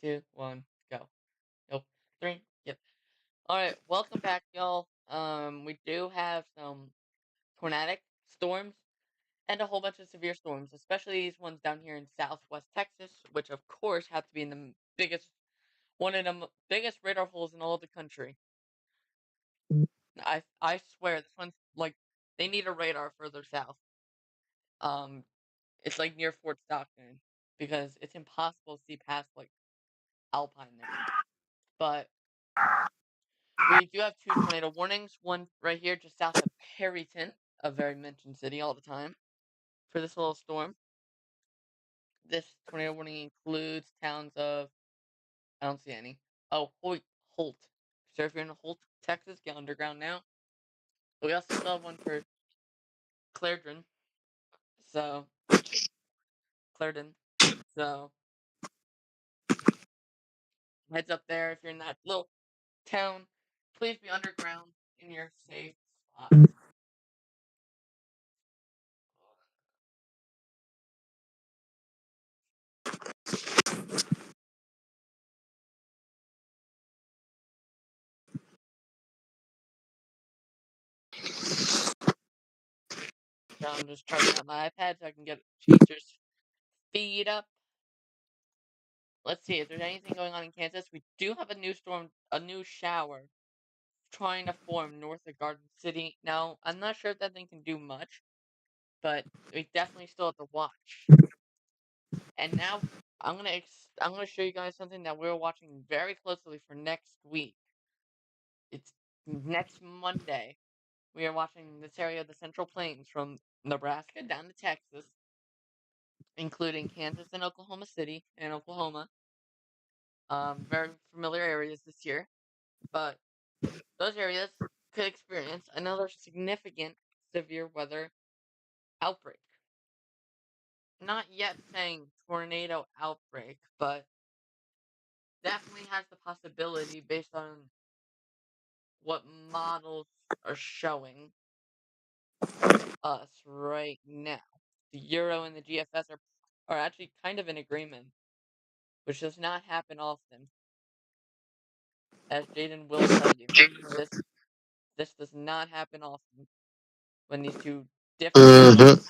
2, 1, go. Nope. 3. Yep. Alright, welcome back, y'all. We do have some tornadic storms and a whole bunch of severe storms, especially these ones down here in southwest Texas, which of course have to be in the one of the biggest radar holes in all of the country. I swear this one's like they need a radar further south. Um, it's like near Fort Stockton because it's impossible to see past like Alpine there. But we do have two tornado warnings. One right here just south of Perryton, a very mentioned city all the time, for this little storm. This tornado warning includes towns of I don't see any. Oh, Holt. So if you're in Holt, Texas, get underground now. But we also still have one for Clarendon. So Clarendon. So heads up there if you're in that little town. Please be underground in your safe spot. So I'm just charging up my iPad so I can get Chaser's feed up. Let's see if there's anything going on in Kansas. We do have a new shower trying to form north of Garden City. Now, I'm not sure if that thing can do much, but we definitely still have to watch. And now I'm gonna show you guys something that we're watching very closely for next week. It's next Monday. We are watching this area of the Central Plains from Nebraska down to Texas, including Kansas and Oklahoma City and Oklahoma. Very familiar areas this year, but those areas could experience another significant severe weather outbreak. Not yet saying tornado outbreak, but definitely has the possibility based on what models are showing us right now. The Euro and the GFS are actually kind of in agreement, which does not happen often. As Jaden will tell you, this does not happen often when these two different models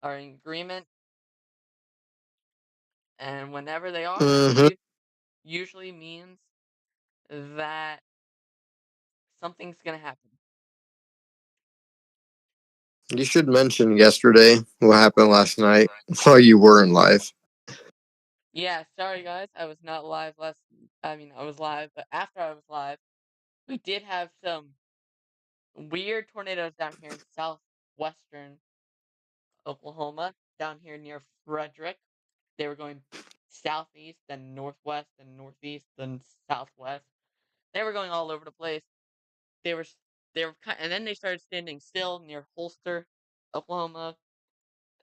are in agreement, and whenever they are, it usually means that something's gonna happen. You should mention yesterday what happened last night while you weren't live. Yeah, sorry guys, I was not live I was live, but after I was live, we did have some weird tornadoes down here in southwestern Oklahoma, down here near Frederick. They were going southeast, then northwest, then northeast, then southwest. They were going all over the place. They were and then they started standing still near Holster, Oklahoma.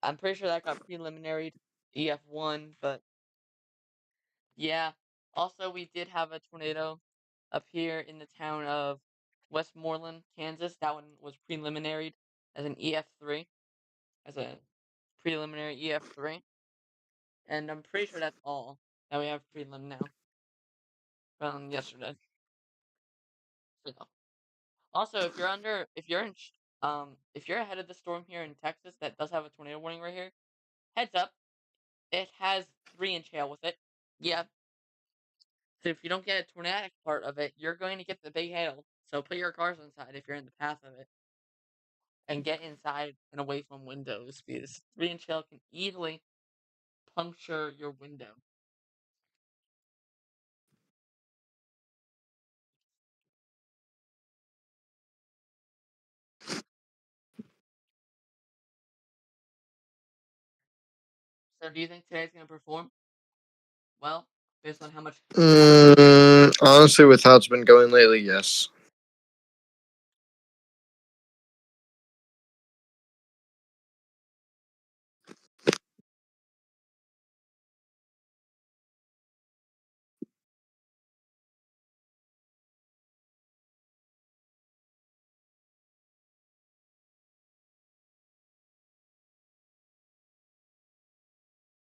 I'm pretty sure that got preliminary EF1, but yeah. Also, we did have a tornado up here in the town of Westmoreland, Kansas. That one was preliminary as an EF3, as a preliminary EF3. And I'm pretty sure that's all that we have prelim now from yesterday. So, also, if you're ahead of the storm here in Texas that does have a tornado warning right here, heads up, it has 3-inch hail with it. Yeah. So if you don't get a tornadic part of it, you're going to get the big hail. So put your cars inside if you're in the path of it, and get inside and away from windows because 3-inch hail can easily puncture your window. So do you think today's going to perform well based on how much? Honestly, with how it's been going lately, yes.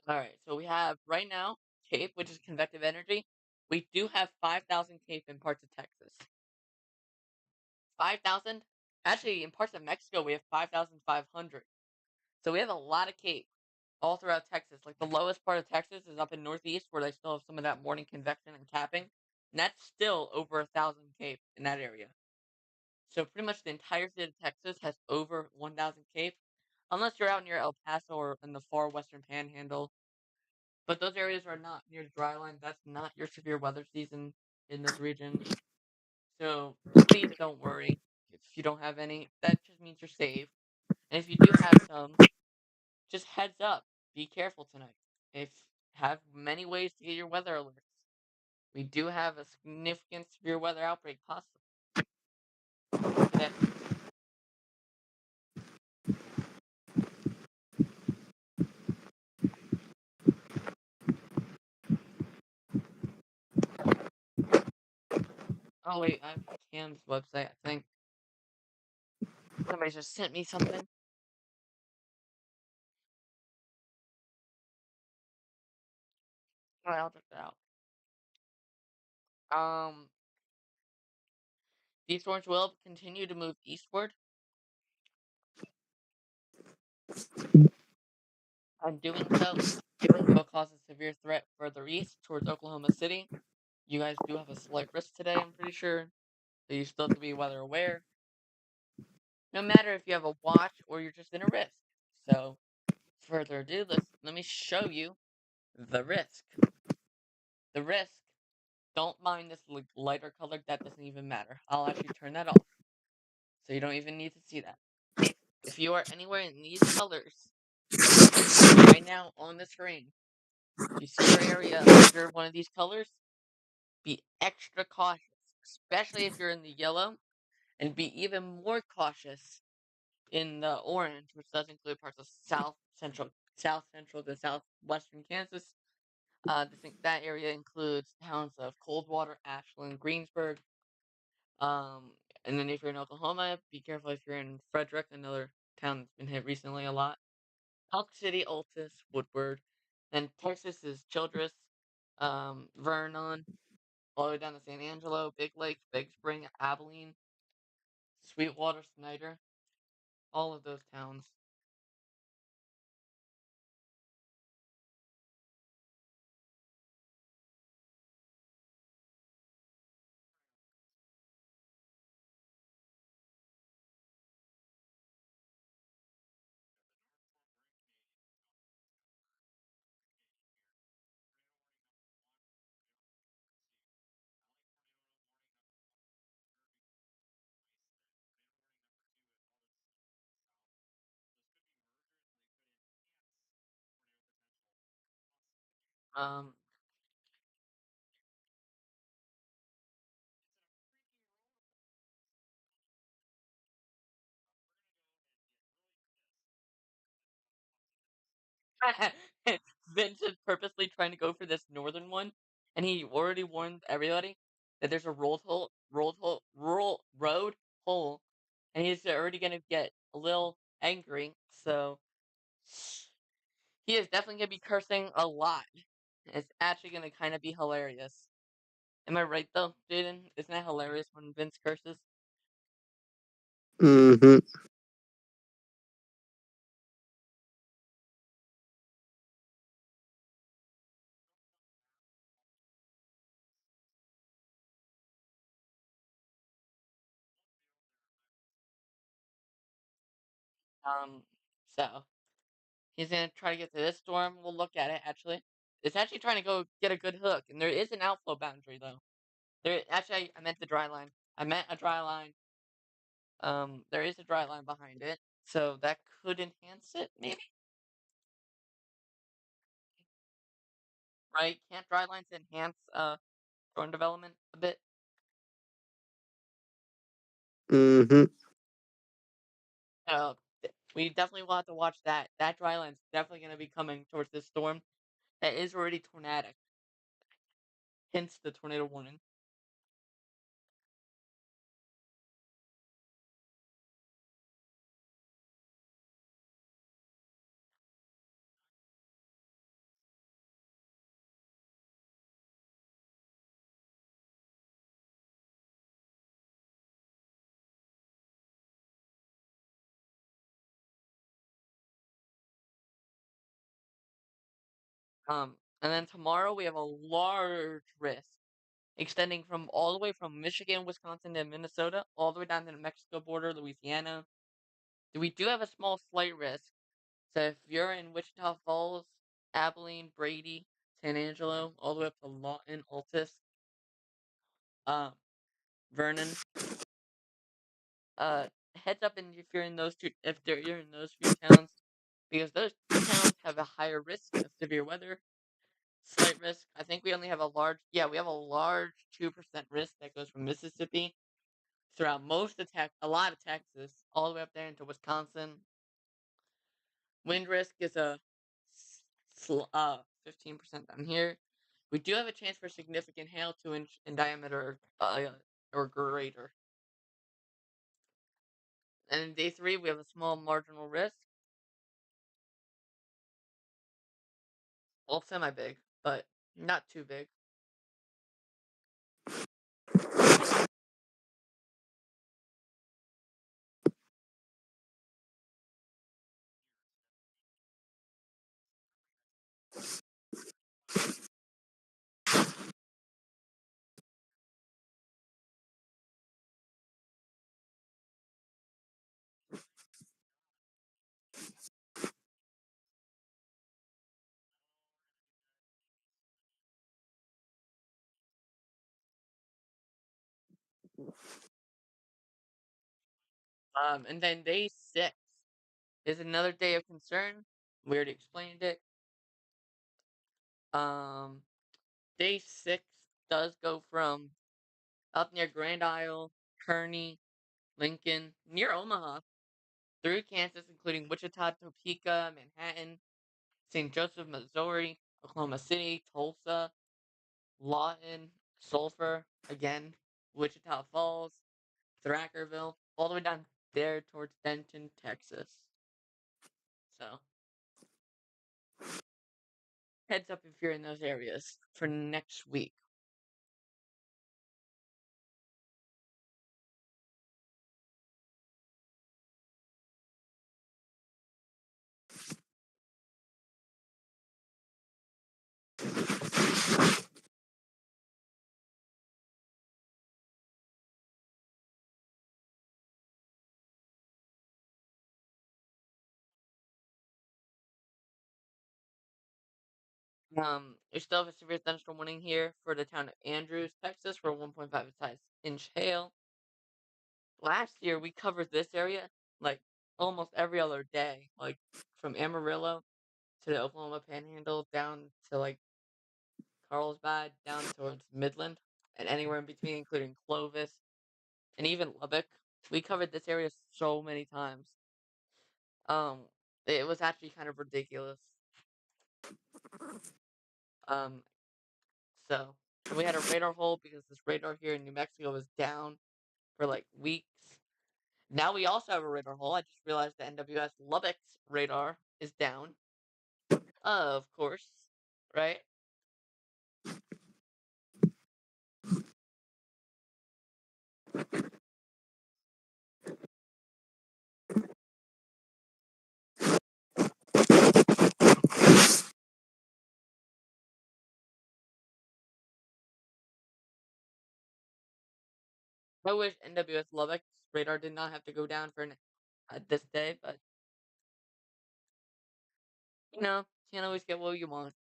All right. So we have right now CAPE, which is convective energy, we do have 5,000 CAPE in parts of Texas. 5,000? Actually, in parts of Mexico, we have 5,500. So we have a lot of CAPE all throughout Texas. Like the lowest part of Texas is up in Northeast, where they still have some of that morning convection and capping. And that's still over 1,000 CAPE in that area. So pretty much the entire state of Texas has over 1,000 CAPE, unless you're out near El Paso or in the far western panhandle. But those areas are not near the dry line. That's not your severe weather season in those regions. So please don't worry if you don't have any. That just means you're safe. And if you do have some, just heads up. Be careful tonight. If have many ways to get your weather alerts. We do have a significant severe weather outbreak possible today. Oh wait, I have Cam's website. I think somebody just sent me something. Alright, I'll check that out. These storms will continue to move eastward. And doing so will cause a severe threat further east towards Oklahoma City. You guys do have a slight risk today, I'm pretty sure. So you still have to be weather aware. No matter if you have a watch or you're just in a risk. So, further ado, let me show you the risk. The risk. Don't mind this lighter color. That doesn't even matter. I'll actually turn that off. So you don't even need to see that. If you are anywhere in these colors, right now on the screen, if you see your area under one of these colors, be extra cautious, especially if you're in the yellow, and be even more cautious in the orange, which does include parts of south central to southwestern Kansas. That area includes towns of Coldwater, Ashland, Greensburg. And then if you're in Oklahoma, be careful if you're in Frederick, another town that's been hit recently a lot. Elk City, Altus, Woodward. Then Texas is Childress, Vernon, all the way down to San Angelo, Big Lake, Big Spring, Abilene, Sweetwater, Snyder, all of those towns. Um, Vincent purposely trying to go for this northern one, and he already warned everybody that there's a rural road hole, and he's already gonna get a little angry. So he is definitely gonna be cursing a lot. It's actually gonna kind of be hilarious. Am I right though, Jaden? Isn't that hilarious when Vince curses? Mm-hmm. So he's gonna try to get to this storm. We'll look at it actually. It's actually trying to go get a good hook, and there is an outflow boundary though. There actually, I meant the dry line. I meant a dry line. There is a dry line behind it, so that could enhance it, maybe. Right? Can't dry lines enhance storm development a bit? Mm-hmm. Uh, we definitely will have to watch that. That dry line's definitely going to be coming towards this storm. That is already tornadic. Hence the tornado warning. And then tomorrow we have a large risk extending from all the way from Michigan, Wisconsin, and Minnesota, all the way down to the Mexico border, Louisiana. We do have a small slight risk. So if you're in Wichita Falls, Abilene, Brady, San Angelo, all the way up to Lawton, Altus, um, Vernon, uh, heads up if you're in those two, if you're in those few towns, because those towns have a higher risk of severe weather. Slight risk. I think we only have we have a large 2% risk that goes from Mississippi throughout a lot of Texas, all the way up there into Wisconsin. Wind risk is a 15% down here. We do have a chance for significant hail 2-inch in diameter or greater. And in day 3, we have a small marginal risk. Well, semi big, but not too big. And then day 6 is another day of concern. We already explained it. Um, Day 6 does go from up near Grand Isle, Kearney, Lincoln, near Omaha, through Kansas, including Wichita, Topeka, Manhattan, St. Joseph, Missouri, Oklahoma City, Tulsa, Lawton, Sulphur, again, Wichita Falls, Thackerville, all the way down there towards Denton, Texas. So, heads up if you're in those areas for next week. We still have a severe thunderstorm warning here for the town of Andrews, Texas, for 1.5 inch hail. Last year, we covered this area like almost every other day, like from Amarillo to the Oklahoma Panhandle down to like Carlsbad, down towards Midland, and anywhere in between, including Clovis and even Lubbock. We covered this area so many times. Um, it was actually kind of ridiculous. Um, so we had a radar hole because this radar here in New Mexico was down for like weeks. Now we also have a radar hole. I just realized the NWS Lubbock's radar is down. Of course, right? I wish NWS Lubbock's radar did not have to go down for this day, but you know, can't always get what you want.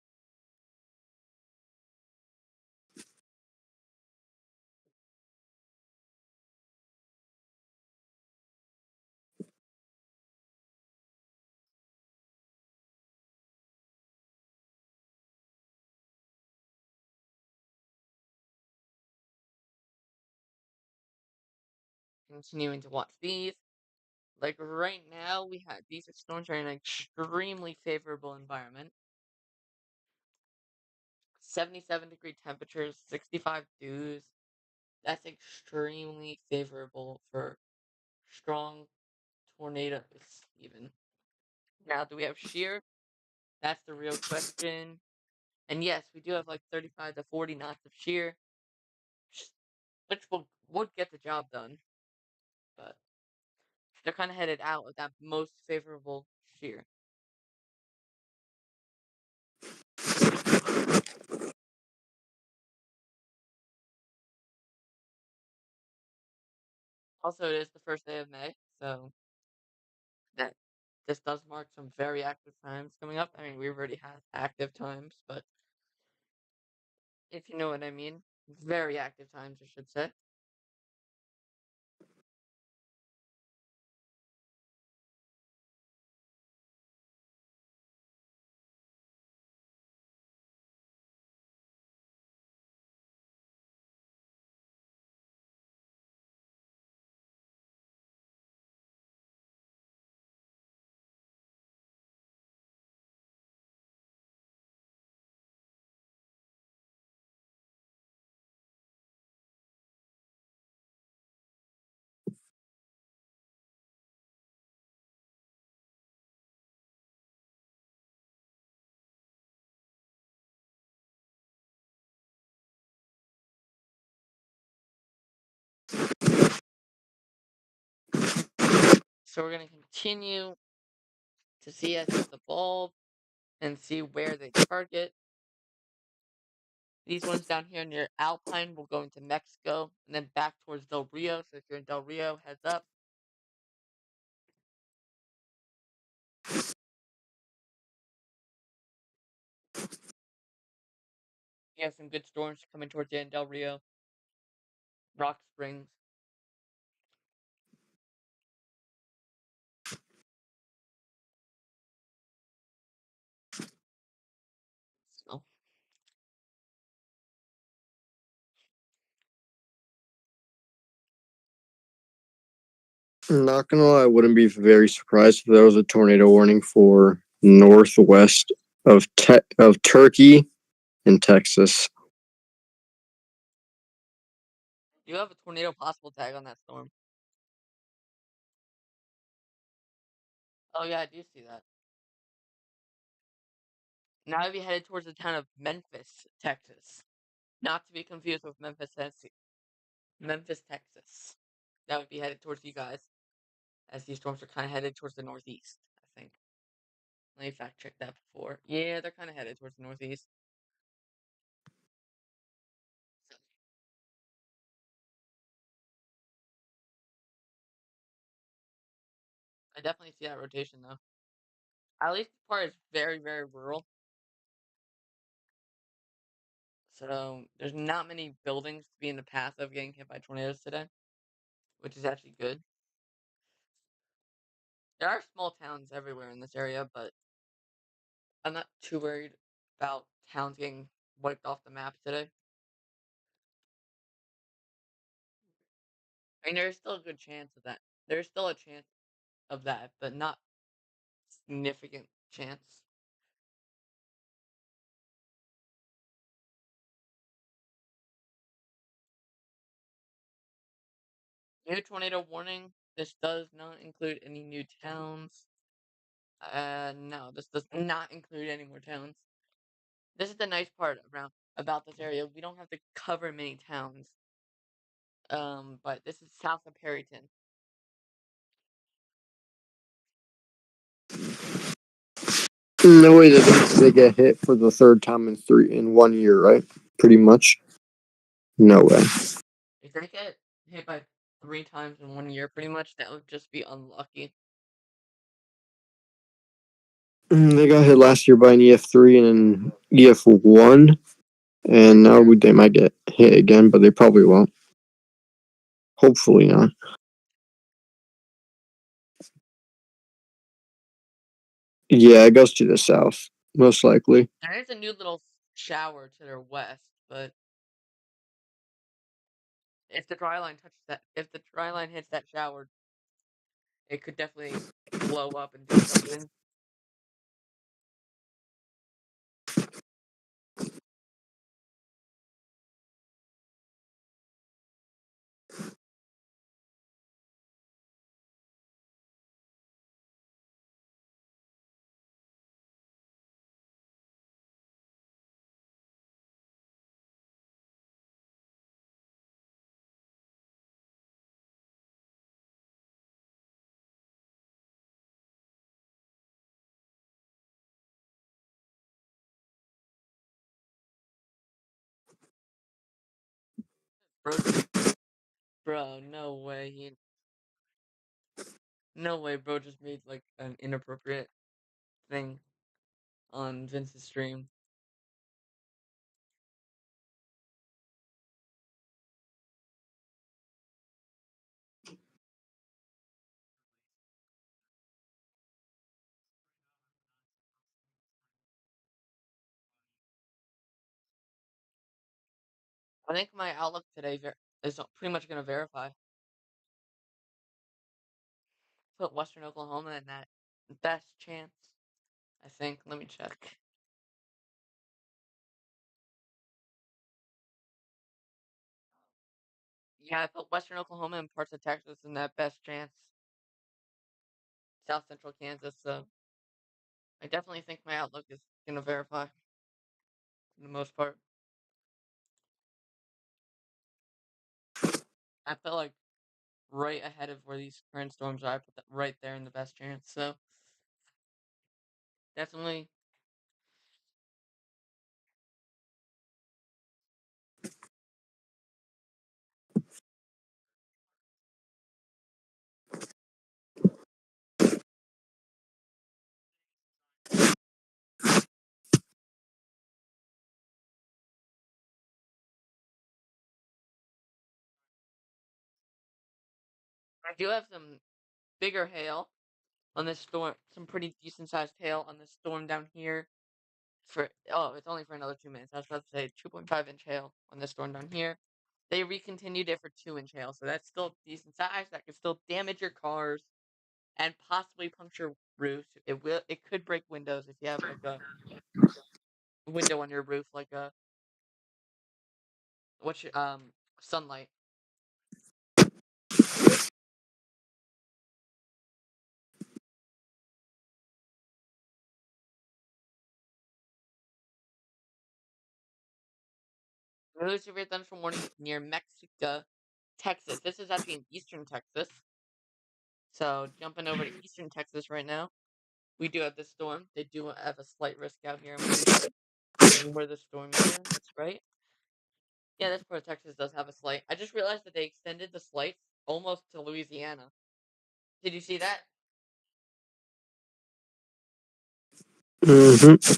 Continuing to watch these. Like right now, we have these storms are in an extremely favorable environment. 77-degree temperatures, 65 dews. That's extremely favorable for strong tornadoes, even. Now, do we have shear? That's the real question. And yes, we do have like 35 to 40 knots of shear, which would get the job done. But they're kind of headed out with that most favorable shear. Also, it is the first day of May, so that this does mark some very active times coming up. I mean, we've already had active times, but if you know what I mean, very active times, I should say. So we're gonna continue to see as these evolve and see where they target. These ones down here near Alpine will go into Mexico and then back towards Del Rio. So if you're in Del Rio, heads up. You have some good storms coming towards the end, Del Rio, Rock Springs. So I'm not gonna lie, I wouldn't be very surprised if there was a tornado warning for northwest of Turkey and Texas. you have a tornado possible tag on that storm. Oh yeah, I do see that. Now I'd be headed towards the town of Memphis, Texas. Not to be confused with Memphis, Tennessee. Memphis, Texas. That would be headed towards you guys, as these storms are kind of headed towards the northeast, I think. Let me fact check that before. Yeah, they're kind of headed towards the northeast. I definitely see that rotation, though. At least the part is very, very rural. So there's not many buildings to be in the path of getting hit by tornadoes today, which is actually good. There are small towns everywhere in this area, but I'm not too worried about towns getting wiped off the map today. I mean, there's still a good chance of that. There's still a chance of that, but not significant chance. New tornado warning. This does not include any new towns. No, this does not include any more towns. This is the nice part about this area. We don't have to cover many towns. But this is south of Perryton. No way that they get hit for the third time in 1 year, right? Pretty much. No way. If they get hit by 3 times in 1 year, pretty much, that would just be unlucky. They got hit last year by an EF3 and an EF1, and now they might get hit again, but they probably won't. Hopefully not. Yeah, it goes to the south, most likely. There is a new little shower to their west, but if the dry line touches that, if the dry line hits that shower, it could definitely blow up and do something. Bro, bro, no way. No way, bro just made like an inappropriate thing on Vince's stream. I think my outlook today is pretty much going to verify. Put Western Oklahoma in that best chance, I think. Let me check. Yeah, I put Western Oklahoma and parts of Texas in that best chance. South Central Kansas, so I definitely think my outlook is going to verify for the most part. I feel like right ahead of where these current storms are. I put that right there in the best chance. So definitely. I do have some bigger hail on this storm. Some pretty decent sized hail on this storm down here. It's only for another 2 minutes. I was about to say 2.5-inch hail on this storm down here. They recontinued it for 2-inch hail, so that's still decent size. That could still damage your cars and possibly puncture roofs. It could break windows if you have like a window on your roof, like a what's your sunlight. Really severe thunderstorm warning near Mexico, Texas. This is actually in eastern Texas. So jumping over to eastern Texas right now. We do have this storm. They do have a slight risk out here. I'm reading where the storm is, right? Yeah, this part of Texas does have a slight. I just realized that they extended the slight almost to Louisiana. Did you see that? Mm-hmm.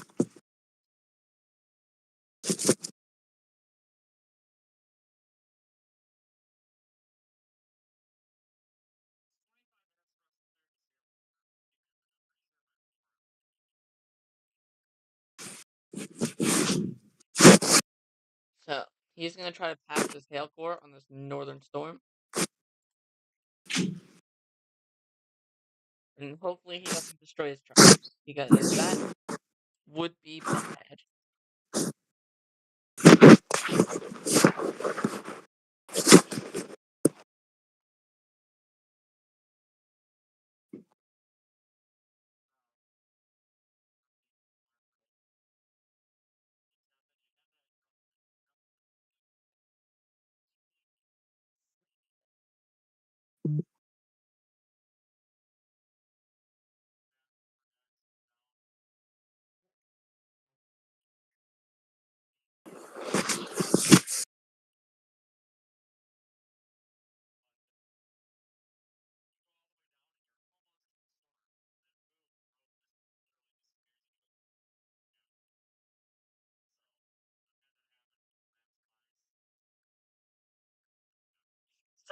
So he's gonna try to pass this hail core on this northern storm, and hopefully he doesn't destroy his truck because that would be bad.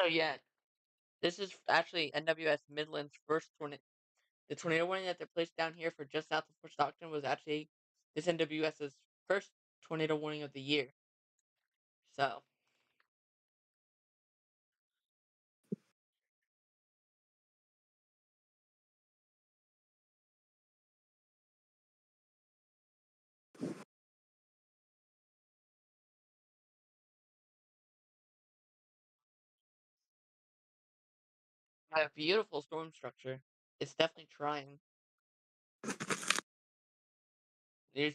So yeah, this is actually NWS Midland's first tornado. The tornado warning that they placed down here for just south of Fort Stockton was actually this NWS's first tornado warning of the year. So a beautiful storm structure. It's definitely trying. There's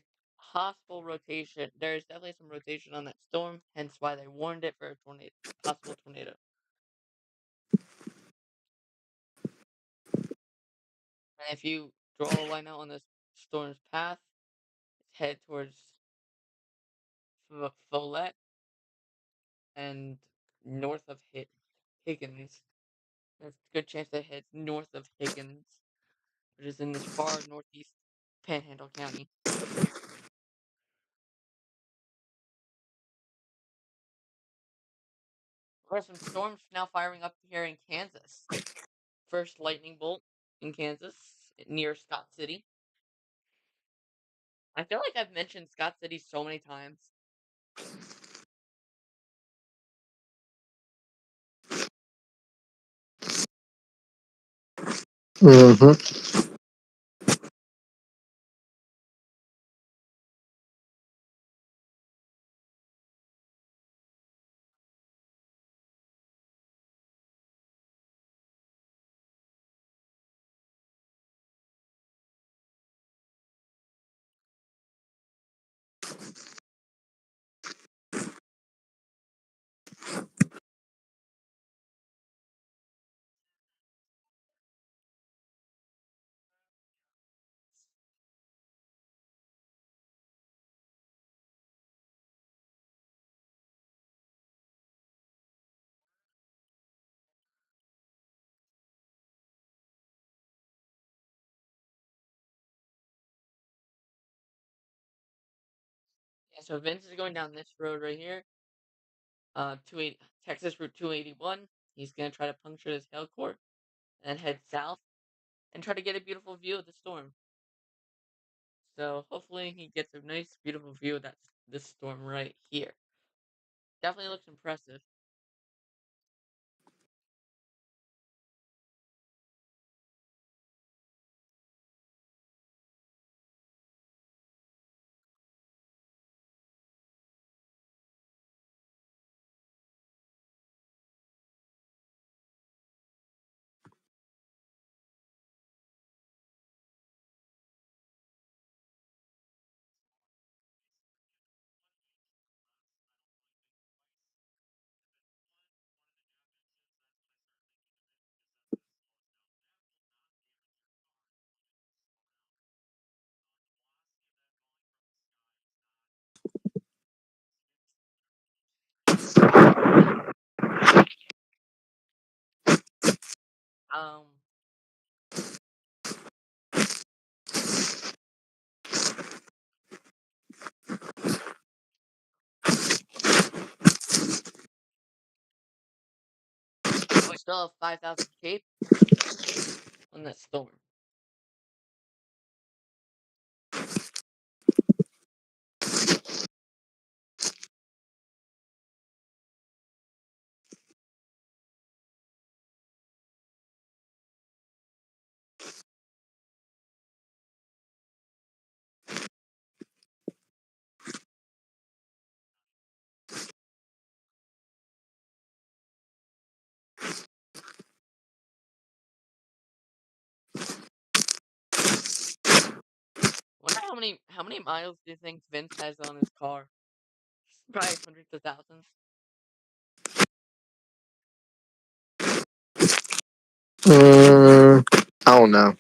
possible rotation. There's definitely some rotation on that storm, hence why they warned it for a possible tornado. And if you draw a line out on this storm's path, head towards Follett and north of Higgins. There's a good chance it heads north of Higgins, which is in this far northeast Panhandle County. There's some storms now firing up here in Kansas. First lightning bolt in Kansas near Scott City. I feel like I've mentioned Scott City so many times. Mm-hmm. Yeah, so Vince is going down this road right here. 28 Texas Route 281. He's gonna try to puncture this hail core and then head south and try to get a beautiful view of the storm. So hopefully he gets a nice, beautiful view of this storm right here. Definitely looks impressive. Um, we still have 5,000 cape on that storm. Wonder how many miles do you think Vince has on his car? Probably hundreds of thousands. I don't know.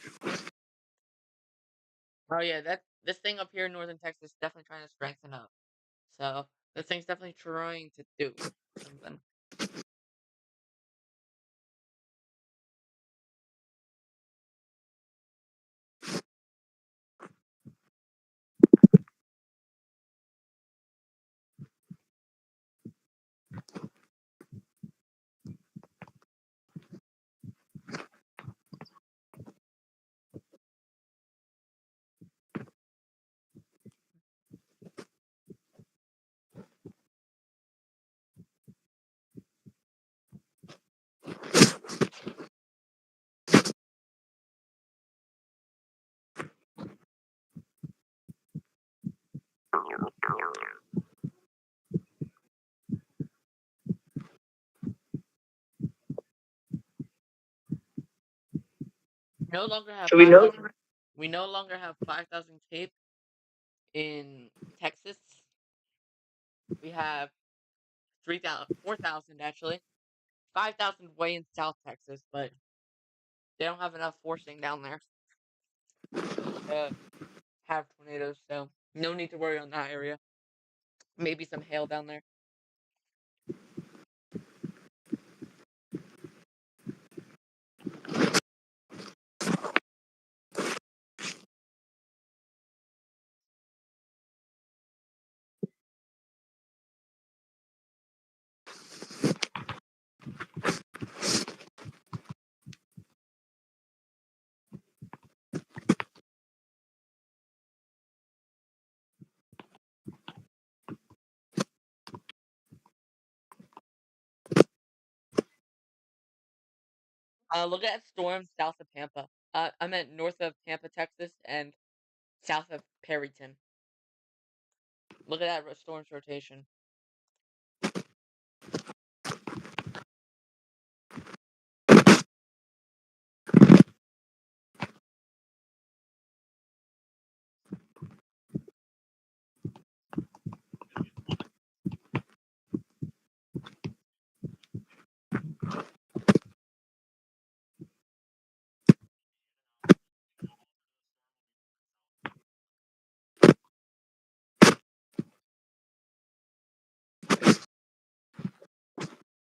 Oh yeah, this thing up here in northern Texas is definitely trying to strengthen up. So this thing's definitely trying to do something. No longer have So we know. 5,000. We no longer have 5,000 cape in Texas. We have 3,000, 4,000 actually. 5,000 way in South Texas, but they don't have enough forcing down there to have tornadoes, so no need to worry on that area. Maybe some hail down there. Look at storms south of Pampa. I meant north of Pampa, Texas, and south of Perryton. Look at that storm's rotation.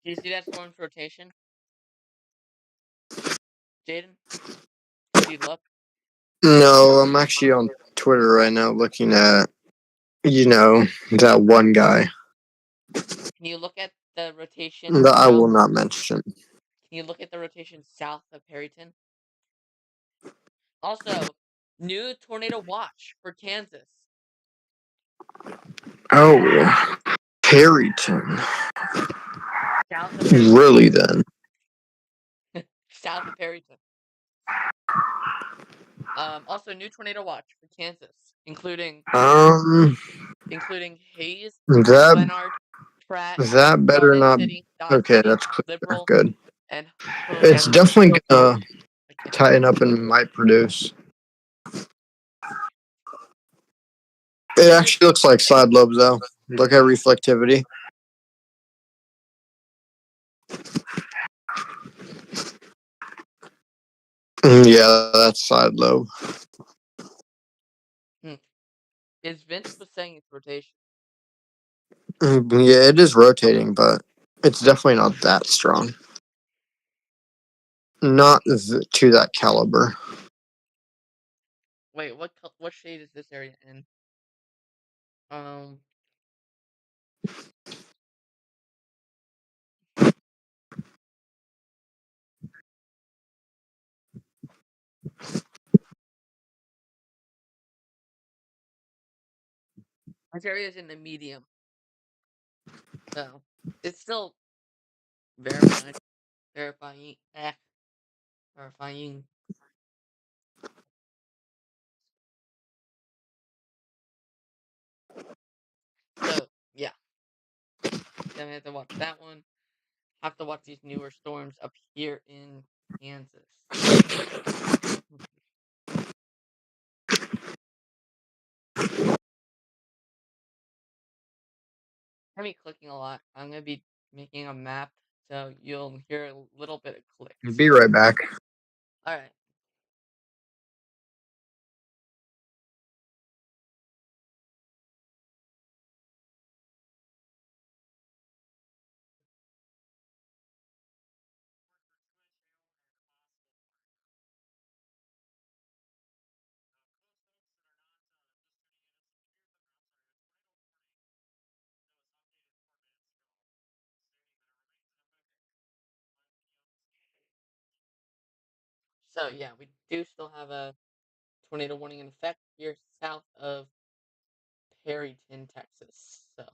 Do you see that storm's rotation, Jaden? Did you look? No, I'm actually on Twitter right now looking at, that one guy Can you look at the rotation that I south? will not mention. Can you look at the rotation south of Perryton? Also, new tornado watch for Kansas. Oh, Perryton. South of Perryton. Really then? South of Perryton. Also, new tornado watch for Kansas, including Hayes, That Glenard, Pratt, that better Garden not. City, Dodge Okay, City, that's clear. Liberal, Good. and It's Hood. definitely gonna Okay. tighten up and might produce. It actually looks like side lobes though. Look at reflectivity. Yeah, that's side lobe. Is Vince was saying it's rotation. Yeah, it is rotating, but it's definitely not that strong. Not to that caliber. Wait, what shade is this area in? This area is in the medium. So it's still verifying. Verifying. Verifying. So yeah. Then we have to watch that one. Have to watch these newer storms up here in Kansas. I'm gonna be clicking a lot. I'm gonna be making a map, so you'll hear a little bit of clicks. Be right back. All right. So yeah, we do still have a tornado warning in effect here south of Perryton, Texas. So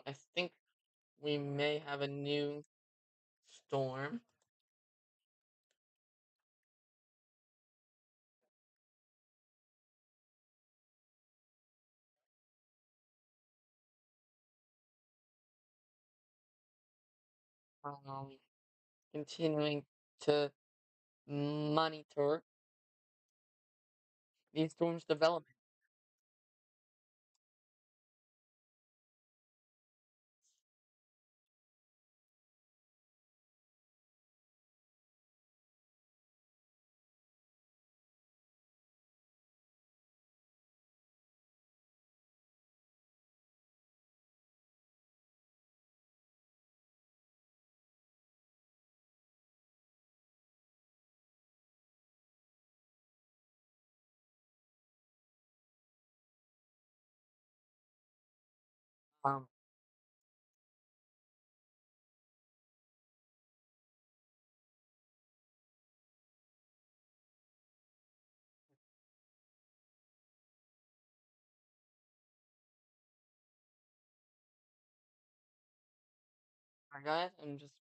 I think we may have a new storm. Continuing to monitor these storms' development. Alright, guys, I'm just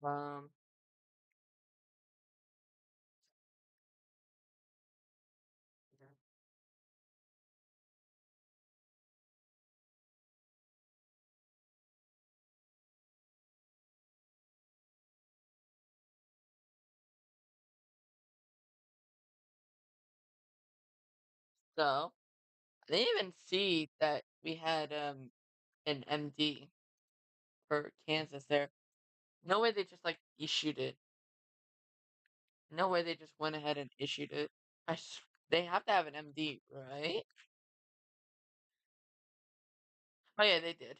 um. So I didn't even see that we had an MD for Kansas there. No way they just like issued it. No way they just went ahead and issued it. They have to have an MD, right? Oh yeah, they did.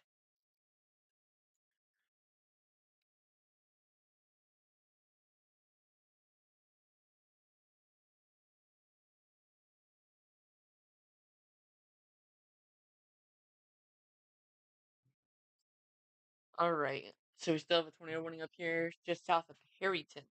All right. So we still have a tornado warning up here, just south of Harrington.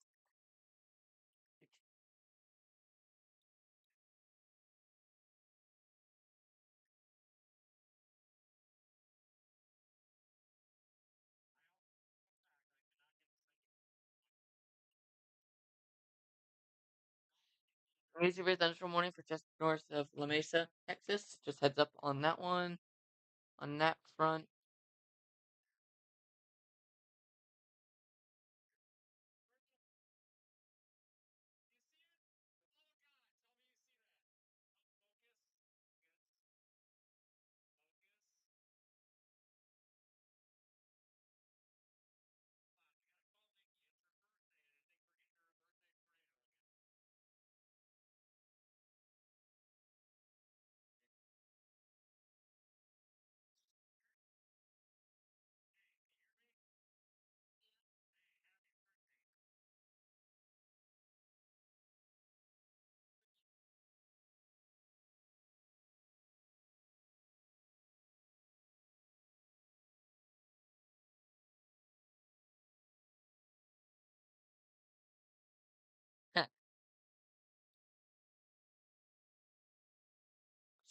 Very severe thunderstorm warning for just north of La Mesa, Texas. Just heads up on that one, on that front.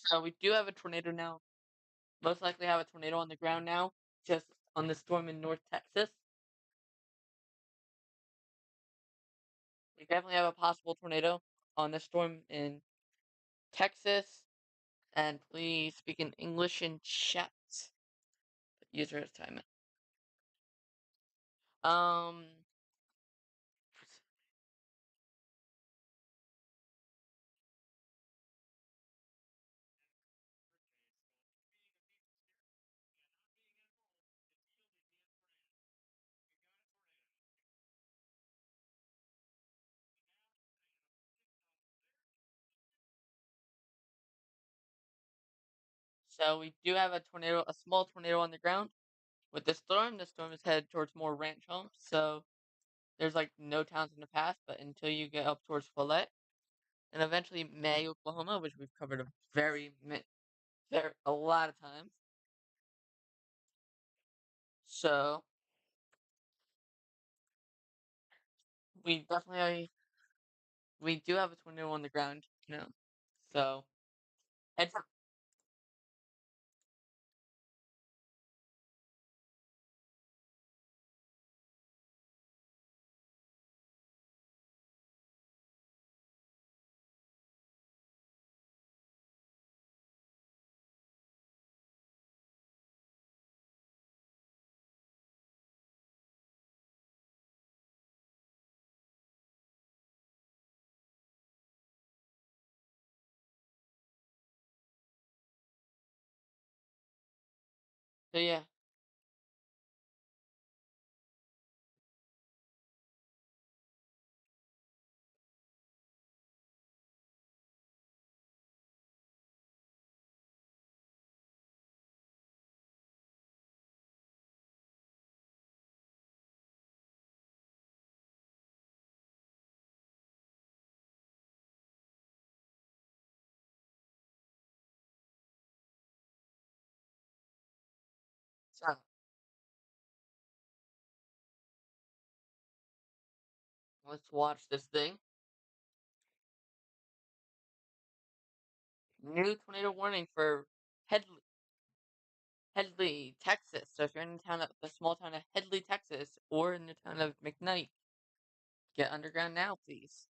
So we do have a tornado now. Most likely have a tornado on the ground now, just on the storm in North Texas. We definitely have a possible tornado on the storm in Texas. And please speak in English in chat. User assignment. Um. So we do have a tornado, a small tornado on the ground. With the storm is headed towards more ranch homes. So there's like no towns in the path, but until you get up towards Follette and eventually May, Oklahoma, which we've covered a lot of times. So we definitely we do have a tornado on the ground, you know. So it's so yeah. So Let's watch this thing. New tornado warning for Headley, Texas. So if you're in the small town of Headley, Texas, or in the town of McKnight, get underground now, please.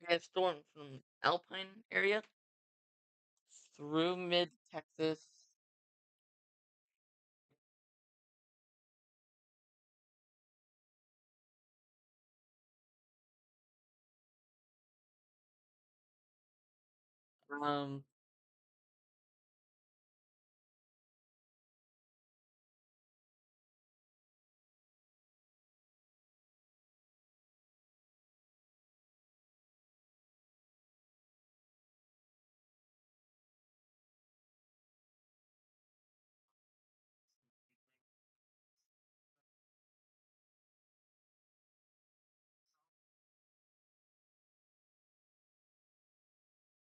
We have storms from Alpine area through mid Texas. Um,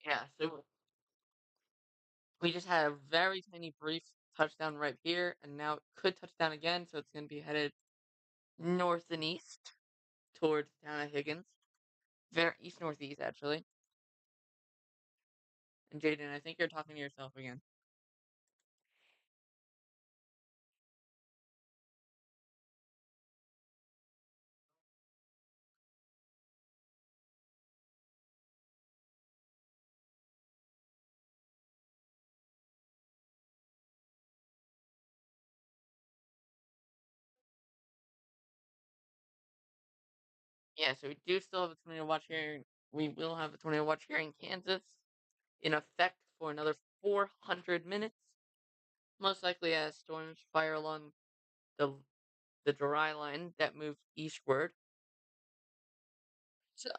yeah, so we just had a very tiny brief touchdown right here, and now it could touch down again, so it's going to be headed north and east towards the town of Higgins. Very east northeast, actually. And Jaden, I think you're talking to yourself again. Yeah, so we do still have a tornado watch here. We will have a tornado watch here in Kansas in effect for another 400 minutes. Most likely as storms fire along the the dry line that moves eastward. So,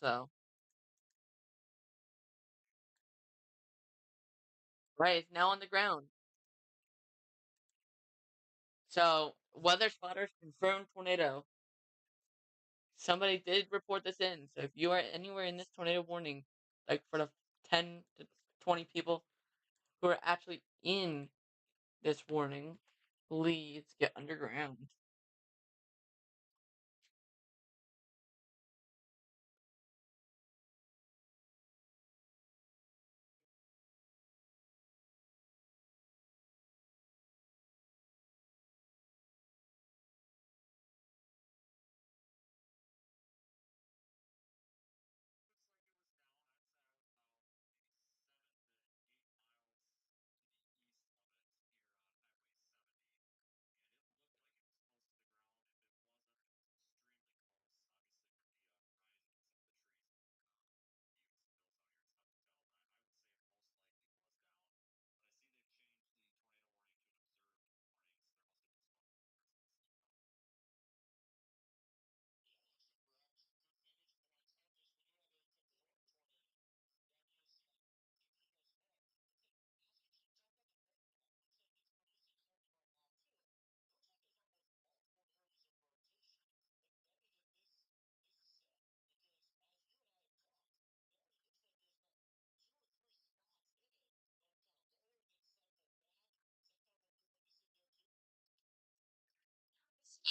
so right, it's now on the ground. So, weather spotters confirmed tornado. Somebody did report this in. So, if you are anywhere in this tornado warning, like for the 10 to 20 people who are actually in this warning, please get underground.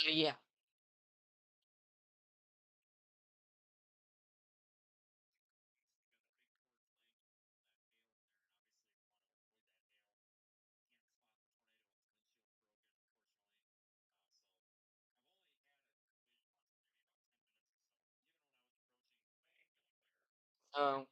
Yeah. Oh.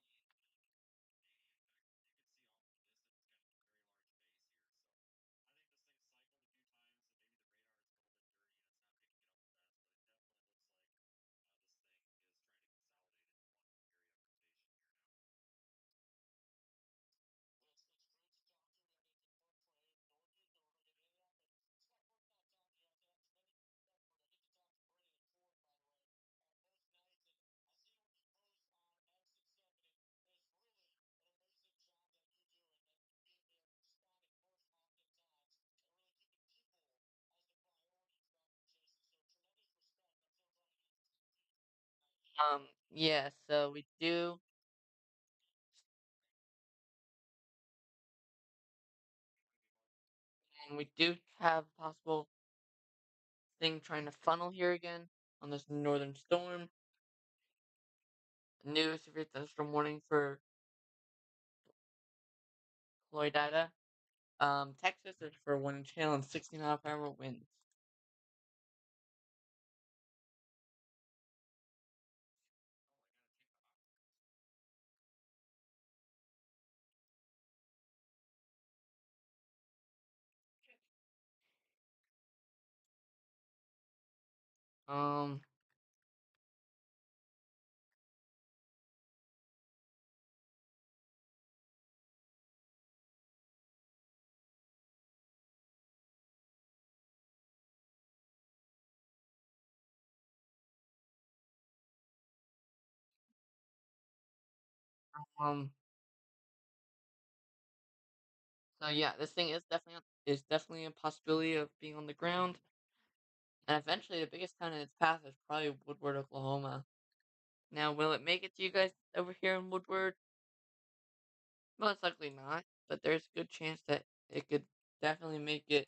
Yeah, so we do have a possible thing trying to funnel here again on this northern storm. New severe thunderstorm warning for Florida. Texas is for 1 inch hail and 60 mile per hour winds. Um, um, so yeah, this thing is definitely a possibility of being on the ground, and eventually the biggest town in its path is probably Woodward, Oklahoma. Now, will it make it to you guys over here in Woodward? Most likely not, but there's a good chance that it could definitely make it.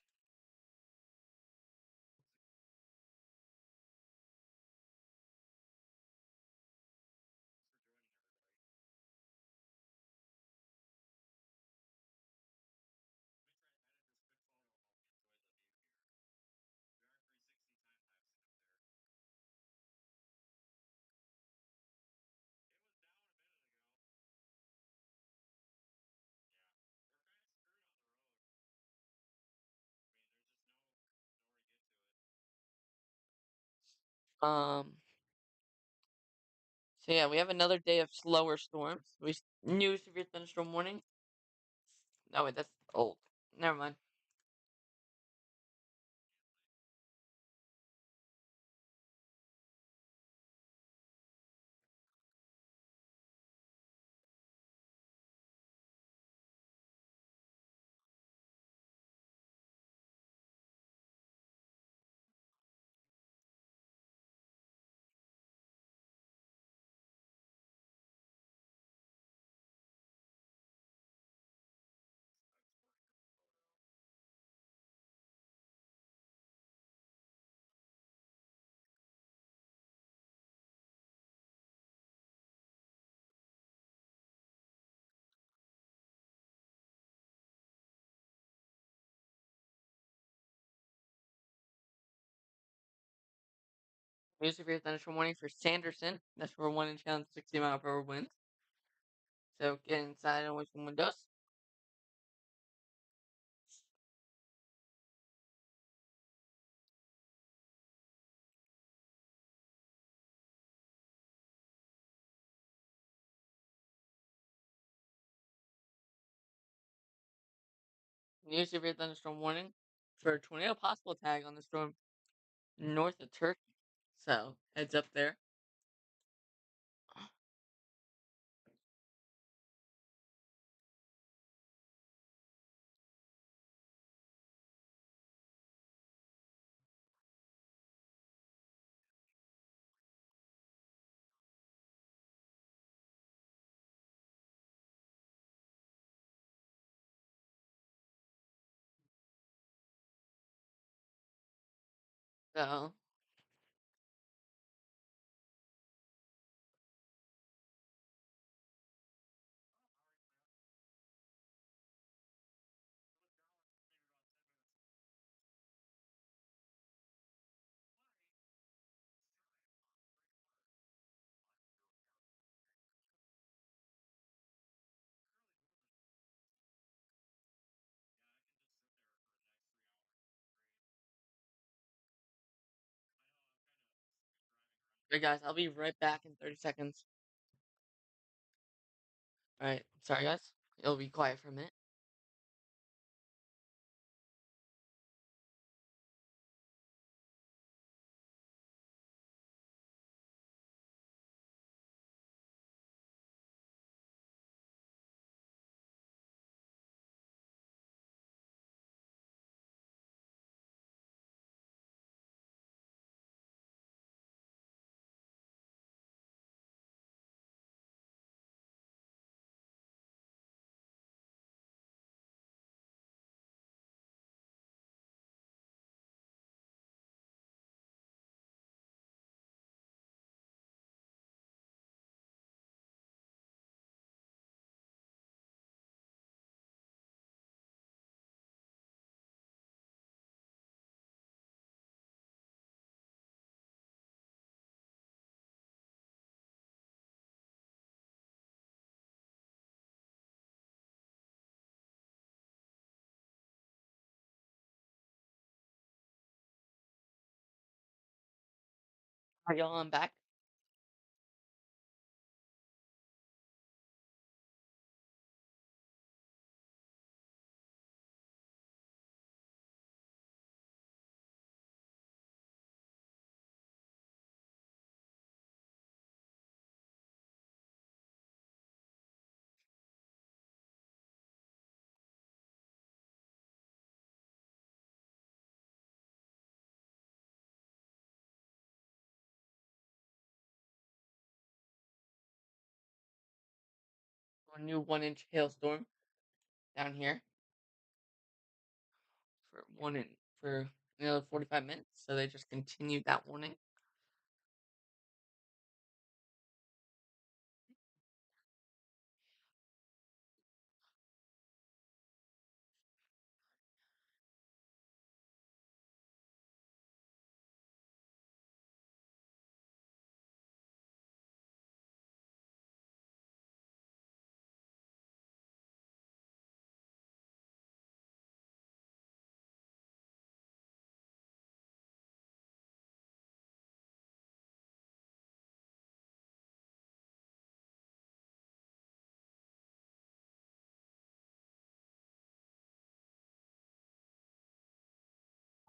Um, so yeah, we have another day of slower storms. New severe thunderstorm warning. Oh wait, that's old. Never mind. New severe thunderstorm warning for Sanderson. That's for 1 inch hail and 60 mile per hour winds. So get inside and away from windows. New severe thunderstorm warning for a tornado possible tag on the storm north of Turkey. So heads up there. So Alright, guys, I'll be right back in 30 seconds. Alright, sorry, guys. It'll be quiet for a minute. Alright, y'all, I'm back. A new 1-inch hailstorm down here for another 45 minutes, so they just continued that warning.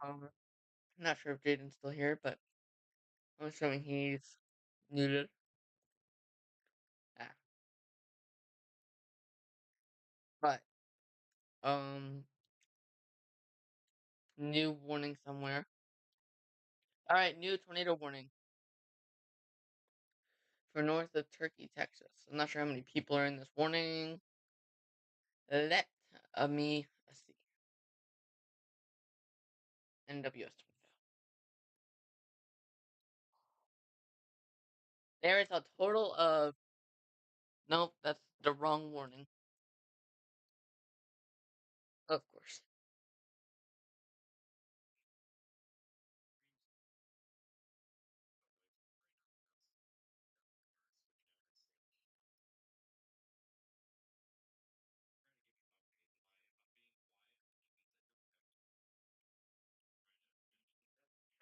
I'm not sure if Jaden's still here, but I'm assuming he's muted. Ah, but new warning somewhere. All right, new tornado warning for north of Turkey, Texas. I'm not sure how many people are in this warning. Let me see. NWS tornado. There is a total of. Nope, that's the wrong warning. Of course.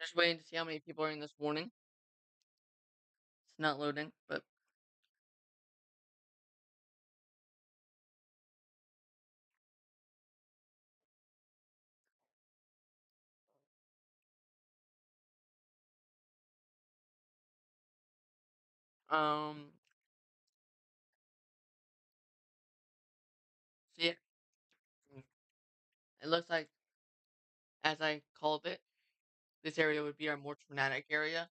Just waiting to see how many people are in this warning. It's not loading, but um, so yeah, it looks like as I called it, this area would be our more tornadic area,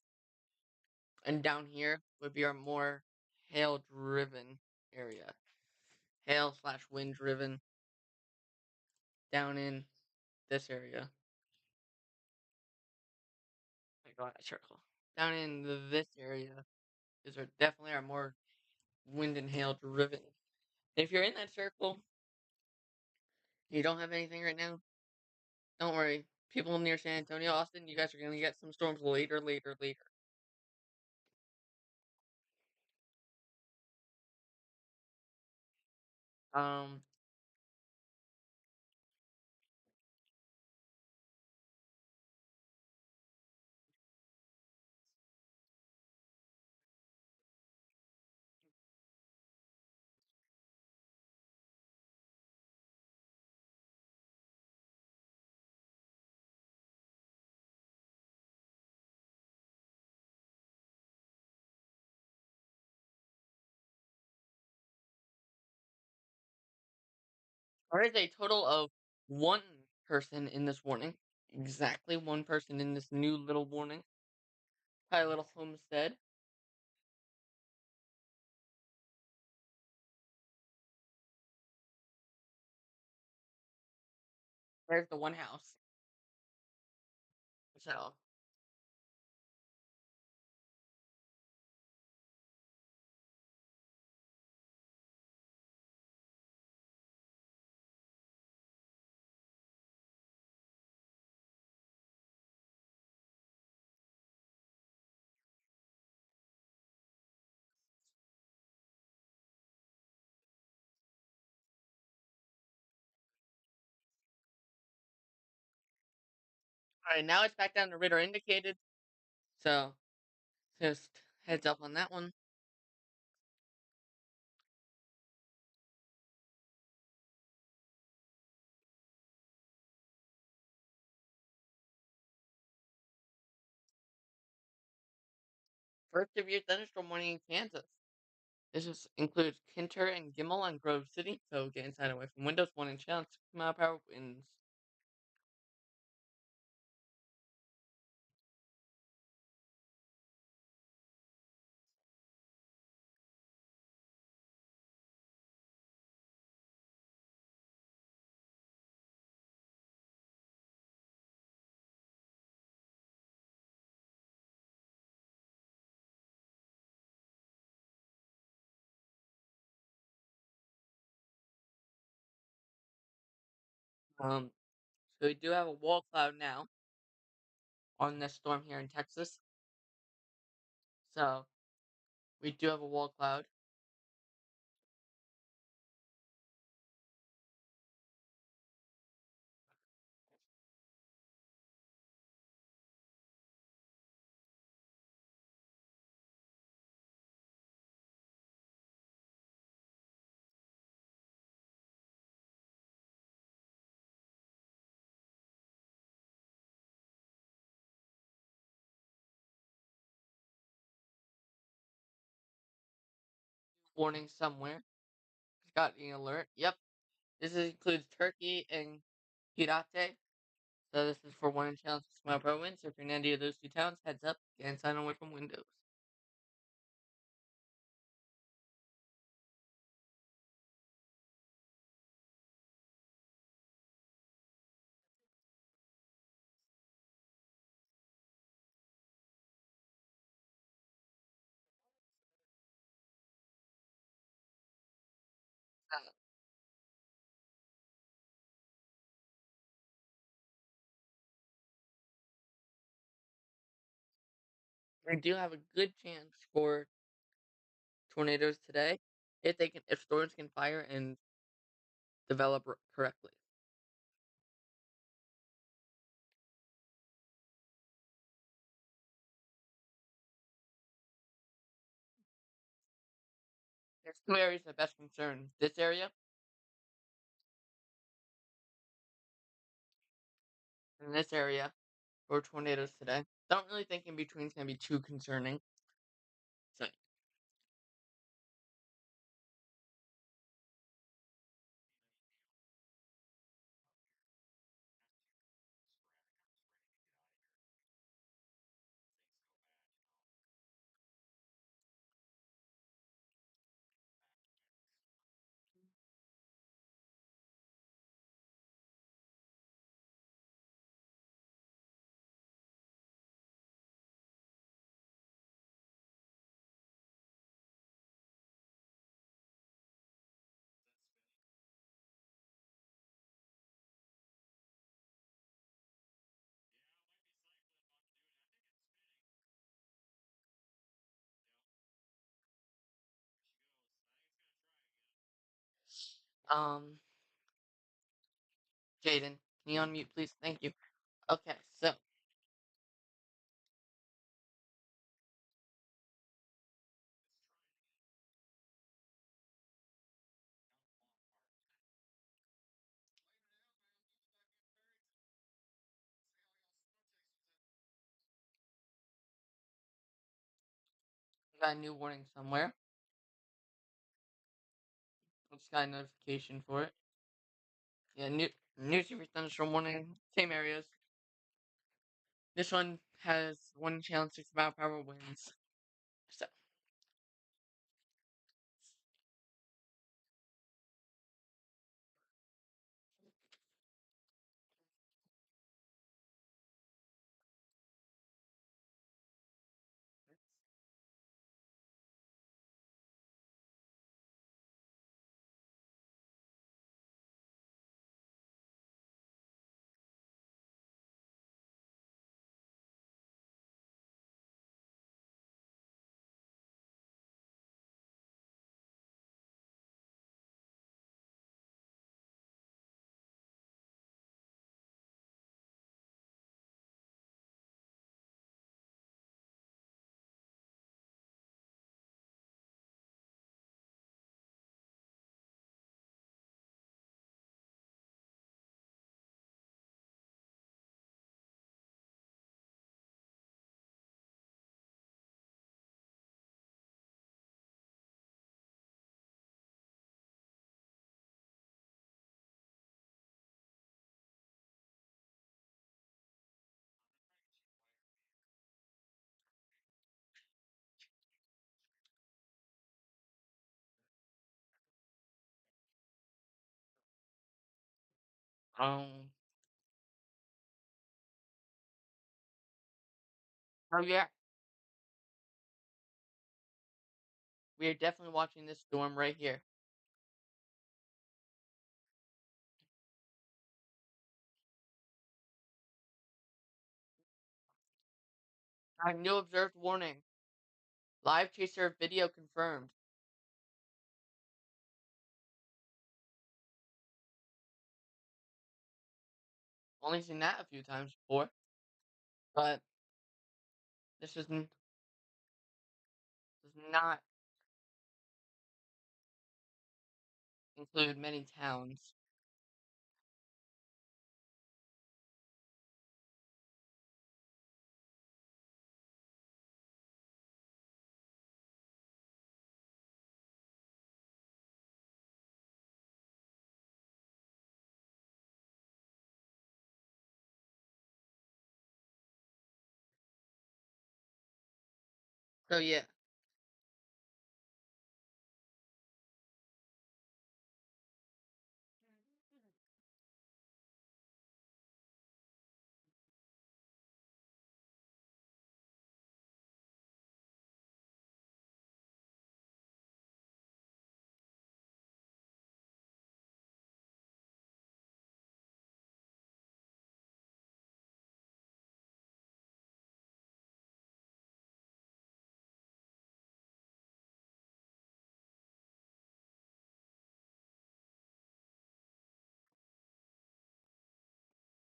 and down here would be our more hail-driven area. Hail slash wind driven down in this area. I got a circle. Down in this area is definitely our more wind and hail driven. If you're in that circle, you don't have anything right now, don't worry. People near San Antonio, Austin, you guys are gonna get some storms later. Um, There is a total of one person in this warning. Exactly one person in this new little warning. Probably a little homestead. There's the one house. So, alright, now it's back down to Ritter indicated. So, just heads up on that one. First severe thunderstorm warning in Kansas. This includes Kinter and Gimmel and Grove City, so get inside away from windows, 1 inch down, 6 mile per hour winds. Um, so we do have a wall cloud now on this storm here in Texas. So we do have a wall cloud. Warning somewhere. Got the alert. Yep. Includes Turkey and Hirate. So this is for 1 inch down, 6 mile per hour winds. So if you're in any of those two towns, heads up, get inside and away from windows. Uh, we do have a good chance for tornadoes today if storms can fire and develop correctly. There's two areas of best concern. This area and this area for tornadoes today. Don't really think in between is gonna be too concerning. So Jaden, can you unmute please? Thank you. Okay, so we got a new warning somewhere. I just got a notification for it. Yeah, new severe thunderstorm warning, same areas. This one has 1 channel 6 mile per hour winds. So, um, oh yeah, we are definitely watching this storm right here. Our new observed warning. Live chaser video confirmed. Only seen that a few times before, but this does not include many towns. So yeah,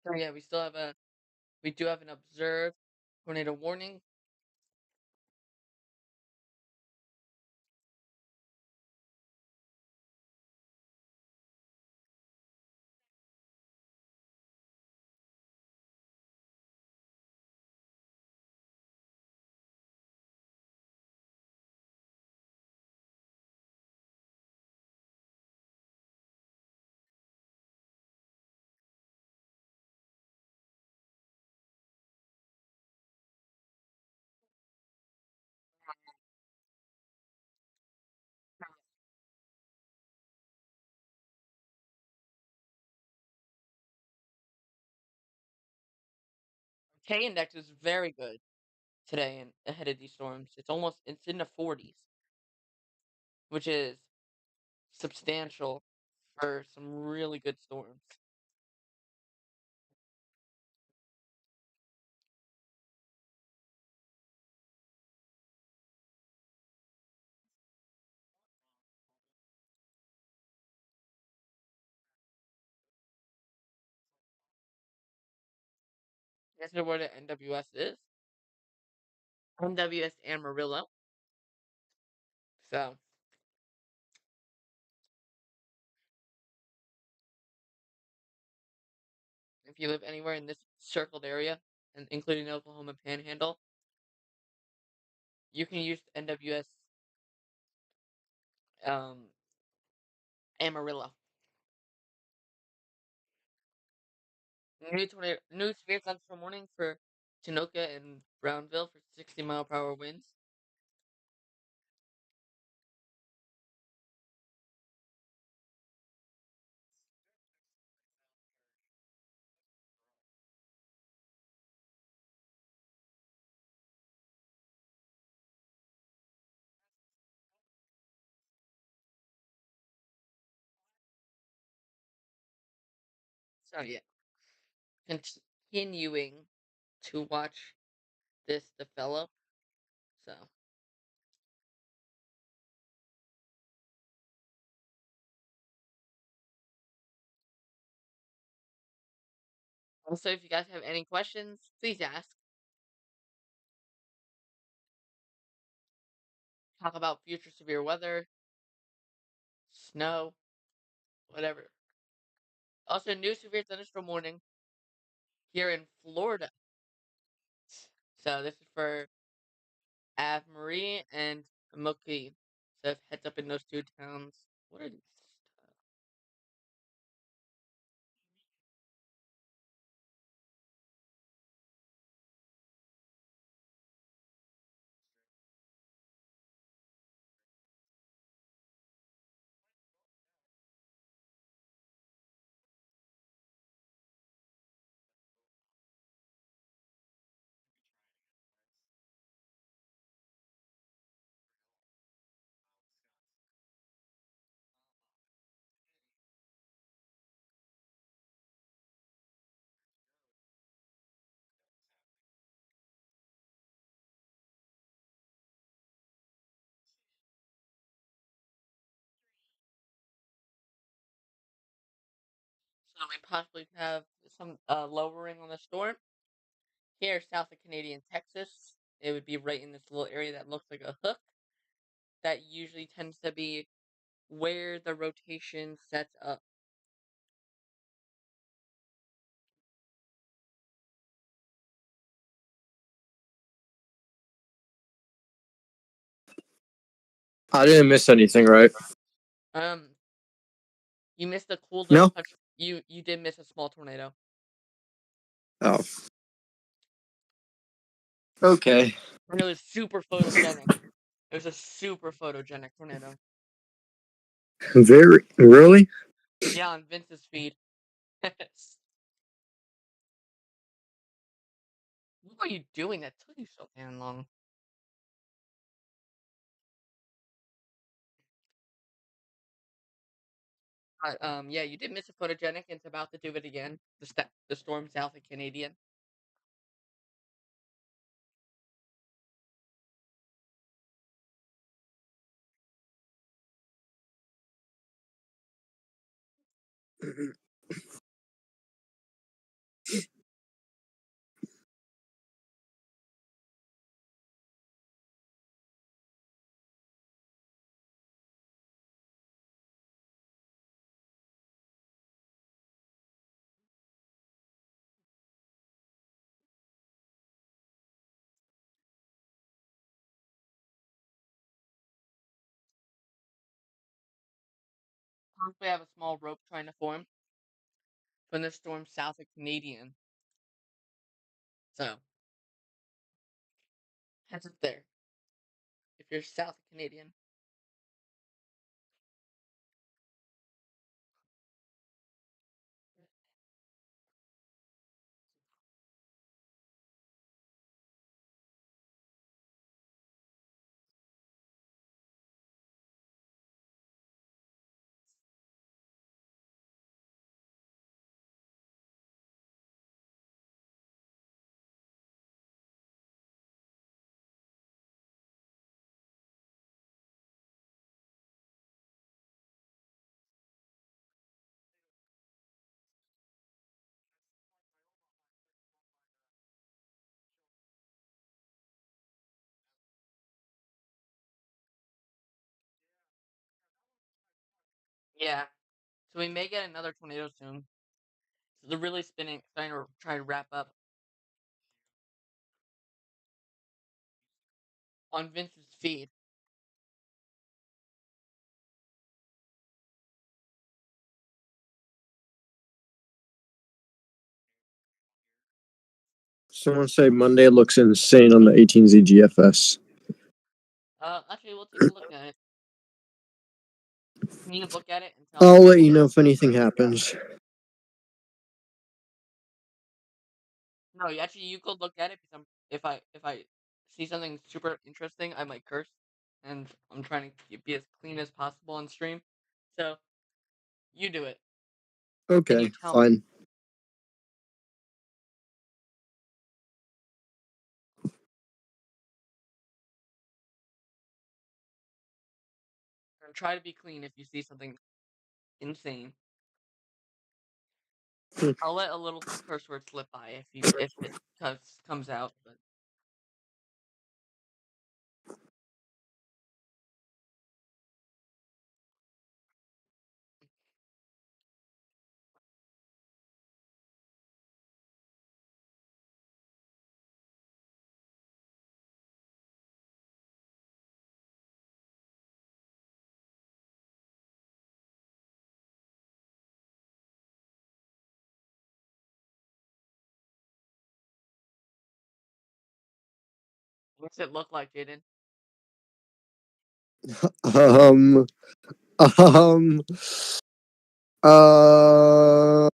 so yeah, we do have an observed tornado warning. K index is very good today and ahead of these storms. It's in the 40s, which is substantial for some really good storms. Guess what the NWS is? NWS Amarillo. So if you live anywhere in this circled area, and including the Oklahoma Panhandle, you can use NWS um, Amarillo. New severe thunderstorm warning for Tinoka and Brownville for 60-mile-per-hour winds. So yeah, continuing to watch this develop. So also, if you guys have any questions, please ask. Talk about future severe weather, snow, whatever. Also, new severe thunderstorm warning here in Florida. So this is for Ave Marie and Moki. So heads up in those two towns. What are these? So we possibly have some lowering on the storm. Here, south of Canadian Texas, it would be right in this little area that looks like a hook. That usually tends to be where the rotation sets up. I didn't miss anything, right? You missed a cool little No? country. You did miss a small tornado. Oh. Okay. And it was super photogenic. It was a super photogenic tornado. Very really? Yeah, on Vince's feed. What were you doing? That took you so damn long. Yeah, you did miss a photogenic, and it's about to do it again. The storm south of Canadian. We have a small rope trying to form from the storm south of Canadian. So heads up there if you're south of Canadian. Yeah. So we may get another tornado soon. So they're really trying to try to wrap up on Vince's feed. Someone say Monday looks insane on the 18Z GFS. Actually, we'll take a look at it. Can you look at it and tell I'll me? let you know if anything happens. No, actually, you go look at it because if I see something super interesting, I might curse, and I'm trying to be as clean as possible on stream. So you do it, and you Okay, tell me. fine. And try to be clean if you see something insane. Hmm. I'll let a little curse word slip by if it comes out, but what's it look like, Jaden? Um, um, uh,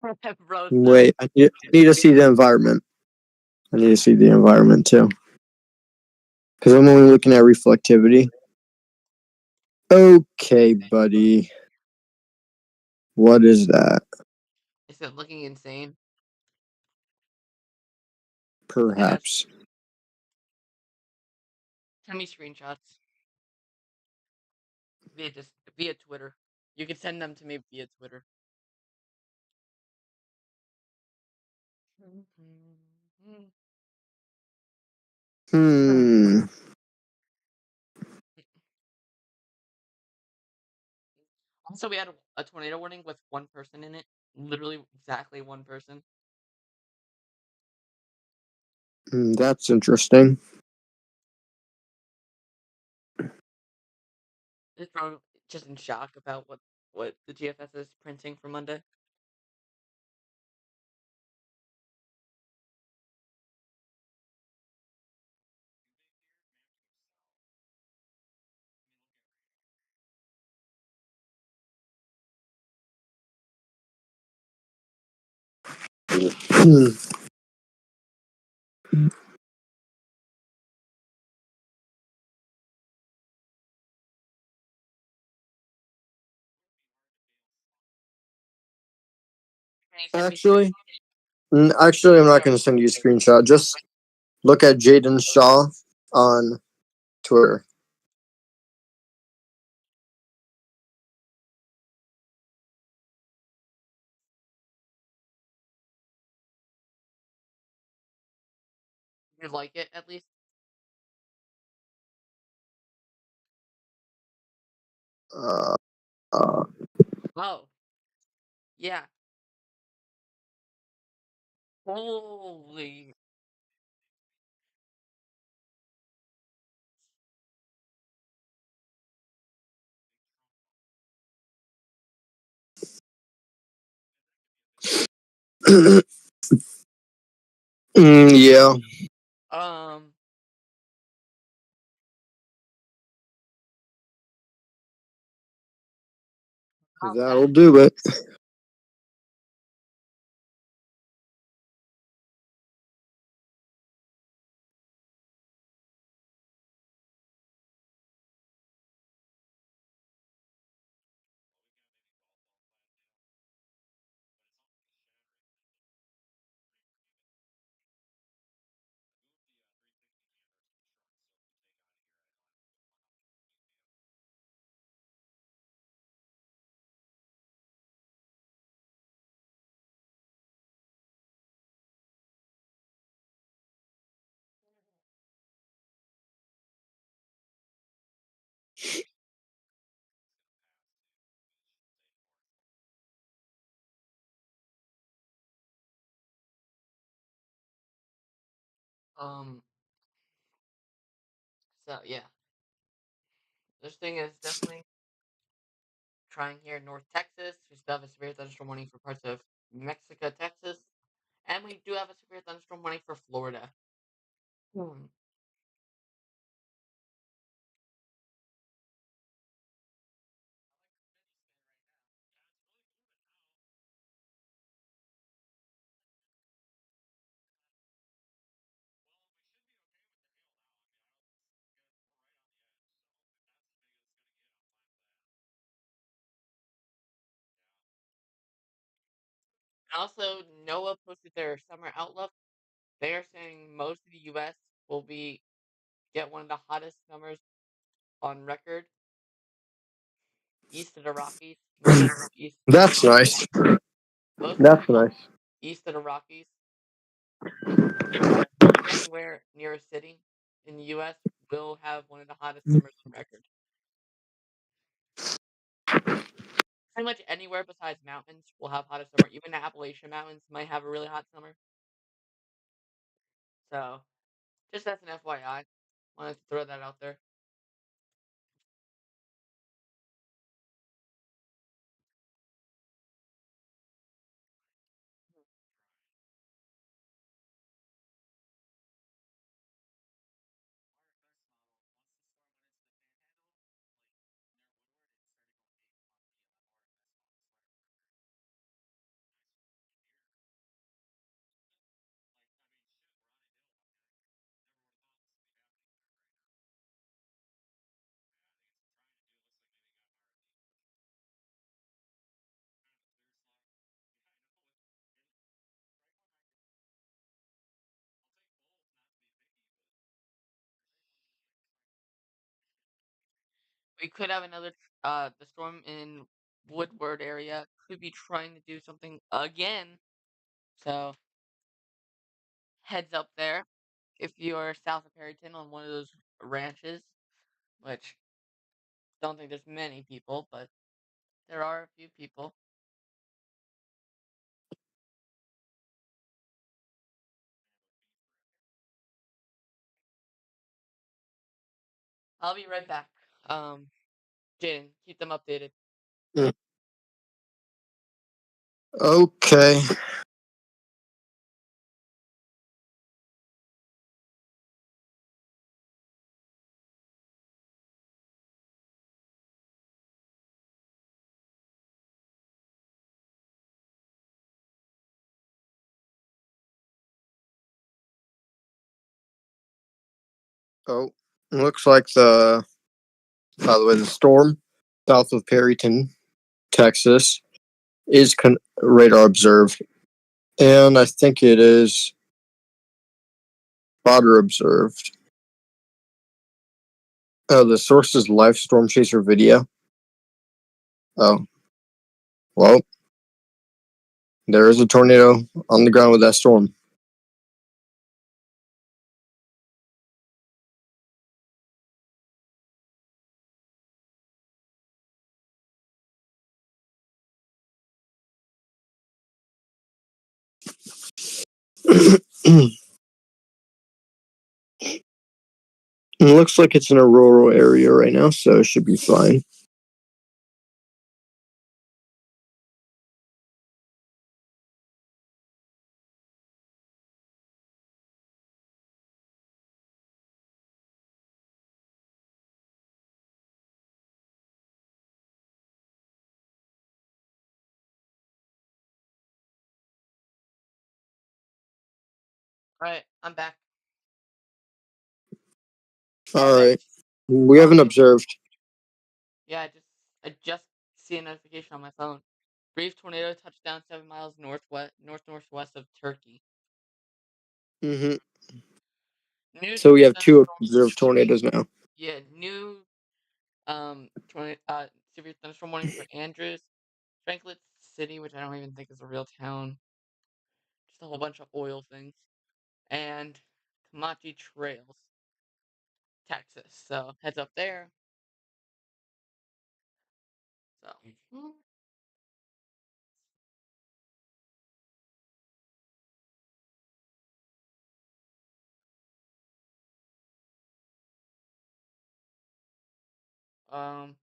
Bro said, wait, I need to see the environment. I need to see the environment too. Because I'm only looking at reflectivity. Okay, buddy. What is that? is it looking insane? Yes. Perhaps. Send me screenshots via Twitter. You can send them to me via Twitter. Hmm. Also, we had a tornado warning with one person in it. Literally, exactly one person. That's interesting. Just probably just in shock about what the GFS is printing for Monday. Hmm. Can you send me Actually, actually, I'm not going to send you a screenshot. Just look at Jaden Shaw on Twitter. you like it at least? Uh, uh, Oh, yeah. Holy. yeah, Um. How that'll fast? do it. Um. So yeah, this thing is definitely trying here in North Texas. We still have a severe thunderstorm warning for parts of Mexico, Texas. And we do have a severe thunderstorm warning for Florida. Hmm. Also, NOAA posted their summer outlook. They are saying most of the U.S. will get one of the hottest summers on record, east of the Rockies. That's nice. Most That's nice. east of the Rockies, or anywhere near a city in the U.S. will have one of the hottest summers on record. Pretty much anywhere besides mountains will have hottest summer. Even the Appalachian Mountains might have a really hot summer. So, just as an FYI, wanted to throw that out there. We could have another. The storm in Woodward area could be trying to do something again. So, heads up there. If you're south of Perryton on one of those ranches, which don't think there's many people, but there are a few people. I'll be right back. Jaden, keep them updated. Okay. Oh, looks like by the way, the storm south of Perryton, Texas, is radar observed, and I think it is spotter observed. The source is live storm chaser video. Oh, well, there is a tornado on the ground with that storm. It looks like it's in a rural area right now, so it should be fine. Alright, I'm back. All right. We haven't observed. Yeah, I just see a notification on my phone. Brief tornado touchdown 7 miles northwest of Turkey. Mm-hmm. New So we severe have two thunderstorm. observed tornadoes now. Yeah, new severe thunderstorm warning for Andrews, Franklin City, which I don't even think is a real town. Just a whole bunch of oil things, and Comanche Trails, Texas. So heads up there. So. Um.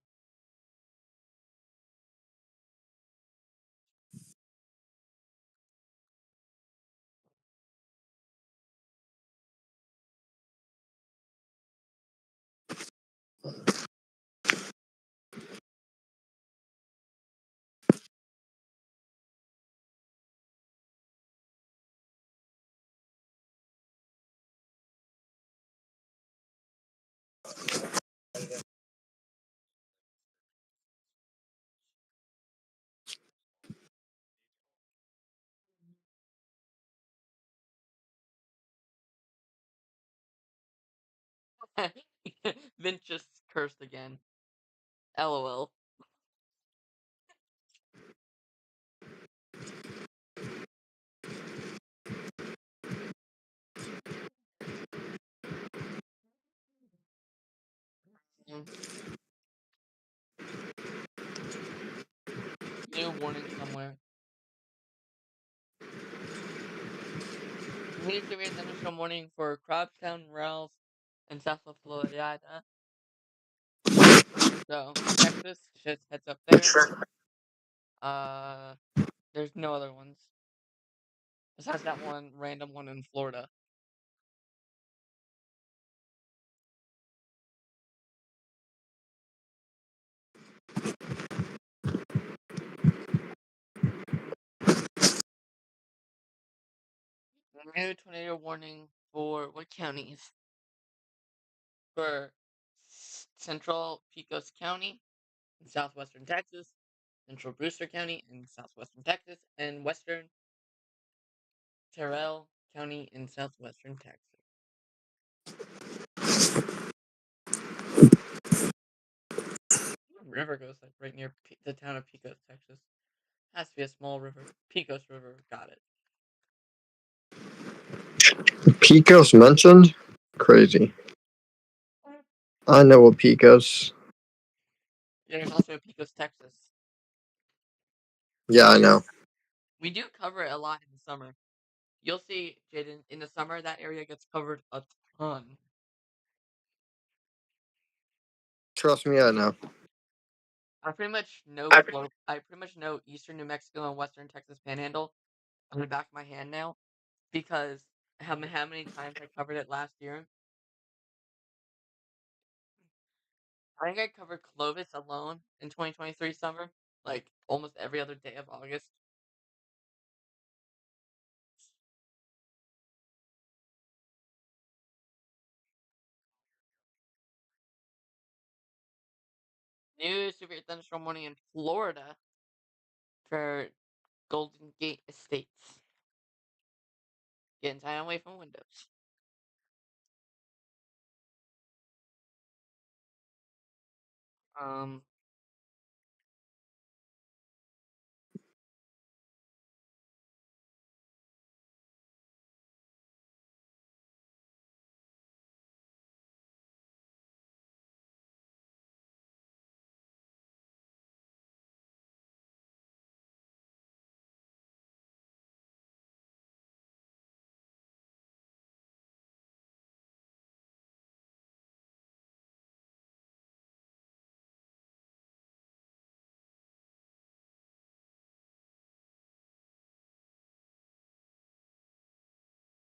Vince just cursed again. LOL. Mm. New warning somewhere. New severe thunderstorm warning for Crabstown, Ralph, and South of Florida. So, Texas, just heads up there. There's no other ones. Besides that one random one in Florida. New tornado warning for what counties? For Central Pecos County in southwestern Texas, Central Brewster County in southwestern Texas, and Western Terrell County in southwestern Texas. River goes like right near the town of Pecos, Texas. Has to be a small river. Pecos River, got it. Pecos mentioned? Crazy. I know a Pecos. Yeah, there's also Pecos, Texas. Yeah, I know. We do cover it a lot in the summer. You'll see, Jaden, in the summer that area gets covered a ton. Trust me, I know. I pretty much know I pretty much know eastern New Mexico and western Texas Panhandle on the back of my hand now because how many times I covered it last year. I think I covered Clovis alone in 2023 summer, like almost every other day of August. New severe thunderstorm warning in Florida for Golden Gate Estates. Getting time away from windows. Um,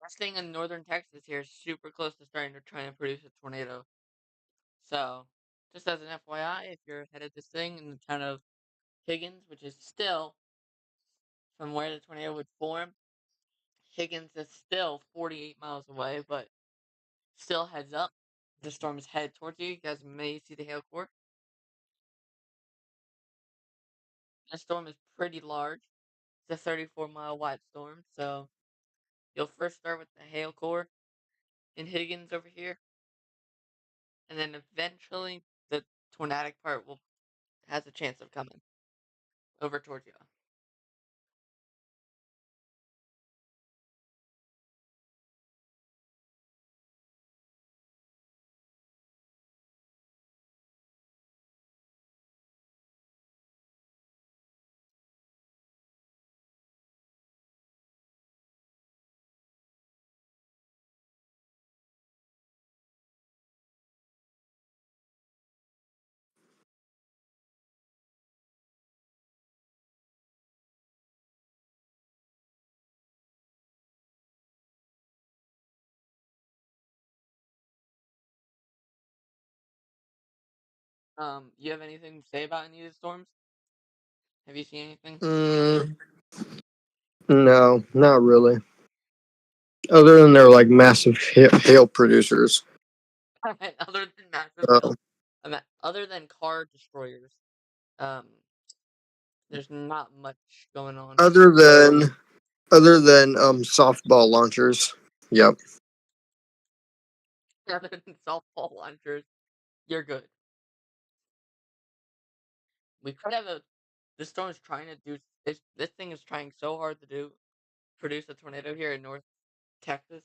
Last thing in northern Texas here is super close to starting to try and produce a tornado. So, just as an FYI, if you're headed this thing in the town of Higgins, which is still from where the tornado would form, Higgins is still 48 miles away, but still heads up. The storm is headed towards you. You guys may see the hail core. The storm is pretty large. It's a 34-mile wide storm, so you'll first start with the hail core in Higgins over here, and then eventually the tornadic part has a chance of coming over towards you. You have anything to say about any of the storms? Have you seen anything? No, not really. Other than they're like massive hail producers. Other than massive Uh, hail, a other than car destroyers, there's not much going on. Other than softball launchers. Yep. Other than softball launchers, you're good. We could have a. The storm's trying to do. This thing is trying so hard to produce a tornado here in North Texas.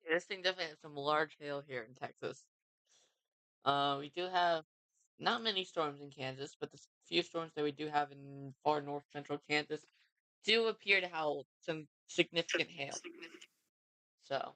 Yeah, this thing definitely has some large hail here in Texas. We do have not many storms in Kansas, but the few storms that we do have in far north central Kansas do appear to have some significant hail. So,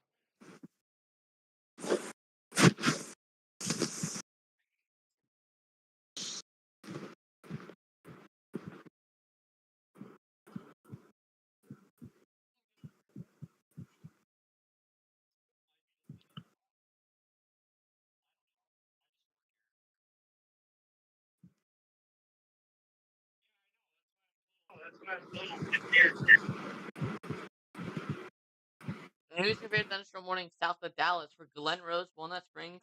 new severe thunderstorm warning south of Dallas for Glen Rose, Walnut Springs,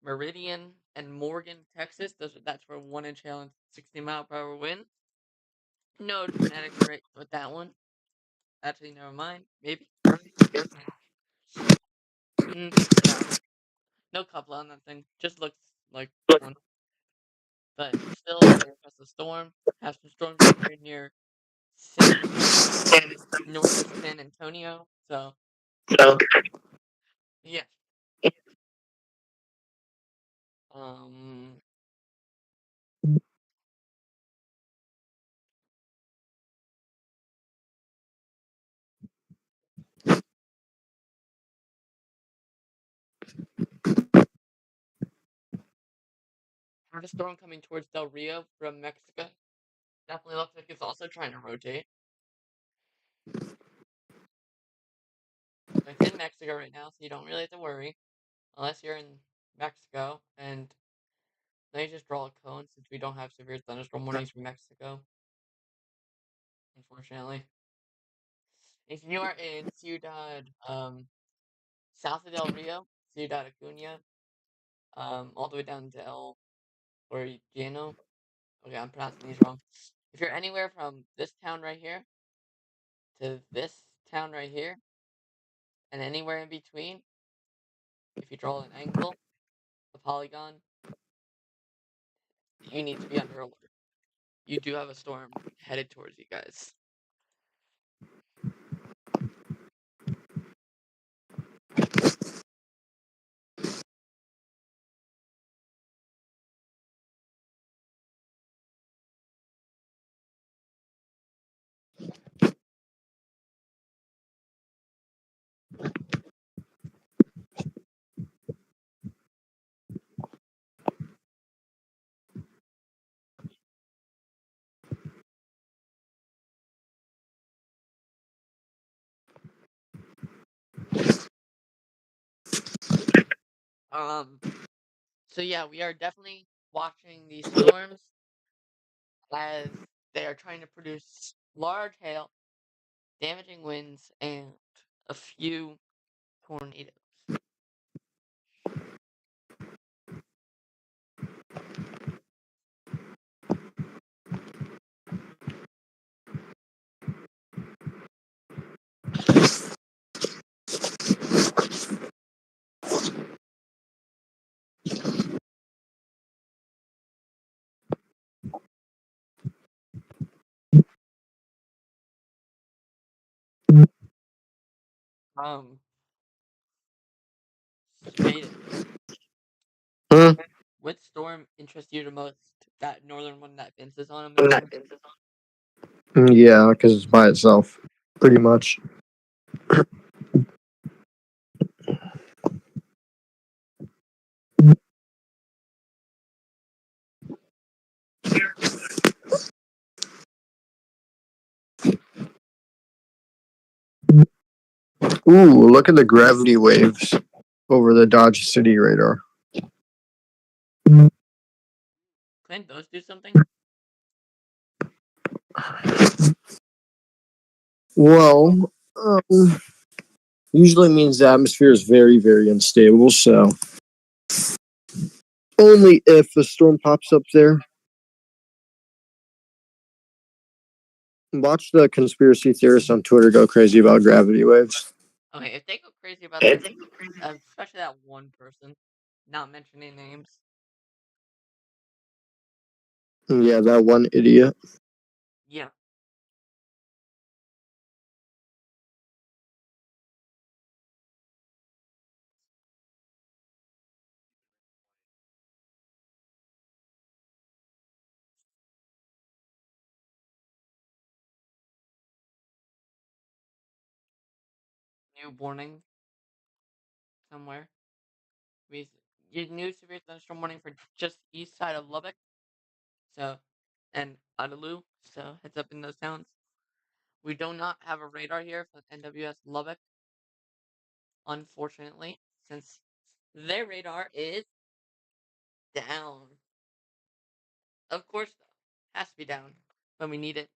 Meridian, and Morgan, Texas. That's for 1 inch hail and 60-mile-per-hour wind. No dramatic rate with that one. Actually, never mind. Maybe. No. No coupler on that thing. Just looks like one. But still, very impressive storm. Have some storms right here near San Antonio, north of San Antonio. So, yeah. Um, have a storm coming towards Del Rio from Mexico. Definitely looks like it's also trying to rotate. It's in Mexico right now, so you don't really have to worry. Unless you're in Mexico. And let me just draw a cone since we don't have severe thunderstorm warnings from Mexico. Unfortunately. If you are in Ciudad, south of Del Rio, Ciudad Acuña, all the way down to El Orellano. Okay, I'm pronouncing these wrong. If you're anywhere from this town right here to this town right here, and anywhere in between, if you draw an angle, a polygon, you need to be under alert. You do have a storm headed towards you guys. So yeah, we are definitely watching these storms as they are trying to produce large hail, damaging winds, and a few tornadoes. Um, Spaden, Hmm? what storm interests you the most? That northern one that Vince is on, I'm assuming? Yeah, because it's by itself, pretty much. Ooh, look at the gravity waves over the Dodge City radar. Couldn't those do something? Well, usually means the atmosphere is very, very unstable. So only if a storm pops up there. Watch the conspiracy theorists on Twitter go crazy about gravity waves. Okay, if they go crazy about this, especially that one person, not mentioning names. Yeah, that one idiot. Yeah. New warning somewhere. New severe thunderstorm warning for just east side of Lubbock. So, and Adaloo. So, heads up in those towns. We do not have a radar here for NWS Lubbock, unfortunately, since their radar is down. Of course, though. Has to be down when we need it.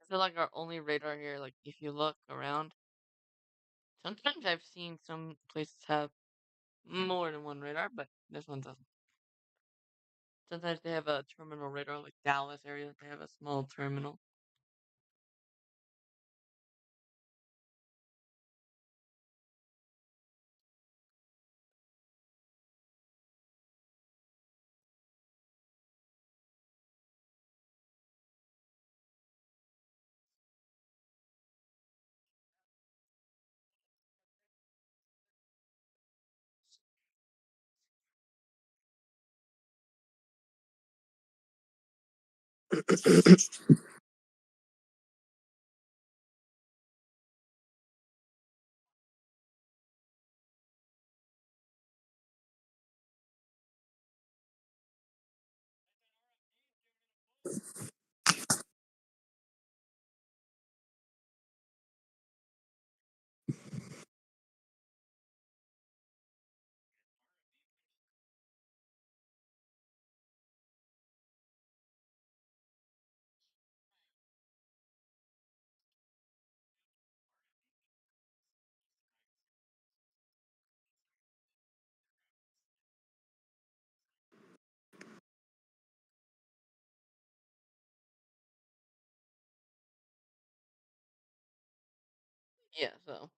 I feel like our only radar here, like, if you look around, sometimes I've seen some places have more than one radar, but this one doesn't. Sometimes they have a terminal radar, like Dallas area, they have a small terminal. Yeah, so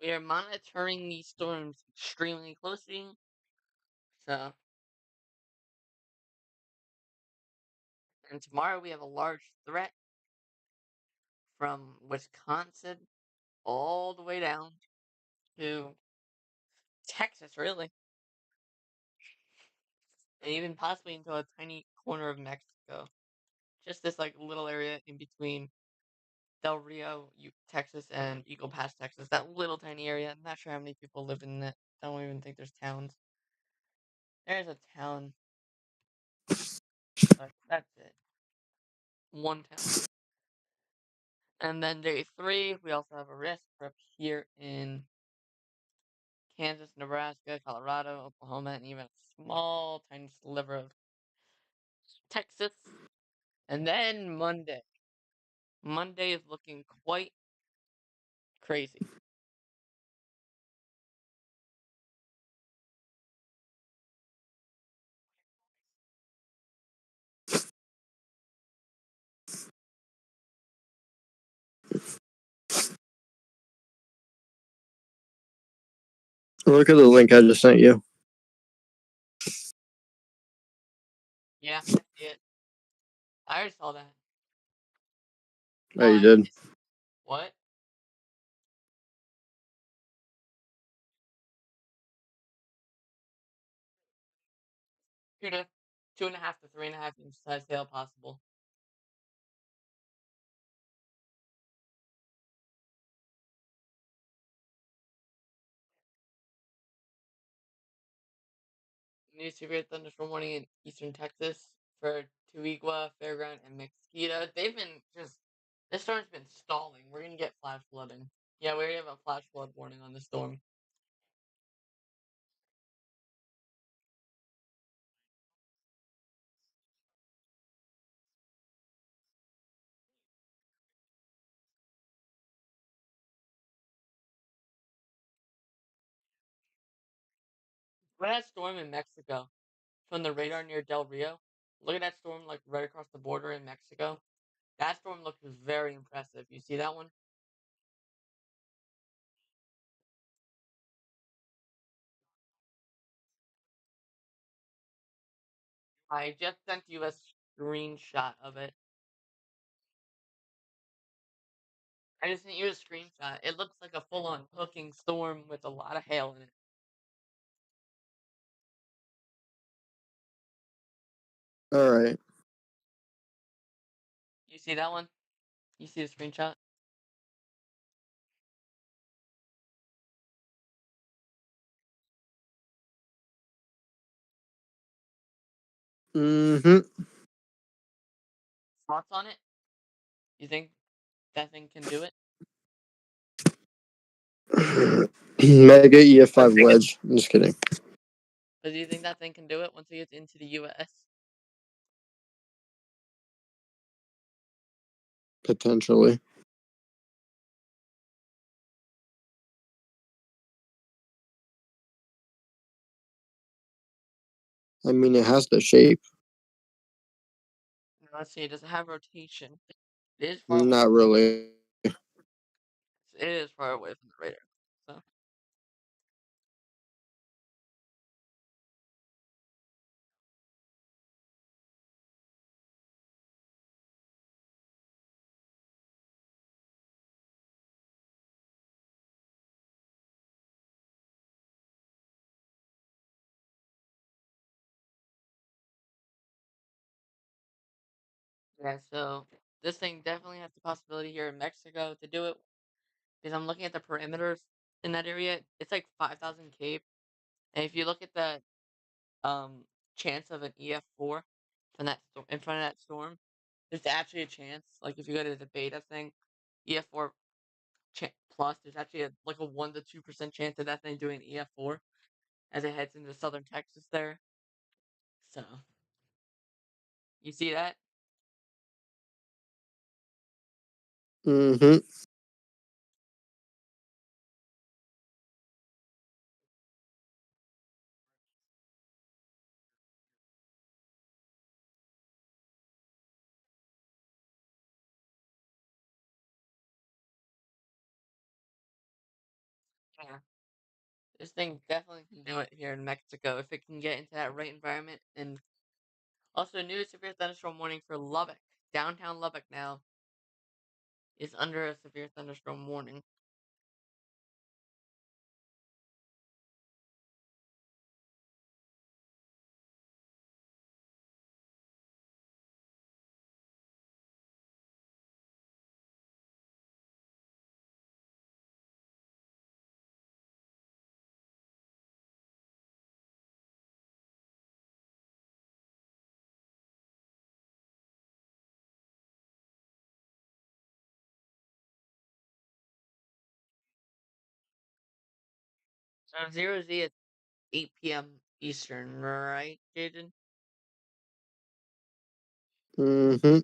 we are monitoring these storms extremely closely. So, and tomorrow we have a large threat from Wisconsin all the way down to Texas, really, and even possibly into a tiny corner of Mexico. Just this like little area in between Del Rio, Texas, and Eagle Pass, Texas. That little tiny area. I'm not sure how many people live in it. I don't even think there's towns. There's a town, but that's it. One town. And then day 3, we also have a risk for up here in Kansas, Nebraska, Colorado, Oklahoma, and even a small, tiny sliver of Texas. And then Monday. Monday is looking quite crazy. Look at the link I just sent you. Yeah, I see it. I already saw that. Oh, you did. What? 2.5 to 3.5 inch size hail possible. new severe thunderstorm warning in eastern Texas for Tuigua, Fairground, and Mesquite. They've been just this storm's been stalling. We're gonna get flash flooding. Yeah, we already have a flash flood warning on the storm. Look at that storm in Mexico from the radar near Del Rio. Look at that storm like right across the border in Mexico. That storm looks very impressive. You see that one? I just sent you a screenshot of it. I just sent you a screenshot. It looks like a full-on hooking storm with a lot of hail in it. All right. You see that one? You see the screenshot? Mm-hmm. Thoughts on it? You think that thing can do it? Mega EF5 wedge. I'm just kidding. But do you think that thing can do it once it gets into the U.S.? Potentially. I mean, it has the shape. Let's see. Does it have rotation? It is far away Not from the radar. really. It is far away from the radar. So yeah. So this thing definitely has the possibility here in Mexico to do it because I'm looking at the perimeters in that area. It's like 5,000 cape, and if you look at the um chance of an EF4 from in front of that storm, there's actually a chance. Like if you go to the beta thing, EF4 plus, there's actually like a 1 to 2% chance of that thing doing EF4 as it heads into southern Texas there. So you see that? Mm-hmm. Yeah. This thing definitely can do it here in Mexico if it can get into that right environment. And also, new severe thunderstorm warning for Lubbock. Downtown Lubbock now is under a severe thunderstorm warning. So 0Z at 8 p.m. Eastern, right, Jaden? Mm-hmm.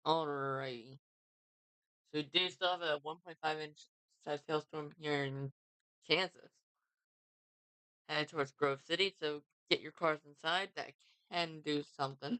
Alrighty. So we do still have a 1.5-inch size hailstorm here in Kansas. Headed towards Grove City, so get your cars inside. That can do something.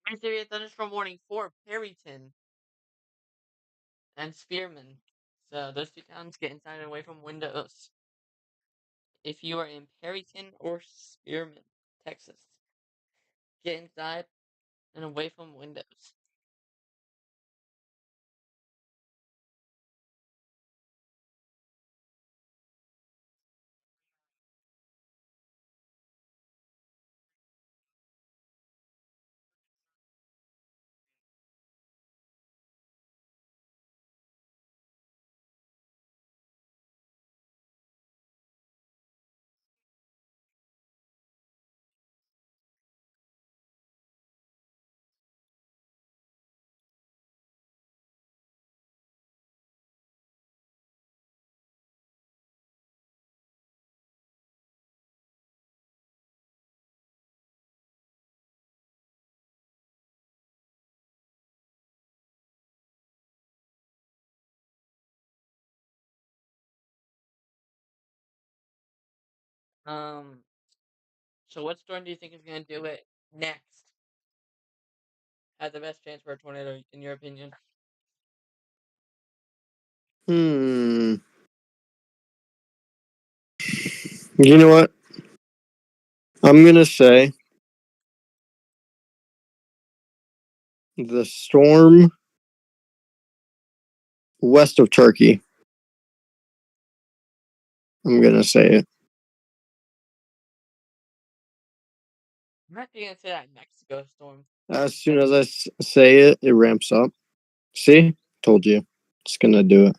High severe thunderstorm warning for Perryton and Spearman. So those two towns, get inside and away from windows. If you are in Perryton or Spearman, Texas, get inside and away from windows. Um, so what storm do you think is going to do it next? Has the best chance for a tornado, in your opinion? Hmm. You know what? I'm gonna say the storm west of Turkey. I'm gonna say it. I'm actually going to say that Mexico storm. As soon as I say it, it ramps up. See? Told you. It's gonna do it.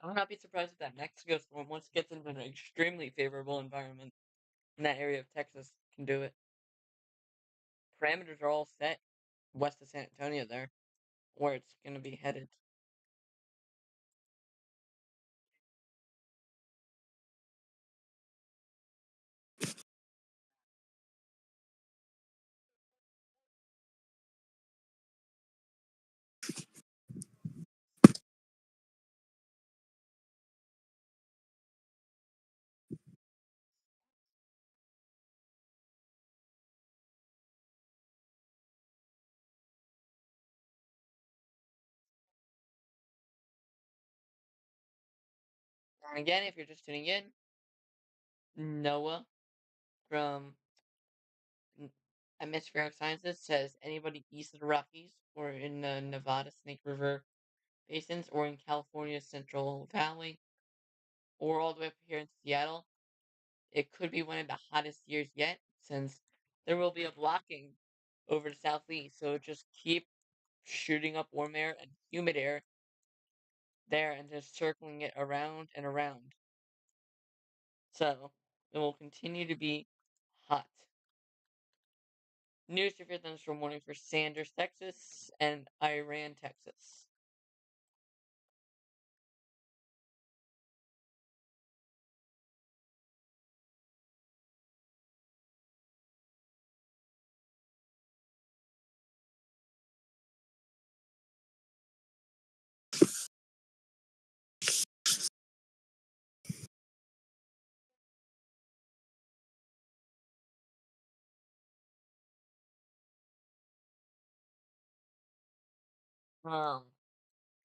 I would not be surprised if that Mexico storm, once it gets into an extremely favorable environment in that area of Texas, can do it. Parameters are all set west of San Antonio there, where it's going to be headed. And again, if you're just tuning in, Noah from Atmospheric Sciences says anybody east of the Rockies or in the Nevada Snake River basins or in California's Central Valley or all the way up here in Seattle, it could be one of the hottest years yet since there will be a blocking over the southeast. So just keep shooting up warm air and humid air there and just circling it around and around. So it will continue to be hot. News severe thunderstorm warning for Sanders, Texas, and Iran, Texas.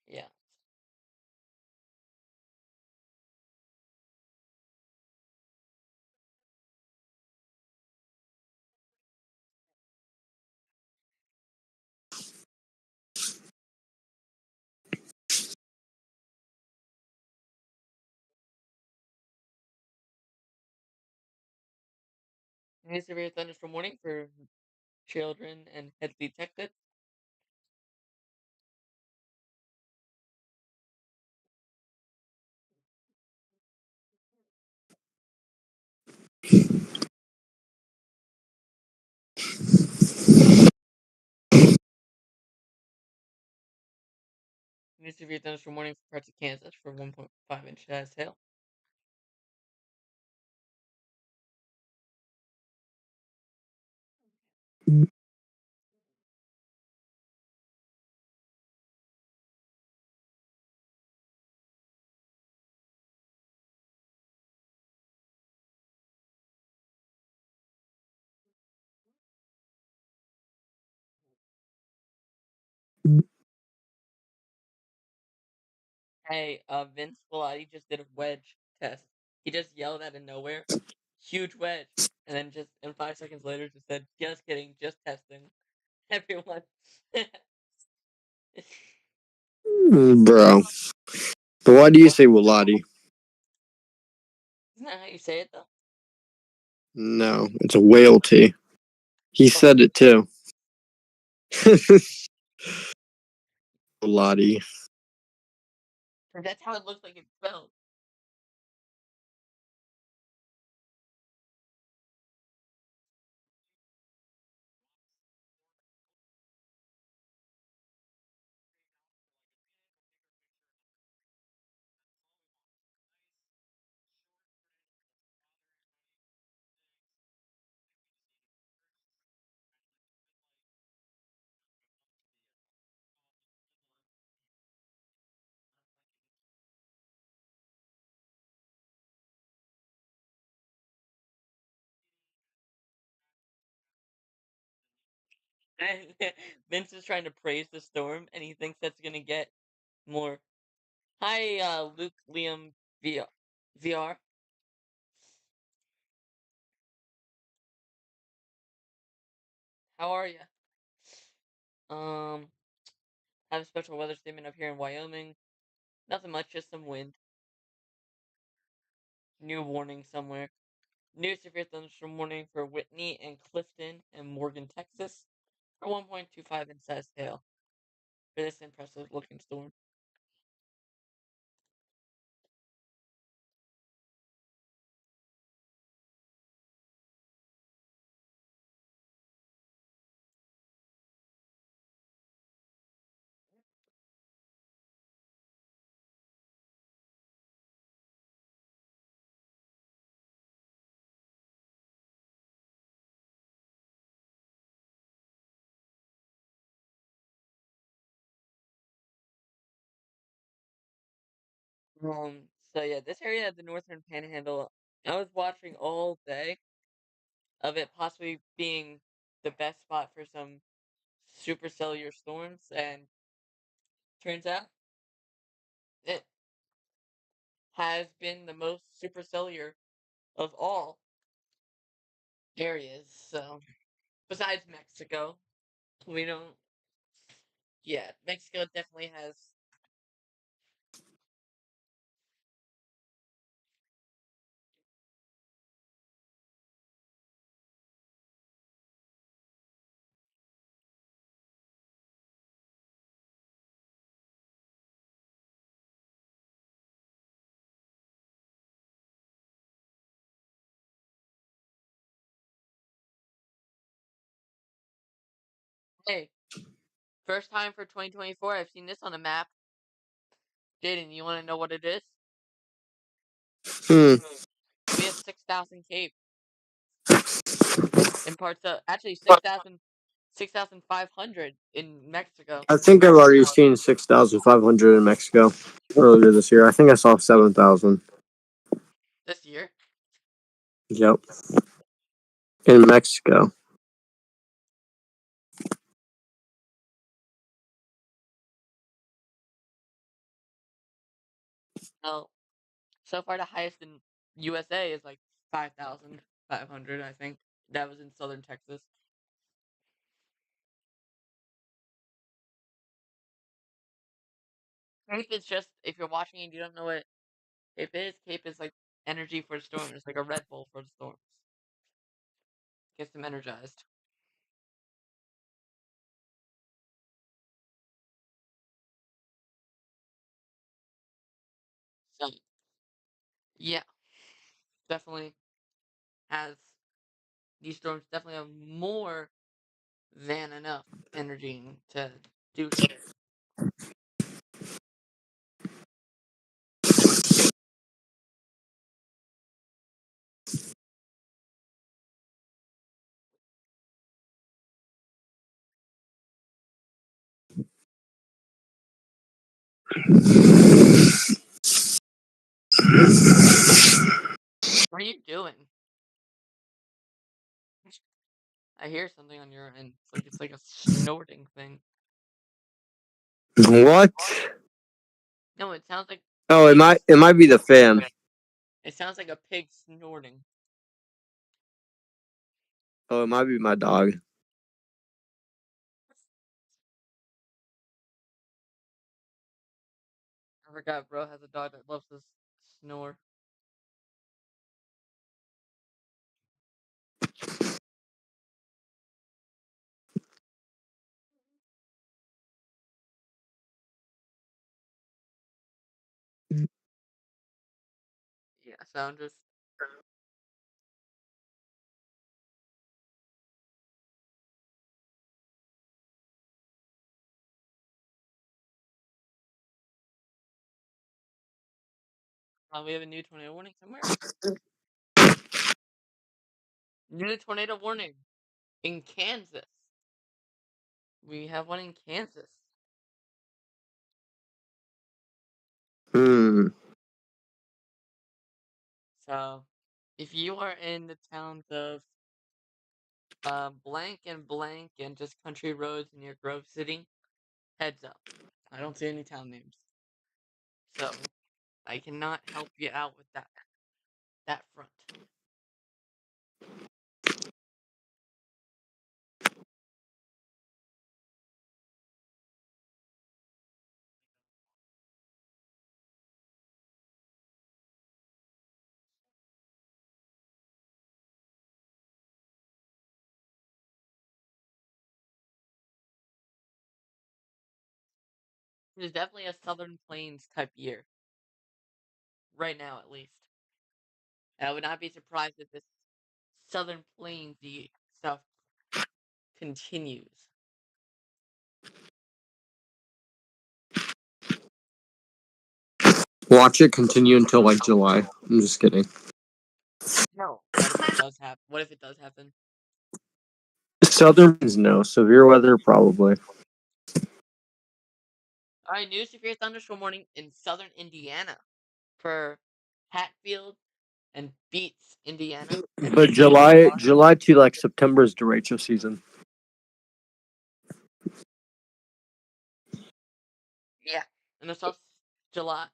Yeah. News severe thunderstorm warning for children and Headley, Texas. News severe thunderstorm warning for parts of Kansas for 1.5 inches hail. Hey, Vince Velotti just did a wedge test. He just yelled out of nowhere, huge wedge, and then just and 5 seconds later just said, "Just kidding, just testing." Everyone. Bro. But why do you say Wilati? Isn't that how you say it though? No, it's a whale T. He Oh, said it too. Wilati. that's how it looks like it's spelled. And Vince is trying to praise the storm, and he thinks that's gonna get more. Hi, Luke Liam VR. VR. How are you? Um, have a special weather statement up here in Wyoming. Nothing much, just some wind. New warning somewhere. New severe thunderstorm warning for Whitney and Clifton and Morgan, Texas, for 1.25 in size hail for this impressive looking storm. So yeah, this area of the northern panhandle, I was watching all day of it possibly being the best spot for some supercellular storms, and turns out it has been the most supercellular of all areas. So, besides Mexico, we don't. Yeah, Mexico definitely has. Hey, first time for 2024, I've seen this on a map. Jaden, you want to know what it is? Hmm. We have 6,000 Cape in parts of actually 6,500 in Mexico I think I've already seen 6,500 in Mexico earlier this year. I think I saw 7,000. this year. Yep. In Mexico. Well, so far the highest in USA is like 5,500. I think that was in southern Texas. Cape is just if you're watching and you don't know what Cape is like energy for the storm. It's like a Red Bull for the storms. Gets them energized. So yeah, definitely has these storms definitely have more than enough energy to do shit. What are you doing? I hear something on your end. It's like a snorting thing. What? No, it sounds like Oh, it might be the fan. it sounds like a pig snorting. Oh, it might be my dog. I forgot, bro has a dog that loves to snore. Yeah, so I'm just we have a new tornado warning somewhere. New tornado warning in Kansas. We have one in Kansas. Hmm. So, if you are in the towns of blank and just country roads near Grove City, heads up. I don't see any town names. So, I cannot help you out with that front. It is definitely a Southern Plains type year. Right now, at least. And I would not be surprised if this Southern Plainsy stuff continues. Watch it continue until like July. I'm just kidding. No. What if it does happen? What if it does happen? Southern winds, no. Severe weather, probably. All right, new severe thunderstorm warning in southern Indiana for Hatfield and Beats, Indiana. And But July to like September is derecho season. yeah, and it's also July,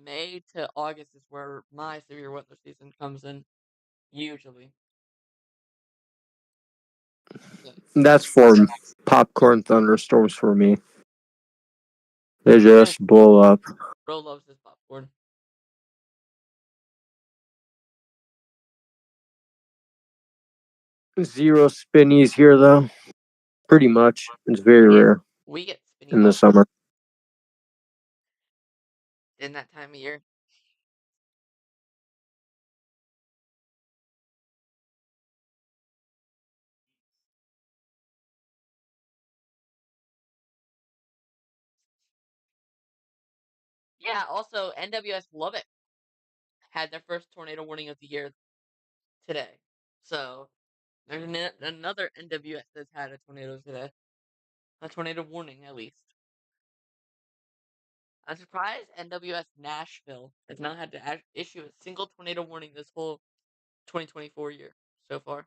May to August is where my severe weather season comes in. Usually, yeah. That's for popcorn thunderstorms for me. They Yeah, just blow up. bro loves his popcorn. Zero spinnies here though. Pretty much. It's very Yeah, rare we get spinny in the popcorn summer. in that time of year. Yeah, also NWS Lubbock had their first tornado warning of the year today. So there's another NWS that's had a tornado today. A tornado warning, at least. I'm surprised NWS Nashville has not had to issue a single tornado warning this whole 2024 year so far.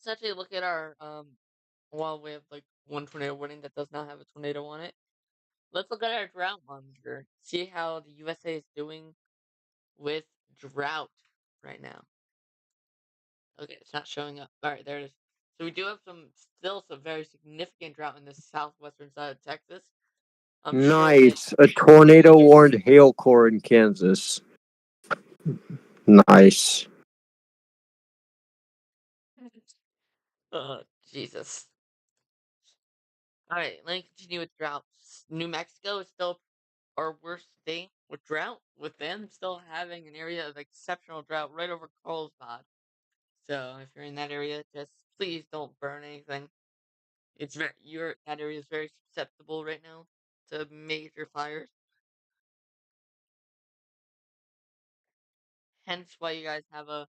Let's actually look at our while we have like one tornado warning that does not have a tornado on it. Let's look at our drought monitor. See how the USA is doing with drought right now. Okay, it's not showing up. All right, there it is. So we do have still some very significant drought in the southwestern side of Texas. I'm sure that Nice. A tornado there's warned hail core in Kansas. Nice. Jesus. All right, let me continue with droughts. New Mexico is still our worst state with drought, with them still having an area of exceptional drought right over Carlsbad. So if you're in that area, just please don't burn anything. It's very that area is very susceptible right now to major fires. Hence why you guys have a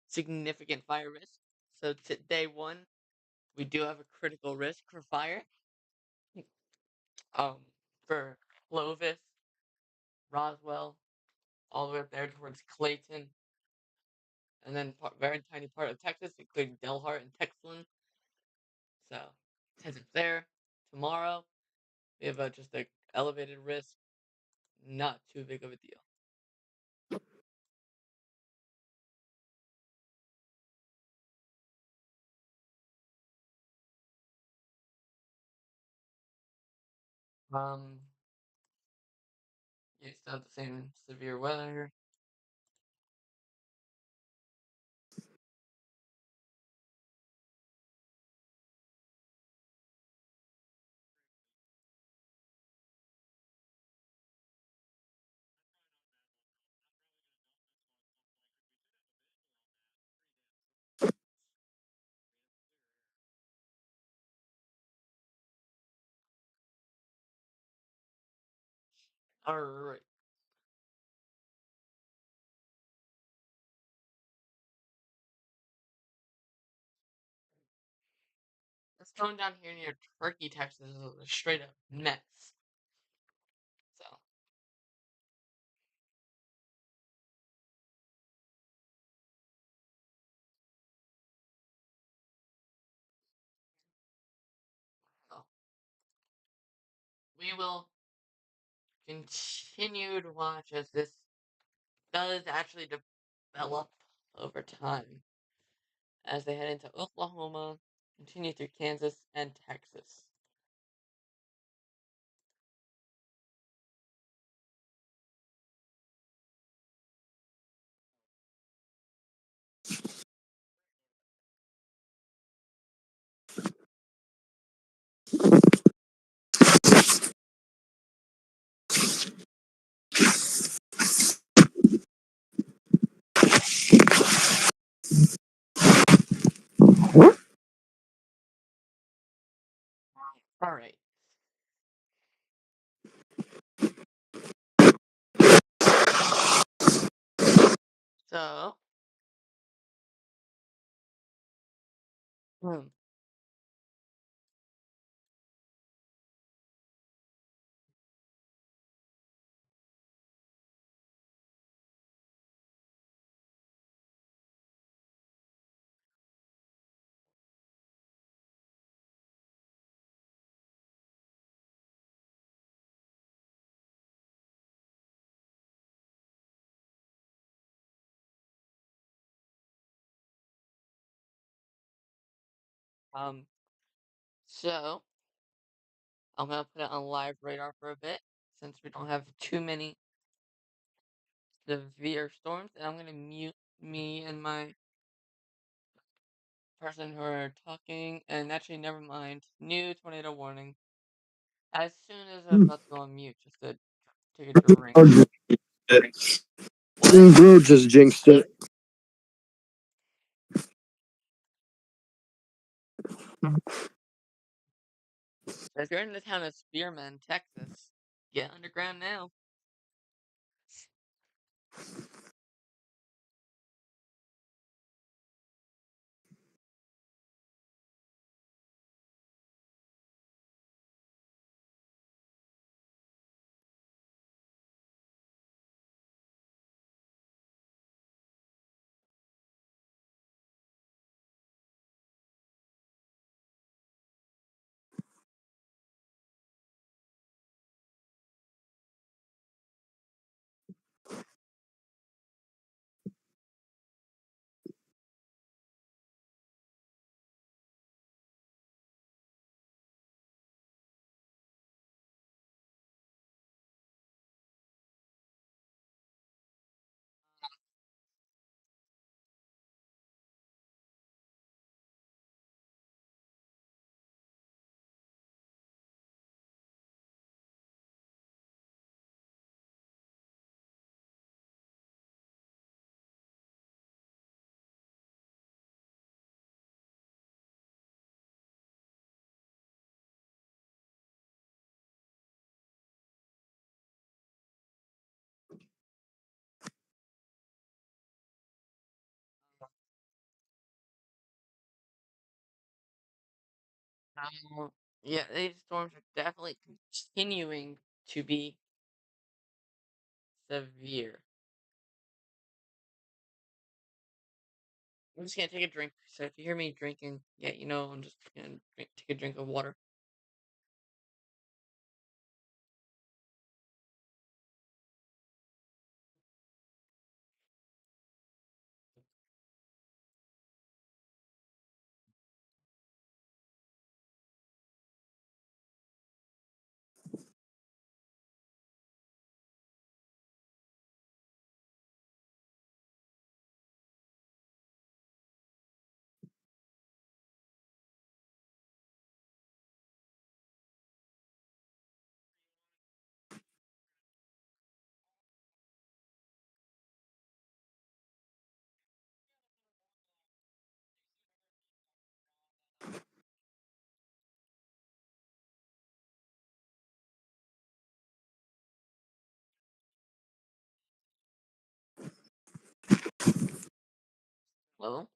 significant fire risk. So day one, we do have a critical risk for fire. Um, for Clovis, Roswell, all the way up there towards Clayton, and then very tiny part of Texas, including Delhart and Texlan. So, since it's there, tomorrow we have just a elevated risk, not too big of a deal. Um, it's not the same severe weather. All right. What's going down here near Turkey, Texas is a straight up mess. So, well, we will continue to watch as this does actually develop over time as they head into Oklahoma, continue through Kansas and Texas. All right. So, hmm, um, so I'm gonna put it on live radar for a bit since we don't have too many severe storms, and I'm gonna mute me and my person who are talking. And actually, never mind. New tornado warning. As soon as I'm about to go on mute, just to take a drink. What? Bro just jinxed it. If you're in the town of Spearman, Texas, get underground now. Yeah, these storms are definitely continuing to be severe. I'm just gonna take a drink. So if you hear me drinking, yeah, I'm just gonna take a drink of water. Well,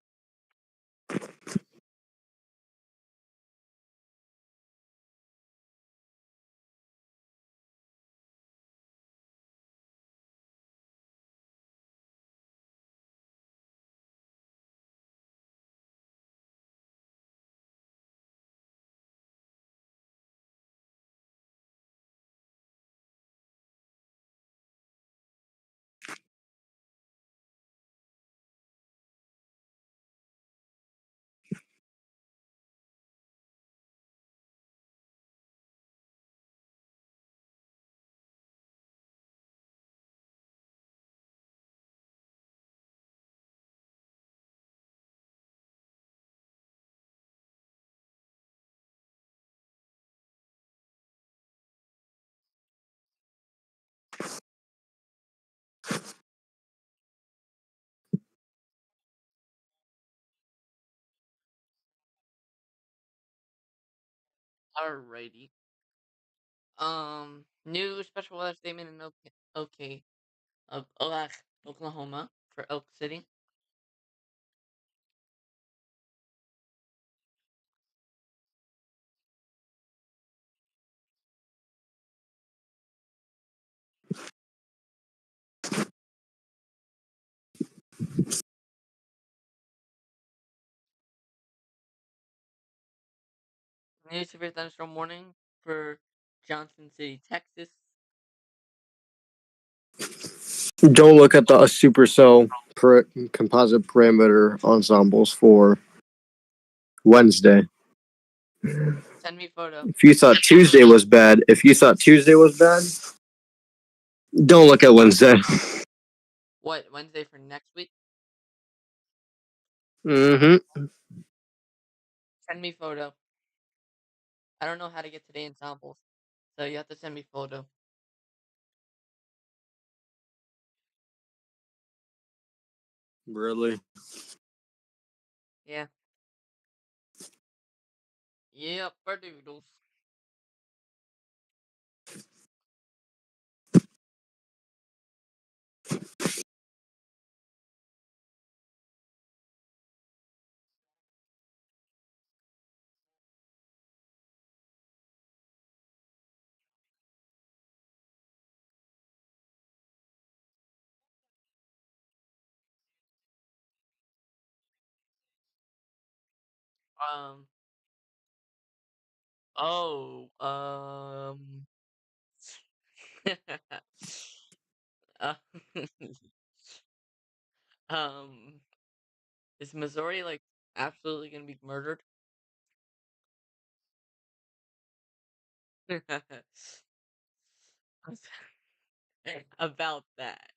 alrighty. New special weather statement in Oklahoma for Elk City. New severe thunderstorm warning for Johnson City, Texas. Don't look at the supercell composite parameter ensembles for Wednesday. Send me photo. If you thought Tuesday was bad, don't look at Wednesday. What, Wednesday for next week? Mm-hmm. Send me photo. I don't know how to get today in samples, so you have to send me photo. Really? Yeah. Yep, for doodles. Um. Oh. uh, um. Is Missouri like absolutely gonna be murdered? About that.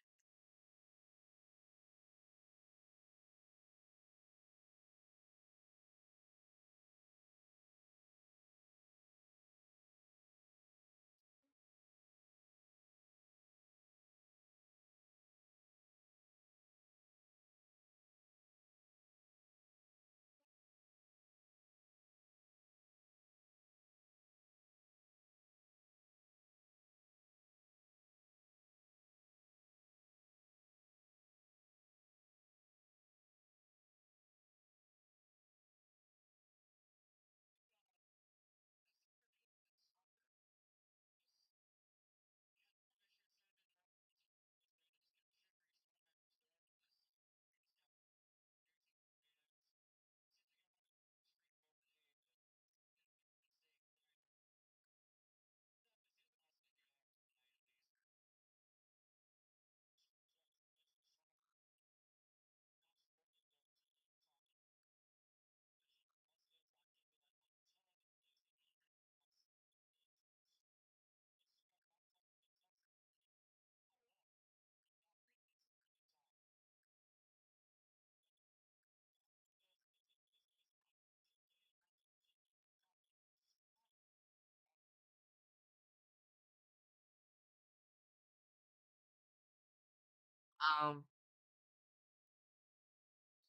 Um.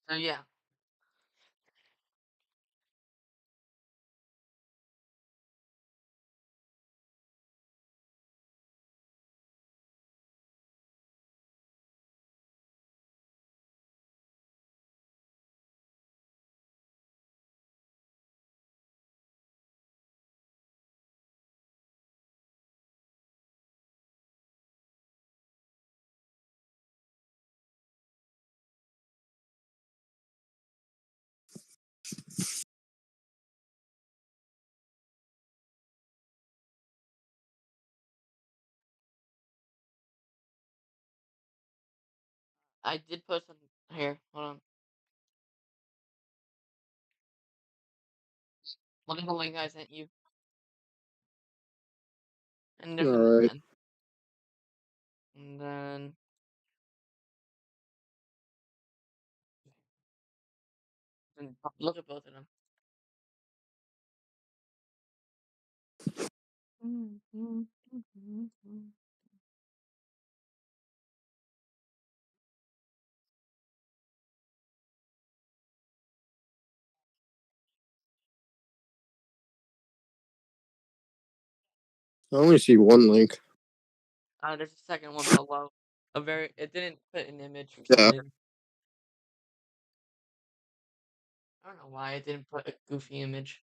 So yeah, I did put some here. Hold on. Look at the link I sent you, and there's All a mid right. then, and then look at both of them. I only see one link. There's a second one below. It didn't put an image for some Yeah. reason. I don't know why it didn't put a goofy image.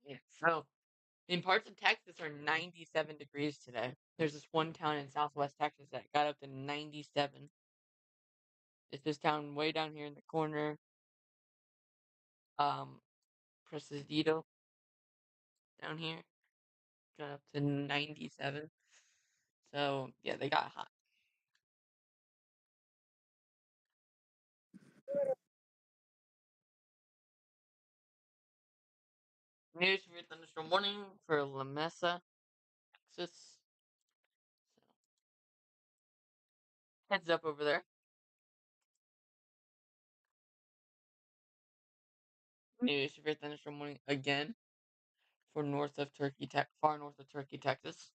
Yeah. So in parts of Texas are 97 degrees today. There's this one town in Southwest Texas that got up to 97. It's this town way down here in the corner. Um, Presidio down here got up to 97. So yeah, they got hot. News for your thunderstorm warning for La Mesa, Texas. So, heads up over there. News for your thunderstorm warning again for far north of Turkey, Texas.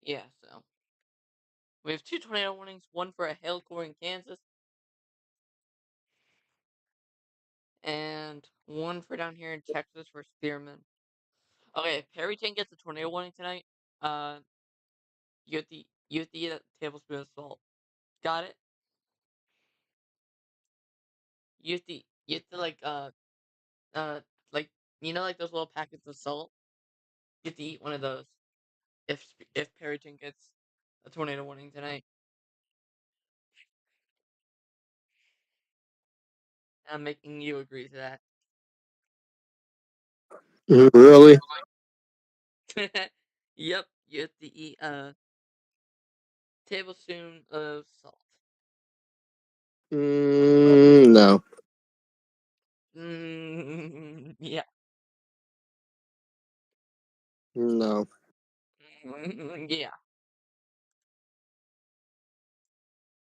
Yeah, so we have two tornado warnings, one for a hail core in Kansas, and one for down here in Texas for Spearman. Okay, if Perryton gets a tornado warning tonight, uh, you have to eat a tablespoon of salt. Got it? You have to uh like like those little packets of salt. You have to eat one of those if Perryton gets a tornado warning tonight. I'm making you agree to that. Really? Yep, you have to eat a tablespoon of salt. No. Yeah. No. Yeah.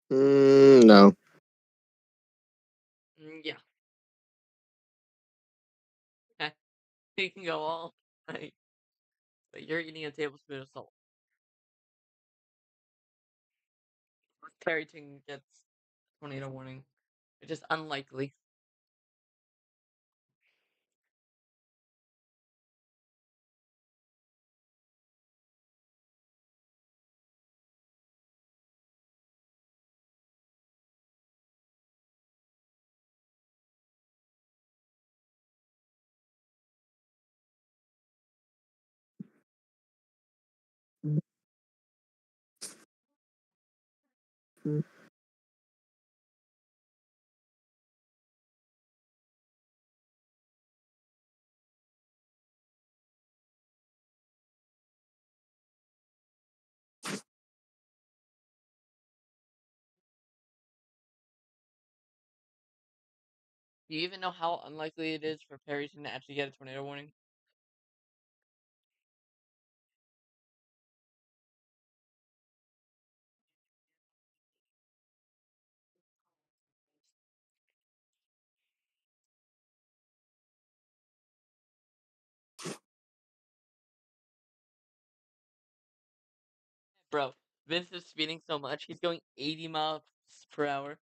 No. Yeah. Okay. You can go all night, but you're eating a tablespoon of salt. Perryton gets tornado warning, which is unlikely. Do you even know how unlikely it is for Perryton to actually get a tornado warning? Bro, Vince is speeding so much, he's going 80 miles per hour.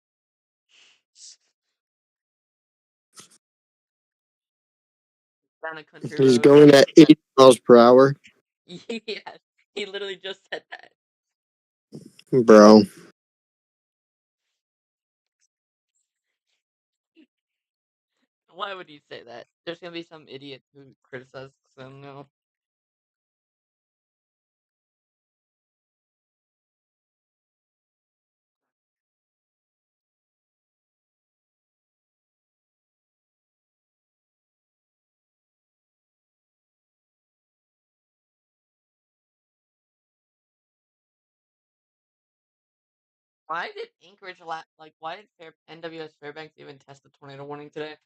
Down a country He's road. going at 80 miles per hour. Yes, he literally just said that. Bro. Why would he say that? There's gonna be some idiot who criticizes him now. Why did Anchorage why did NWS Fairbanks even test the tornado warning today?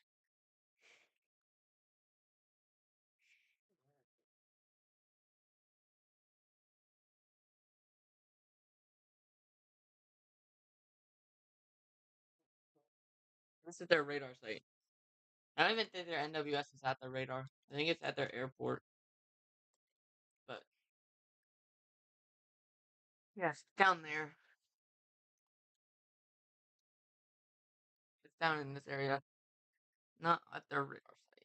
This is their radar site. I don't even think their NWS is at their radar. I think it's at their airport. But yes, down there. It's down in this area, not at their radar site.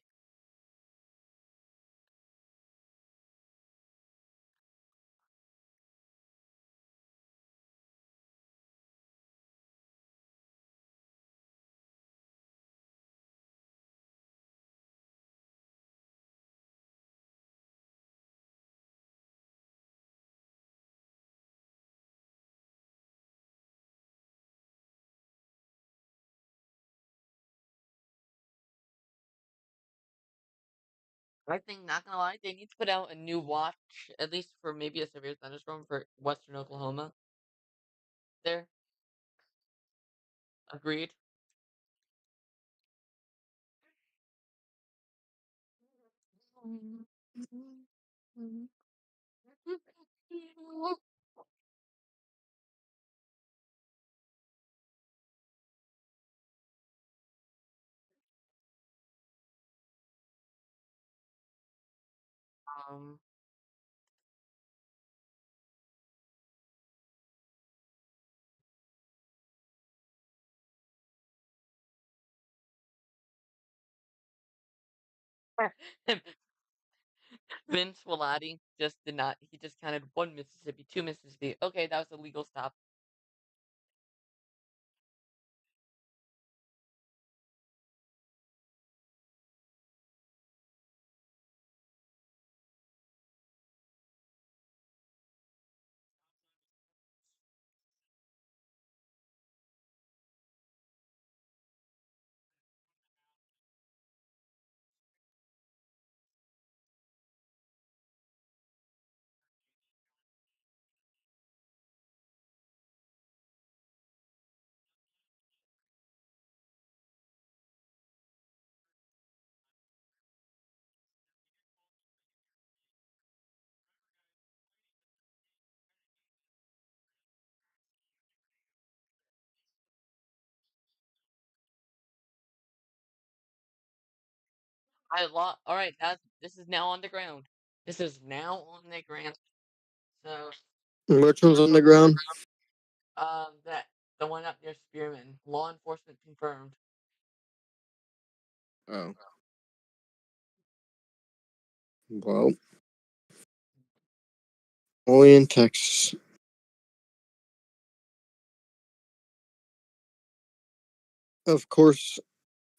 I think, not gonna lie, they need to put out a new watch, at least for maybe a severe thunderstorm for western Oklahoma. There, agreed. Um, Vince Wilati just did not. He just counted 1 Mississippi, 2 Mississippi. Okay, that was a legal stop. I lost. All right, this is now on the ground. This is now on the ground. So, Which one's on the ground? that the one up near Spearman. Law enforcement confirmed. Oh. Well, only in Texas. Of course,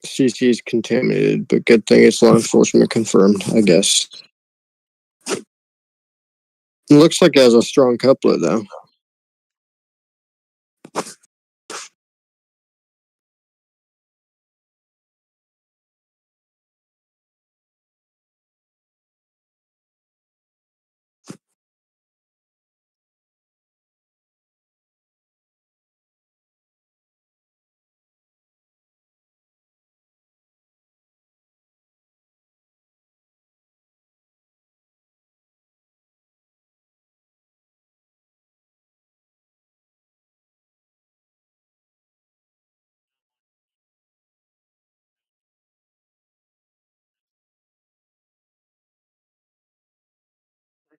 CC is contaminated, but good thing it's law enforcement confirmed, I guess. It looks like it has a strong couplet, though.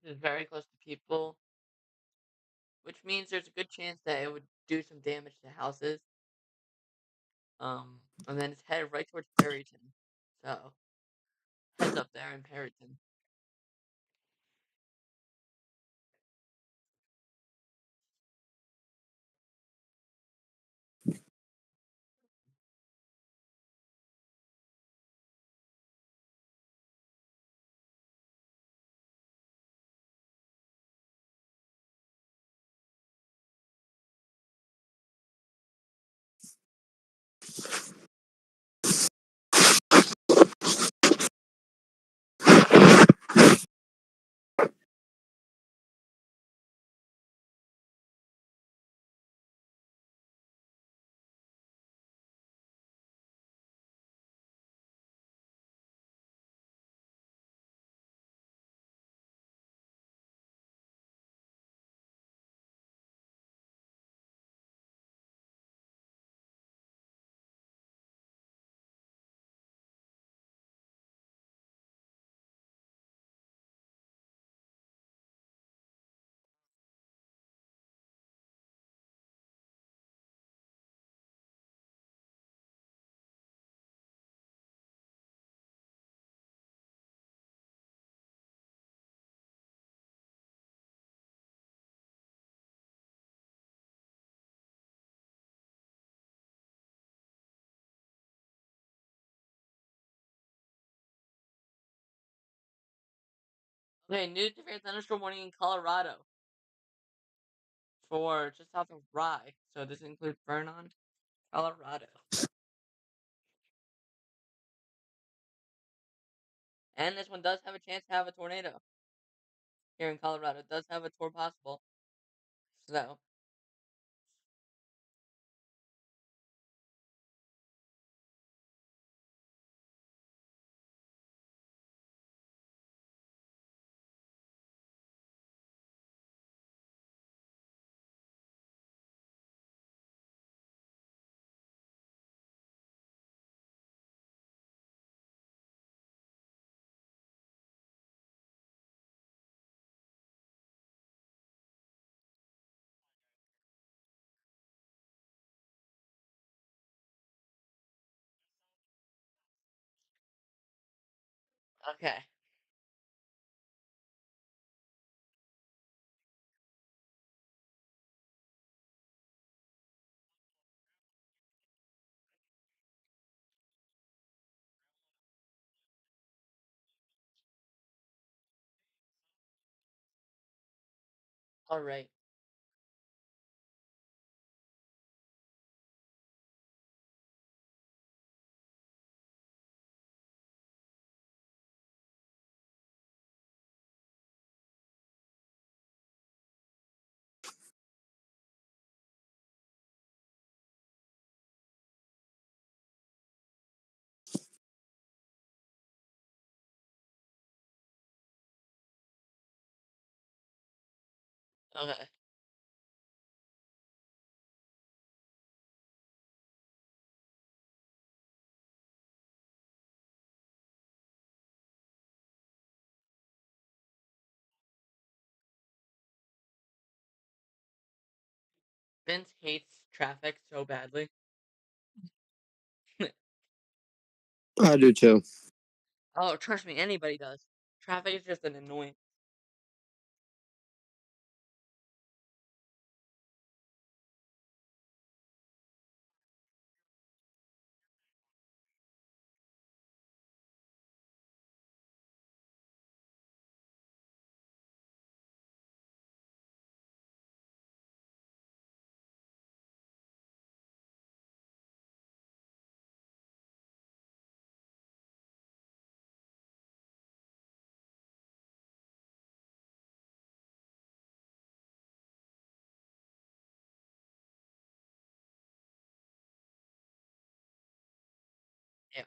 This is very close to people, which means there's a good chance that it would do some damage to houses. And then it's headed right towards Perryton. So, heads up there in Perryton. Okay, new severe thunderstorm warning in Colorado for just south of Rye. So this includes Vernon, Colorado. And this one does have a chance to have a tornado here in Colorado. It does have a tornado possible. So, Okay. All right. Okay. Vince hates traffic so badly. I do too. Oh, trust me, anybody does. Traffic is just an annoyance. Yeah.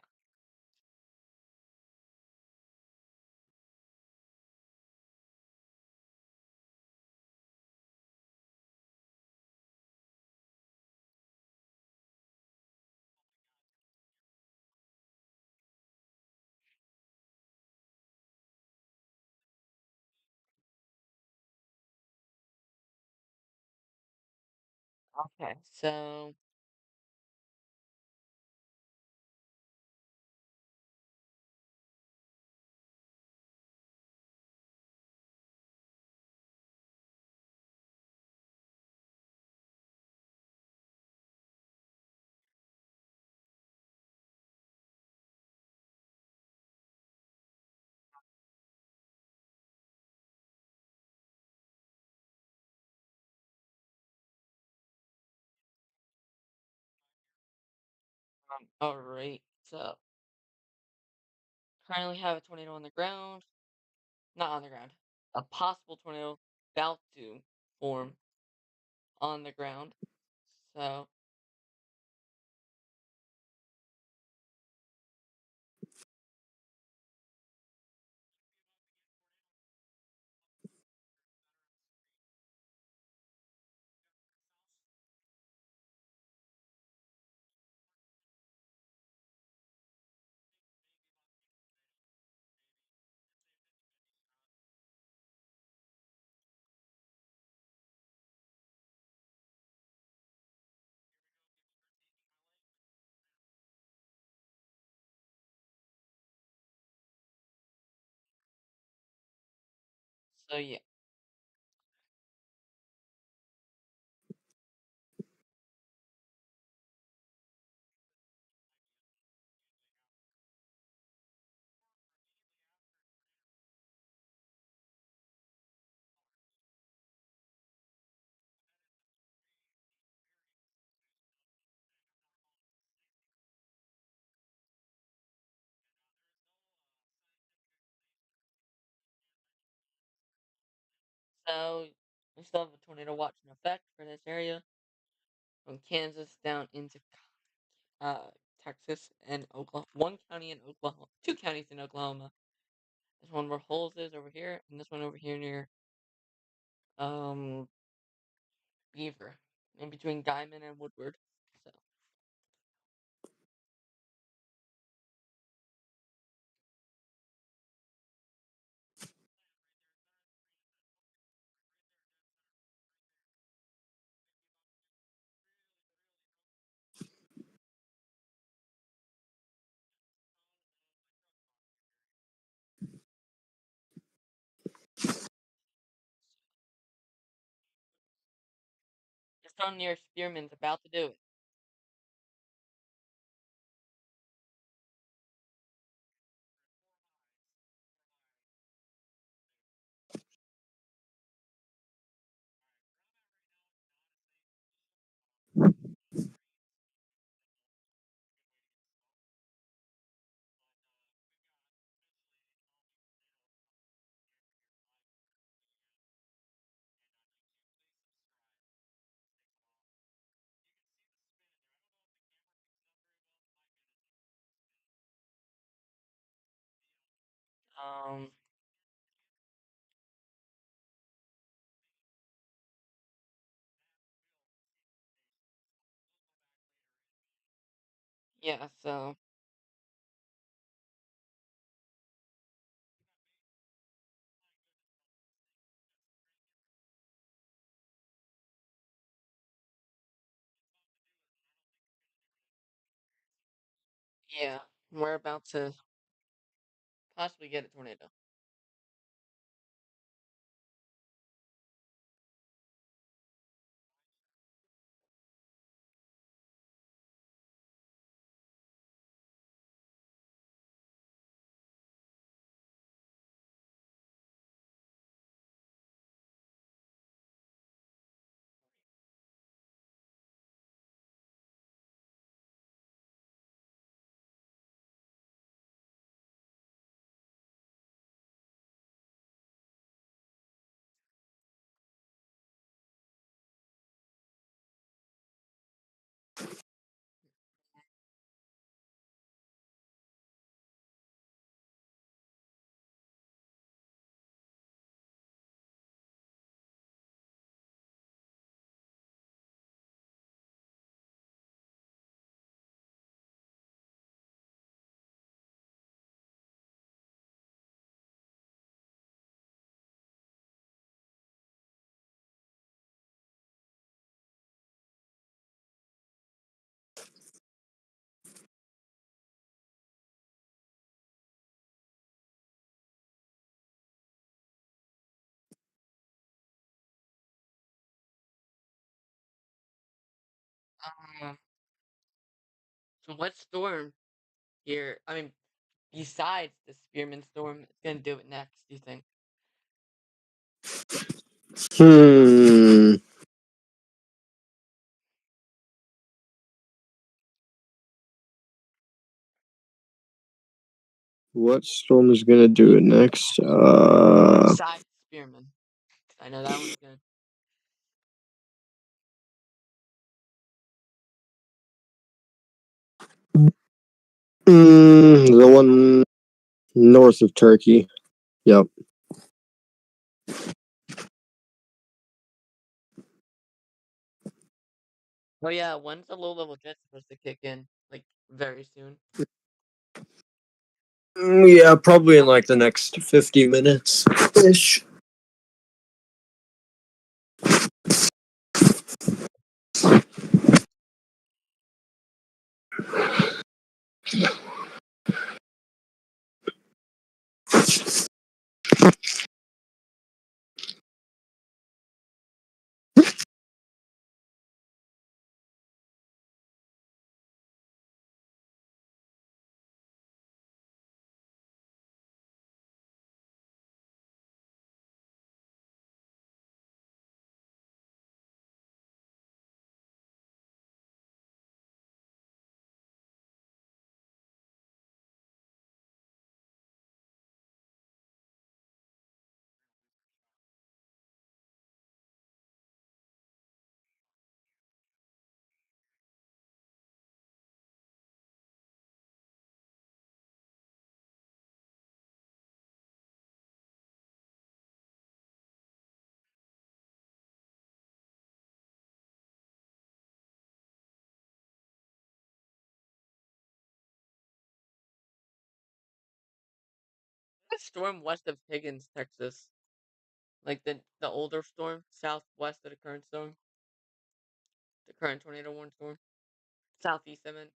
Okay. All right. So currently have a tornado on the ground. Not on the ground. A possible tornado about to form on the ground. So yeah. So we still have a tornado watch in effect for this area from Kansas down into uh Texas and Oklahoma. One county in Oklahoma. Two counties in Oklahoma. This one where Holes is over here, and this one over here near um Beaver, in between Diamond and Woodward. So The storm near Spearman's about to do it. Um, yeah, so, yeah, we're about to possibly get a tornado. Um, so what storm here, I mean, besides the Spearman storm, is gonna do it next, do you think? Hmm. What storm is gonna do it next? Besides Spearman. I know that one's gonna. The one north of Turkey. Yep. Oh yeah, when's the low level jet supposed to kick in? Like very soon. Yeah, probably in like the next 50 minutes ish. The storm west of Higgins, Texas. Like the older storm, southwest of the current storm. The current tornado warning storm. Southeast I meant.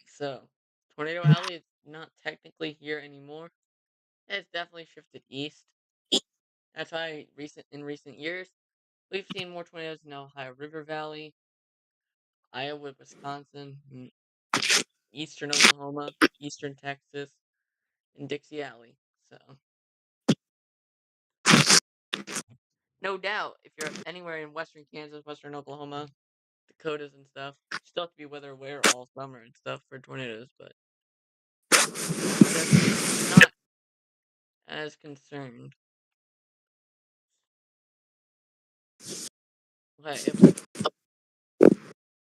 So, Tornado Alley is not technically here anymore. It's definitely shifted east. That's why in recent years we've seen more tornadoes in Ohio River Valley, Iowa, Wisconsin, eastern Oklahoma, eastern Texas, and Dixie Alley. So, no doubt, if you're anywhere in western Kansas, western Oklahoma, Dakotas, and stuff, you still have to be weather aware all summer and stuff for tornadoes, but just not as concerned. Okay,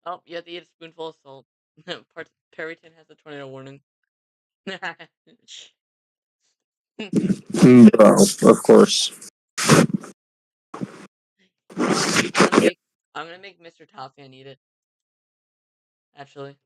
oh, you have to eat a spoonful of salt. Perryton has a tornado warning. Bro, of course. You know what? I'm gonna make Mr. Toffan eat it. Actually,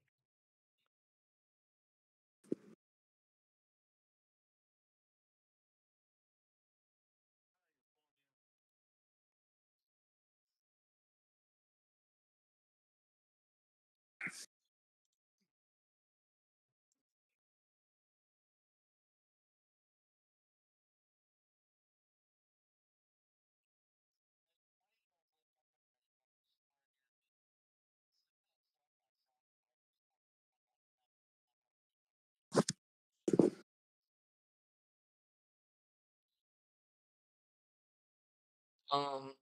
um,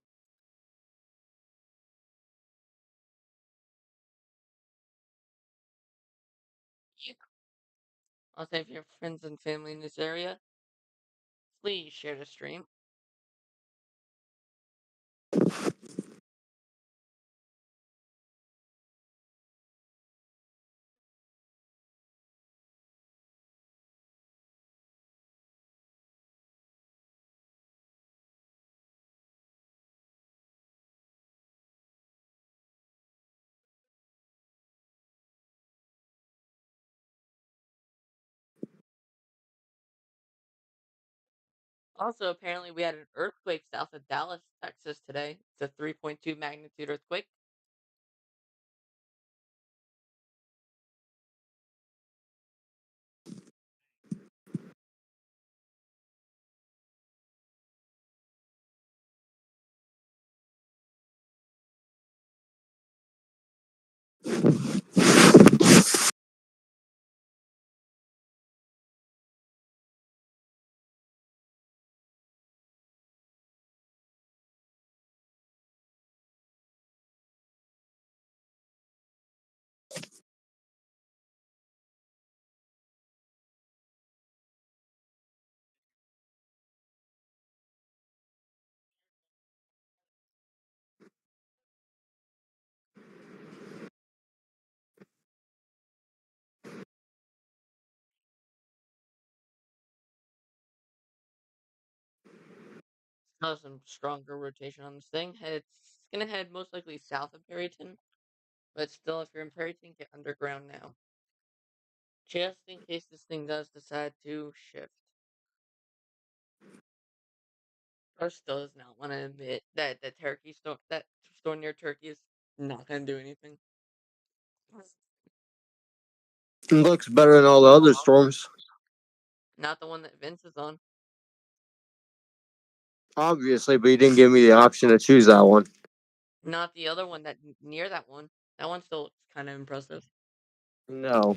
yeah. I'll say if you have friends and family in this area, please share the stream. Also, apparently, we had an earthquake south of Dallas, Texas today. It's a 3.2 magnitude earthquake. Still has some stronger rotation on this thing. It's gonna head most likely south of Perryton, but still, if you're in Perryton, get underground now. Just in case this thing does decide to shift. Or still does not want to admit that that storm near Turkey is not gonna do anything. It looks better than all the other storms. Not the one that Vince is on. Obviously, but you didn't give me the option to choose that one. Not the other one that near that one. That one still looks kind of impressive. No.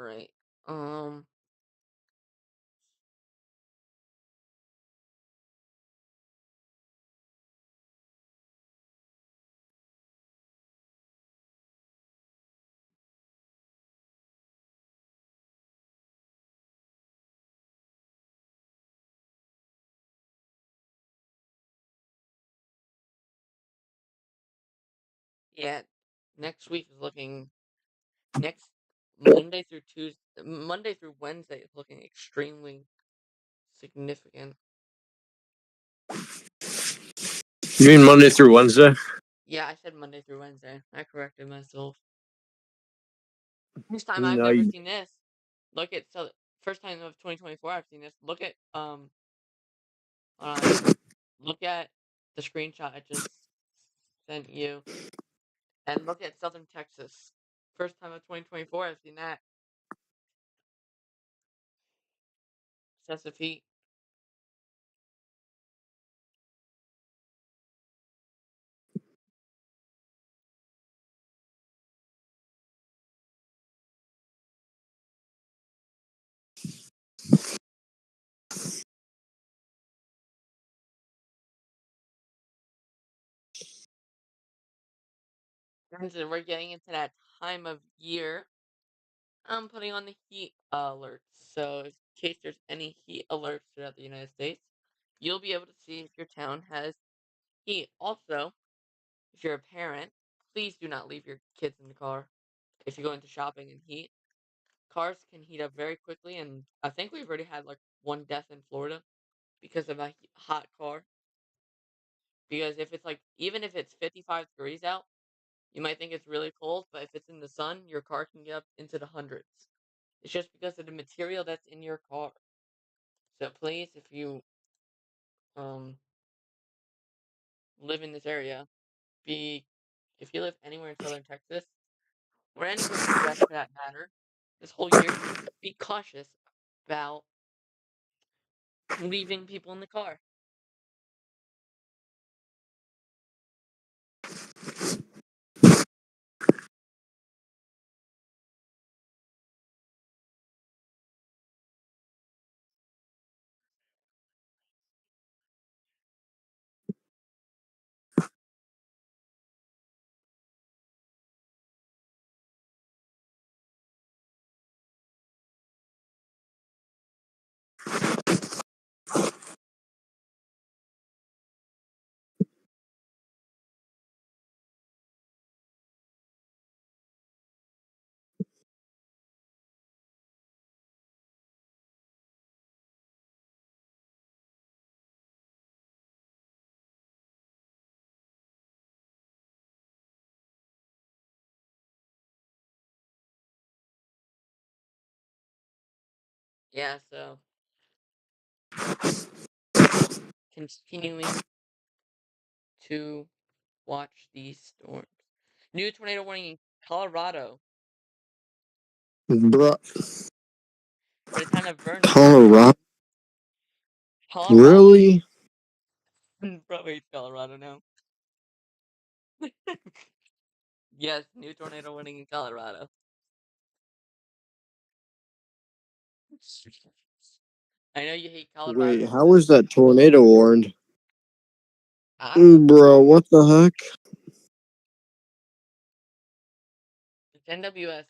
Right. Um. Yeah, next week is looking next Monday through Tuesday, Monday through Wednesday is looking extremely significant. You mean Monday through Wednesday? Yeah, I said Monday through Wednesday. I corrected myself. First time I've No, ever you, seen this. Look at so first time of 2024 I've seen this. Look at on look at the screenshot I just sent you and look at Southern Texas. First time of 2024 I've seen that. Excessive heat. And so we're getting into that time of year. I'm putting on the heat alerts. So in case there's any heat alerts throughout the United States, you'll be able to see if your town has heat. Also, if you're a parent, please do not leave your kids in the car if you go into shopping and heat. Cars can heat up very quickly, and I think we've already had like one death in Florida because of a hot car. Because if it's like, even if it's 55 degrees out, you might think it's really cold, but if it's in the sun, your car can get up into the hundreds. It's just because of the material that's in your car. So please, if you um live in this area, be if you live anywhere in southern Texas or anywhere in the U.S. for that matter, this whole year, be cautious about leaving people in the car. Yeah, so continuing to watch these storms. New tornado warning in Colorado bruh, for the town of Vernon. Colorado? Colorado, Really? probably hates Colorado now. Yes, new tornado warning in Colorado. I know you hate Wait, Colorado, how but was that tornado warned? I don't know. Bro, what the heck? It's NWS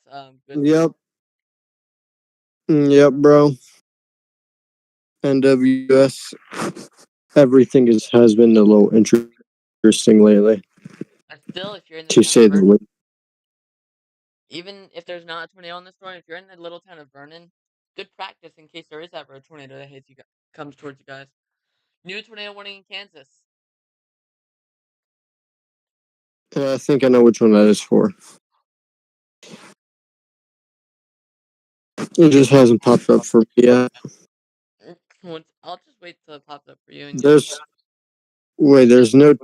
good news. Yep, yep, bro. NWS, everything has been a little interesting lately, But still, if you're in the to town of say the Vernon, least. even if there's not a tornado in the storm, if you're in the little town of Vernon, good practice in case there is ever a tornado that hits you, comes towards you guys. New tornado warning in Kansas. I think I know which one that is for. It just hasn't popped up for me yet. I'll just wait till it pops up for you, and you'll see. There's there's no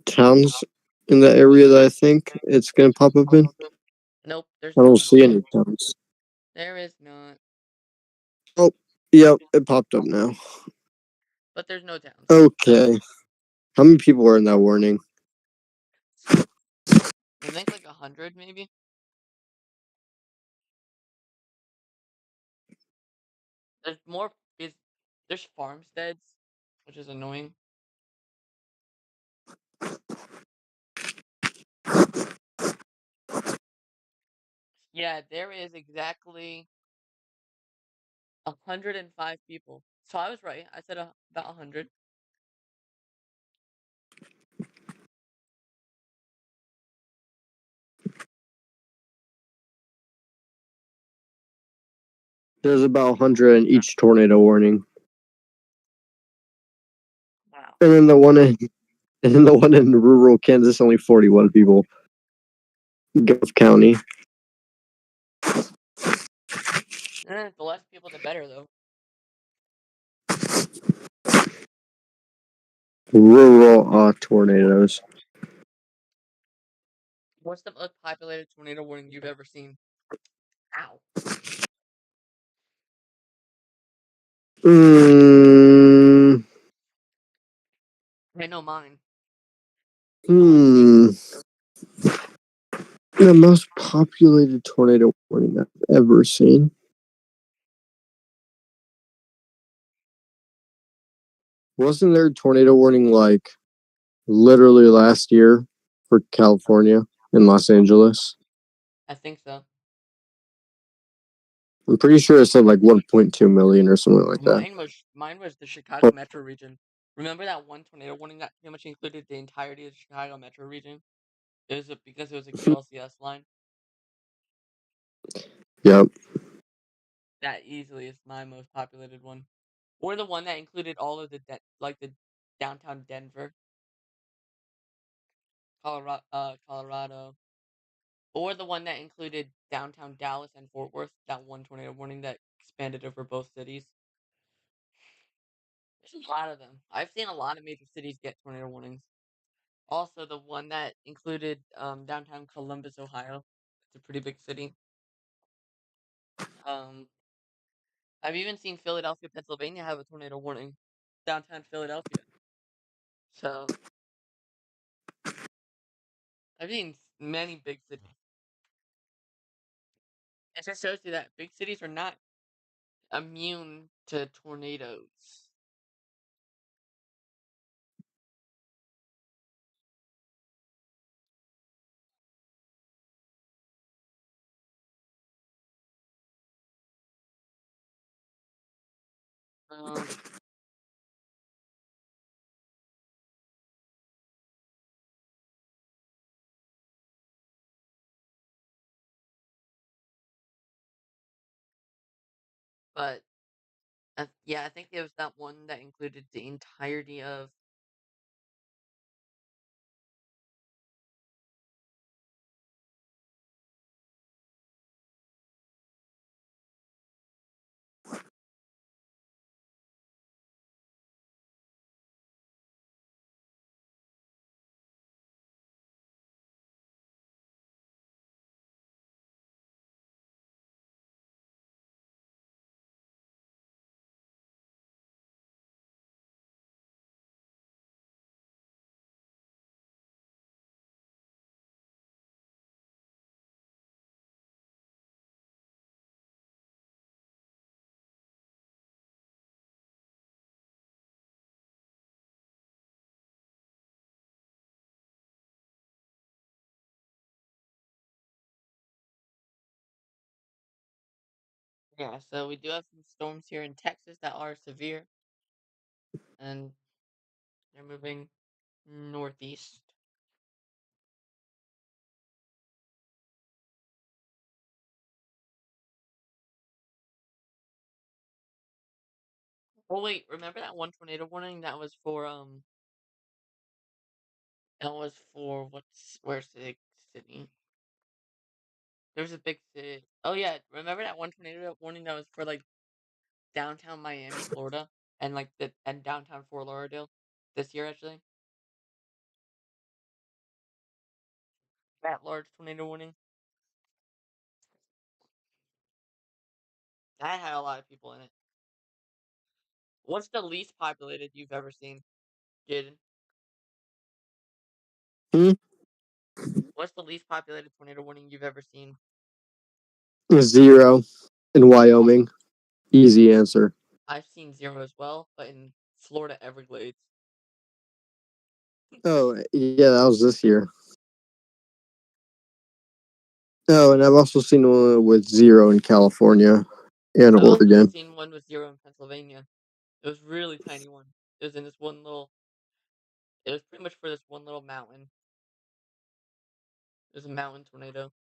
towns in the area that I think it's gonna pop up in. Nope, there's I don't not. see any towns. There is not. Oh, yep, it popped up now. But there's no towns. So Okay, how many people were in that warning? I think like 100 maybe. There's more. Is there's farmsteads, which is annoying. Yeah, there is exactly 105 people. So I was right. I said about 100. There's about 100 in each tornado warning, Wow. and then the one in rural Kansas, only 41 people. Gulf County. The less people, the better, though. Rural tornadoes. What's the most populated tornado warning you've ever seen? Ow. Mm, I know mine. hmm. The most populated tornado warning I've ever seen. Wasn't there a tornado warning like literally last year for California and Los Angeles? I think so. I'm pretty sure it said like 1.2 million or something like that. Mine was the Chicago metro region. Remember that one tornado warning that pretty much included the entirety of the Chicago metro region? Because it was a QLCS line. Yep. That easily is my most populated one. Or the one that included all of the the downtown Denver, Colorado. Or the one that included downtown Dallas and Fort Worth. That one tornado warning that expanded over both cities. There's a lot of them. I've seen a lot of major cities get tornado warnings. Also, the one that included downtown Columbus, Ohio. It's a pretty big city. Um, I've even seen Philadelphia, Pennsylvania have a tornado warning. Downtown Philadelphia. So I've seen many big cities. It just shows you that big cities are not immune to tornadoes. Um, but yeah, I think there was that one that included the entirety of. Yeah, so we do have some storms here in Texas that are severe, and they're moving northeast. Oh wait, remember that one tornado warning that was for where's the city? There's a big city. Oh yeah, remember that one tornado warning that was for like downtown Miami, Florida, and and downtown Fort Lauderdale this year actually. That large tornado warning that had a lot of people in it. What's the least populated you've ever seen, Jaden? Hmm? What's the least populated tornado warning you've ever seen? 0 in Wyoming. Easy answer. I've seen zero as well, but in Florida Everglades. Oh, yeah, that was this year. Oh, and I've also seen one with 0 in California and I've also Oregon. seen one with zero in Pennsylvania. It was a really tiny one. It was in this one little. It was pretty much for this one little mountain. It was a mountain tornado.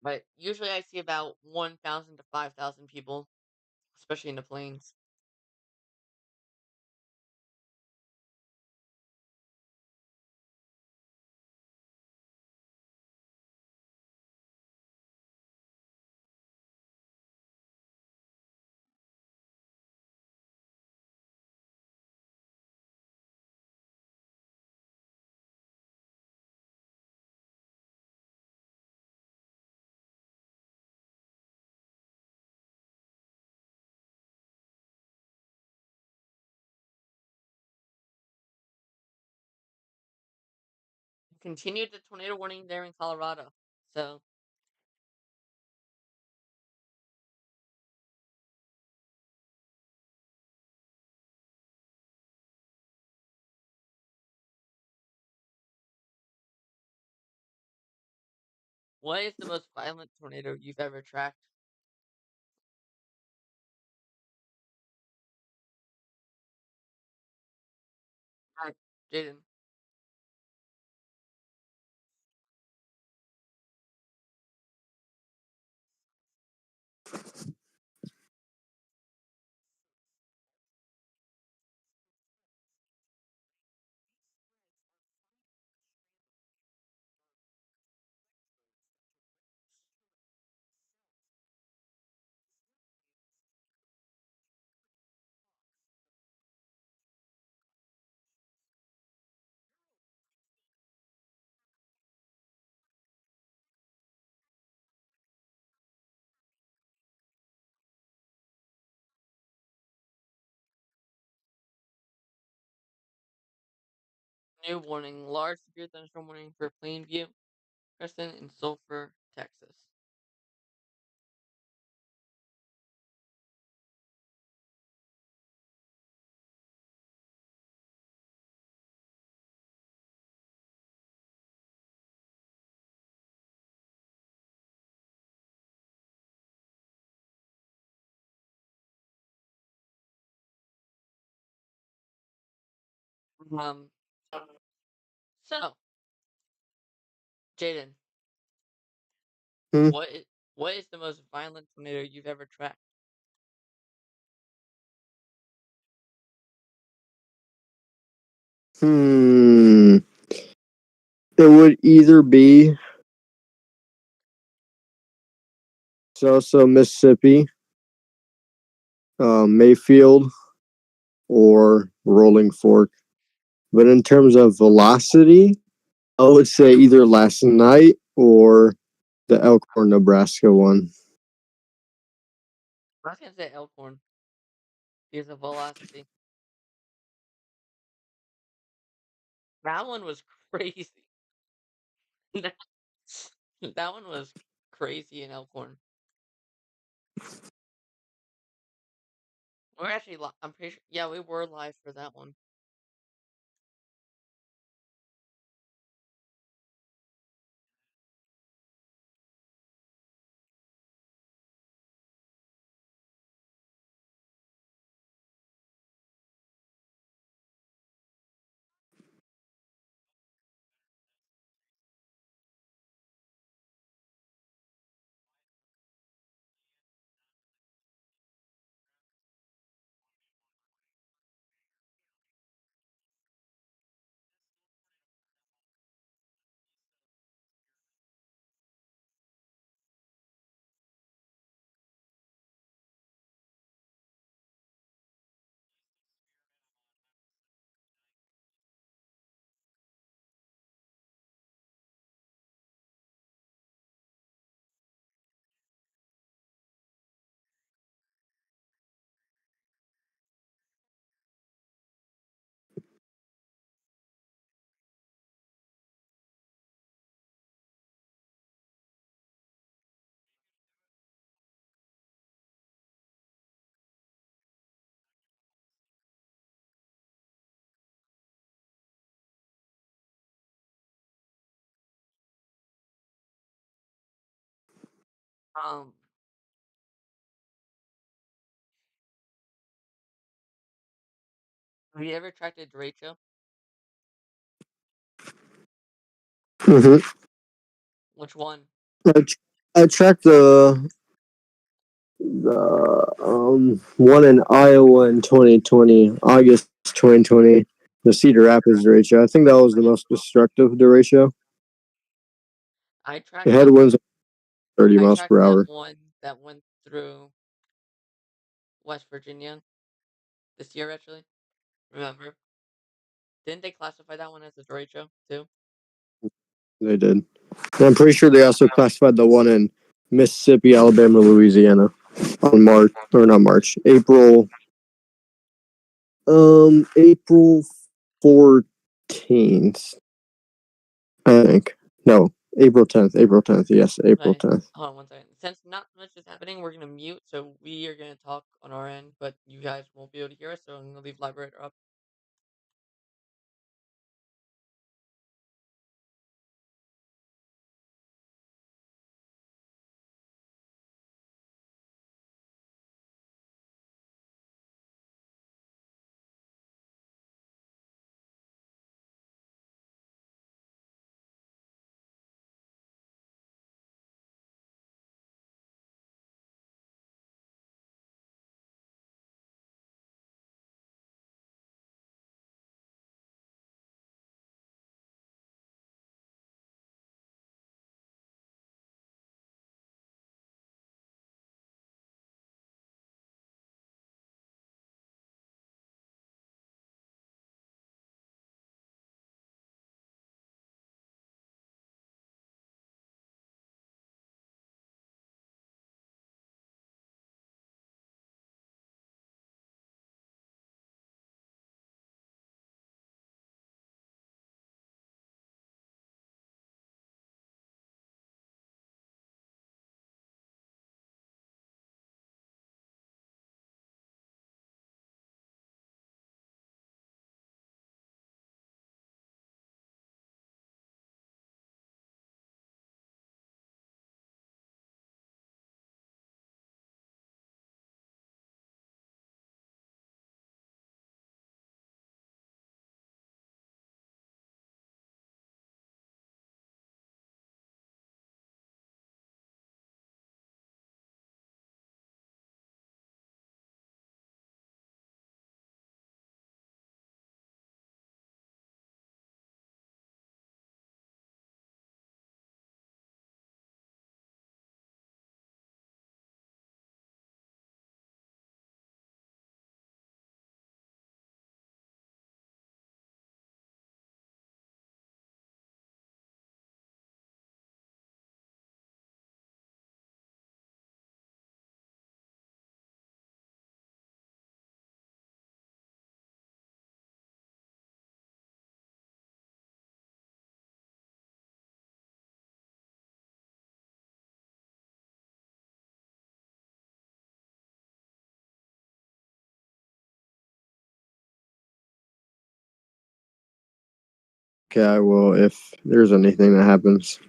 But usually I see about 1,000 to 5,000 people, especially in the plains. Continued the tornado warning there in Colorado. So, what is the most violent tornado you've ever tracked? Hi, Jaden. New warning: large severe thunderstorm warning for Plainview, Preston, and Sulphur, Texas. Um, so, Jaden, Hmm. what is the most violent tornado you've ever tracked? Hmm. It would either be Tulsa, Mississippi, Mayfield, or Rolling Fork. But in terms of velocity, I would say either last night or the Elkhorn, Nebraska one. I was gonna say Elkhorn because of velocity. That one was crazy. that that one was crazy in Elkhorn. We're actually, I'm pretty sure, yeah, we were live for that one. Um, have you ever tracked a derecho? Mm-hmm. Which one? I tracked one in Iowa in 2020, August 2020, the Cedar Rapids derecho. I think that was the most destructive derecho. I tracked It had that. winds of 30 I miles tracked per that hour. one that went through West Virginia this year. Actually, remember? Didn't they classify that one as a derecho too? They did. And I'm pretty sure they also classified the one in Mississippi, Alabama, Louisiana on March, or not March, April 14th, I think. No, April 10th. April 10th. Yes, April Okay. 10th. Hold on one second. Since not much is happening, we're gonna mute, so we are gonna talk on our end, but you guys won't be able to hear us, so I'm gonna leave Liberator up. Okay, I will if there's anything that happens.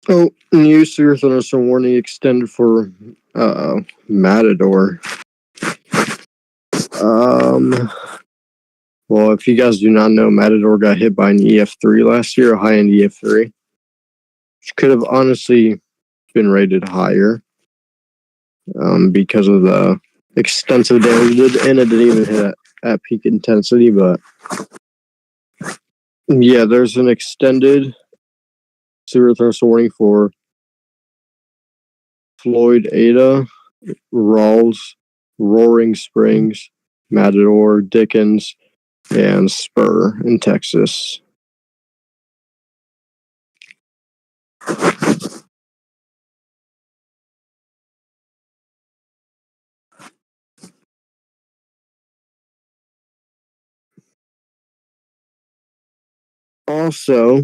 Oh, new severe thunderstorm warning extended for Matador. Um, Well, if you guys do not know, Matador got hit by an EF3 last year, a high-end EF3, which could have honestly been rated higher because of the extensive damage it did, and it didn't even hit at peak intensity. But yeah, there's an extended severe thermal warning for Floyd Ada, Rawls, Roaring Springs, Matador, Dickens, and Spur in Texas. Also,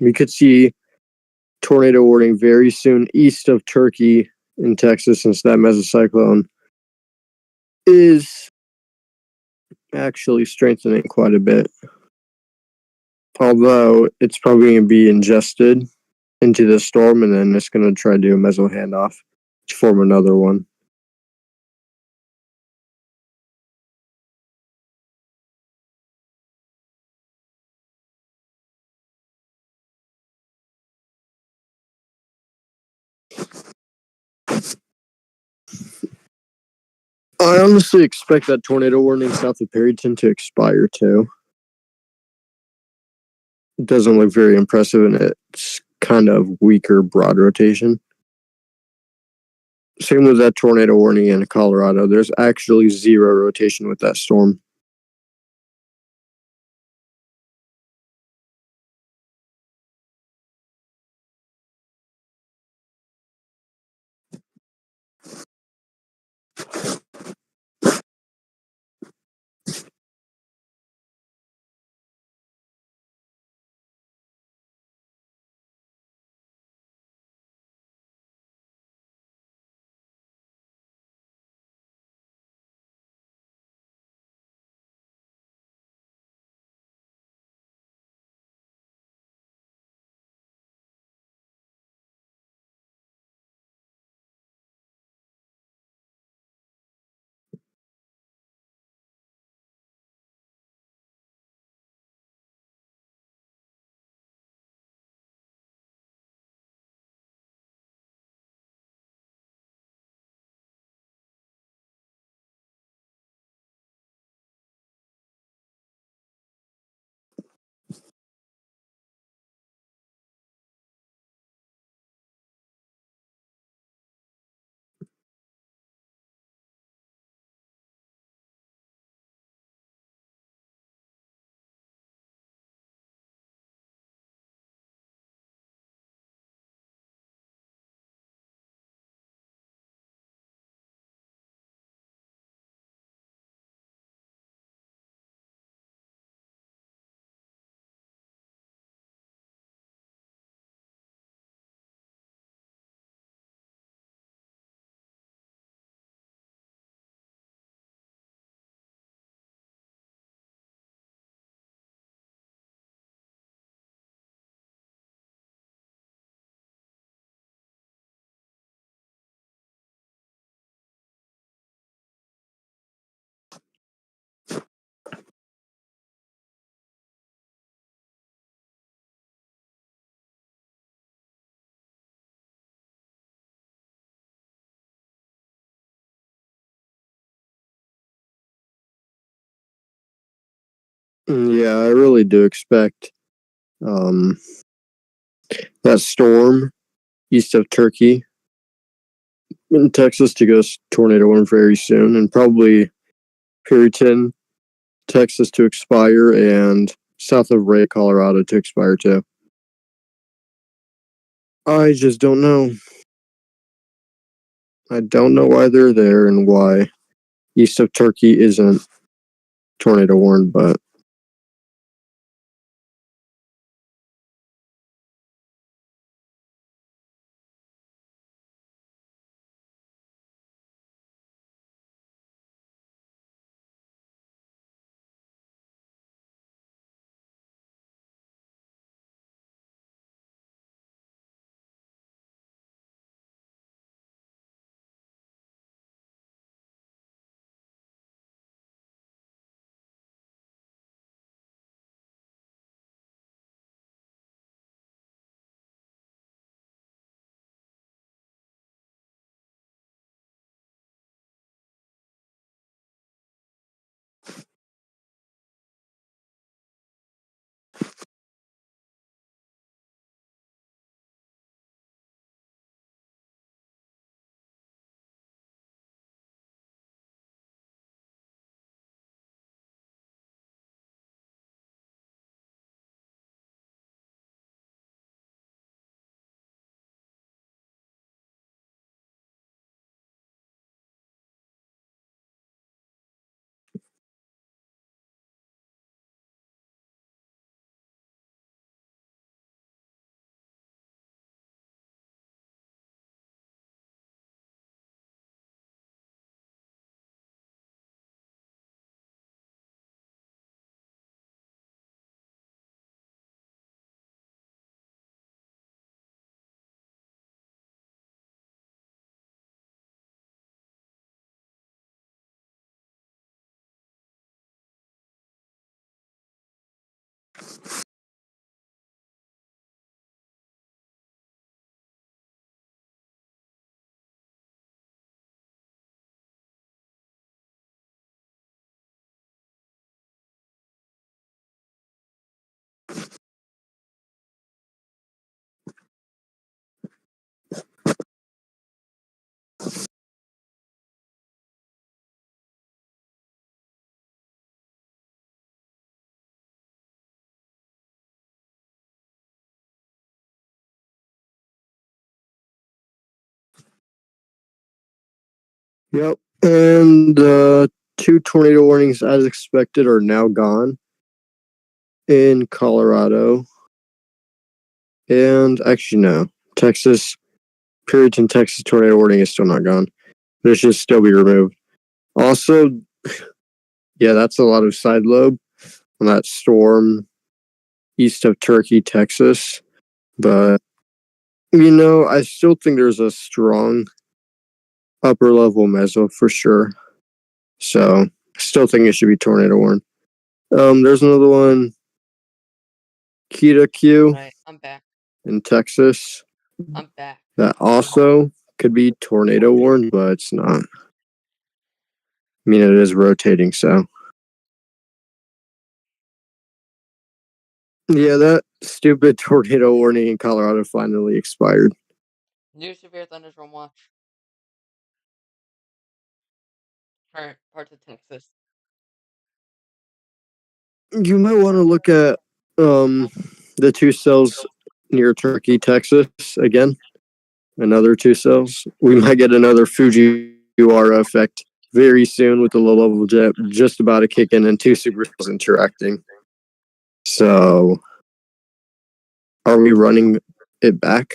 we could see tornado warning very soon east of Turkey in Texas, since that mesocyclone is actually strengthening quite a bit. Although it's probably going to be ingested into the storm, and then it's going to try to do a meso handoff to form another one. I honestly expect that tornado warning south of Perryton to expire too. It doesn't look very impressive, and it's kind of weaker broad rotation. Same with that tornado warning in Colorado. There's actually zero rotation with that storm. Yeah, I really do expect that storm east of Turkey in Texas to go tornado warning very soon, and probably Perryton, Texas to expire, and south of Ray, Colorado to expire too. I just don't know. I don't know why they're there and why east of Turkey isn't tornado warned, but Yep. And two tornado warnings, as expected, are now gone in Colorado. And actually, no. Texas, Puritan, Texas tornado warning is still not gone. But it should still be removed. Also, yeah, that's a lot of side lobe on that storm east of Turkey, Texas. But, I still think there's a strong upper level meso for sure. So, still think it should be tornado warned. There's another one, Kita Q Right, I'm back. in Texas. I'm back. That also could be tornado warned, but it's not. I mean, it is rotating, so. Yeah, that stupid tornado warning in Colorado finally expired. New severe thunderstorm watch for parts of Texas. You might want to look at the two cells near Turkey, Texas again. Another two cells. We might get another Fujiwara effect very soon with the low level jet just about to kick in and two supercells interacting. So, are we running it back?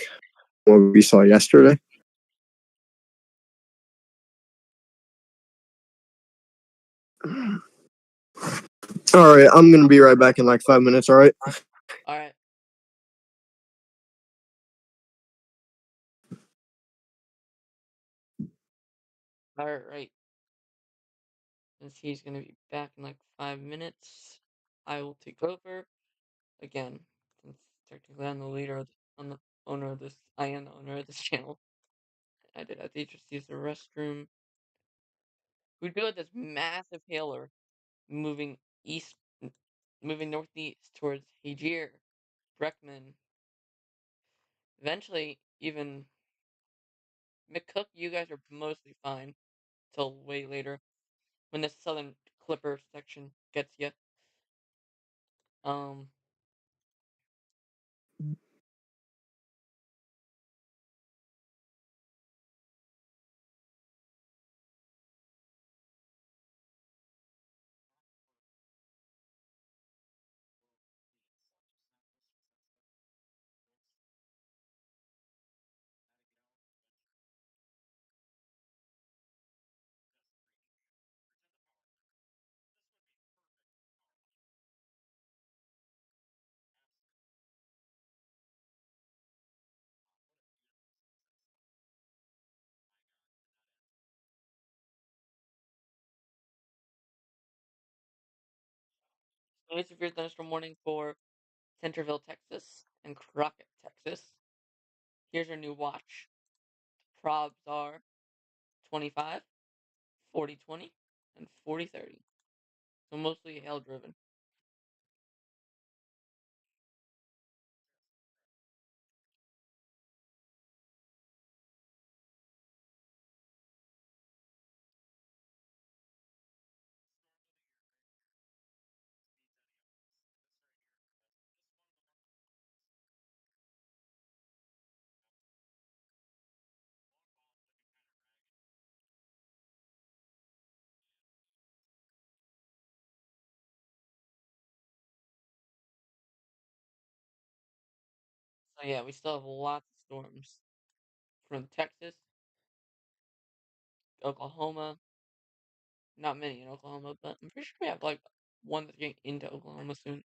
What we saw yesterday? All right, I'm gonna be right back in like 5 minutes. All right. All right. All right. Since he's gonna be back in like 5 minutes, I will take over again. Since technically I'm the leader of I'm the owner of this. I am the owner of this channel. I did have to just use the restroom. We do have this massive hailer moving east, moving northeast towards Hajir, Breckman. Eventually, even McCook, you guys are mostly fine till way later when the southern Clipper section gets you. Um, Very severe thunderstorm warning for Centerville, Texas, and Crockett, Texas. Here's your new watch. Probs are 25, 40-20, and 40-30. So mostly hail driven. So yeah, we still have lots of storms from Texas, Oklahoma. Not many in Oklahoma, but I'm pretty sure we have like one that's getting into Oklahoma soon.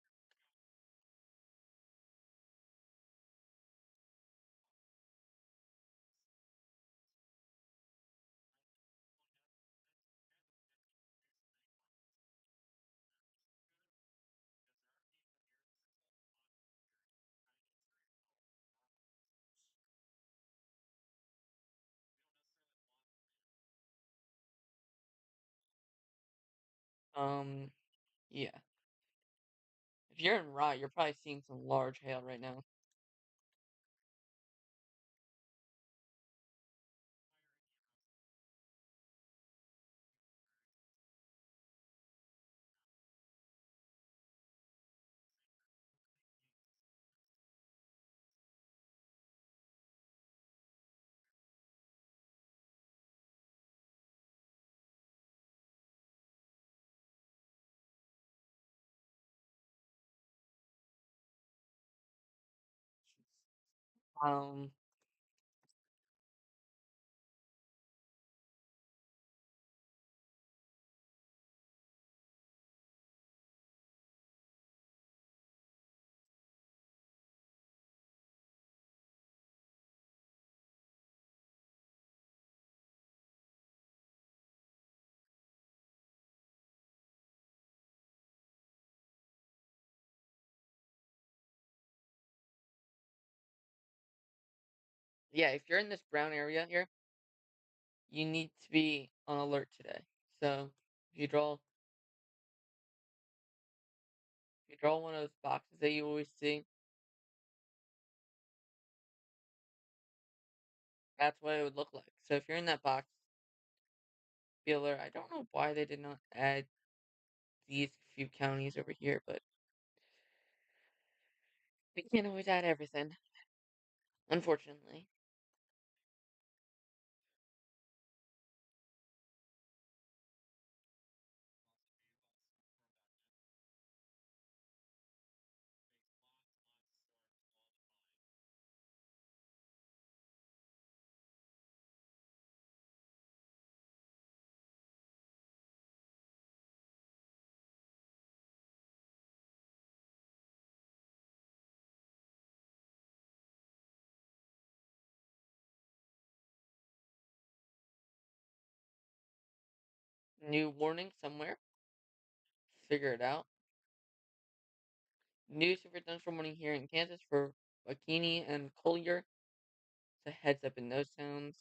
Yeah. If you're in Rye, you're probably seeing some large hail right now. Um, yeah, if you're in this brown area here, you need to be on alert today. So if you draw one of those boxes that you always see, that's what it would look like. So if you're in that box, be alert. I don't know why they did not add these few counties over here, but they can't always add everything, unfortunately. New warning somewhere. Figure it out. New super thunderstorm warning here in Kansas for Bikini and Collier. It's a heads up in those towns.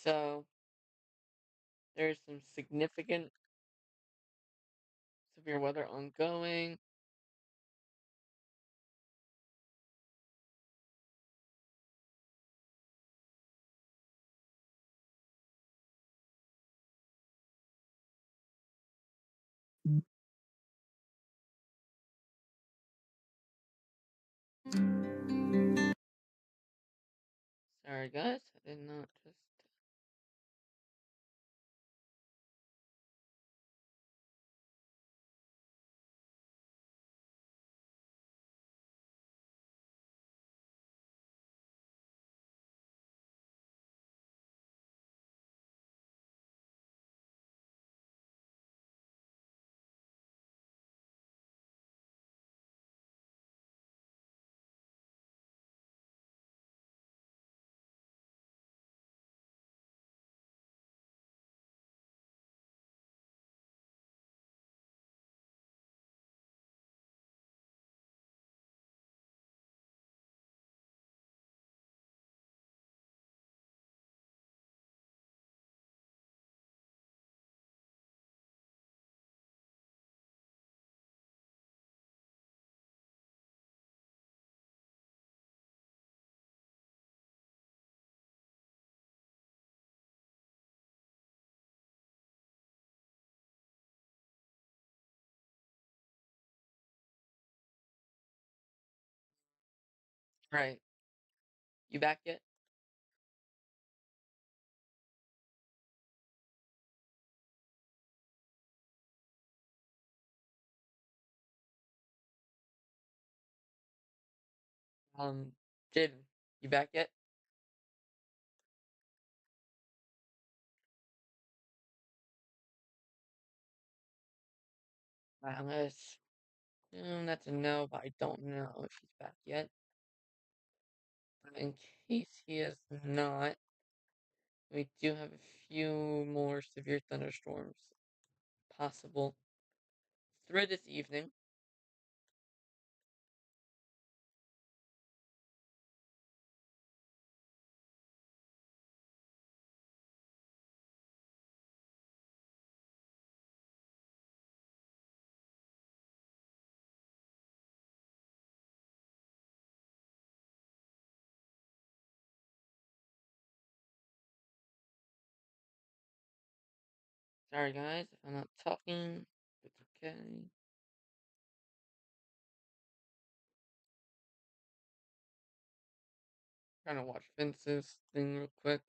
So there's some significant severe weather ongoing. Sorry guys, I did not just right. You back yet? Um Jaden, you back yet? Let's that's a no, but I don't know if he's back yet. In case he is not, we do have a few more severe thunderstorms possible through this evening. Sorry, guys, if I'm not talking. It's okay. Trying to watch Vince's thing real quick.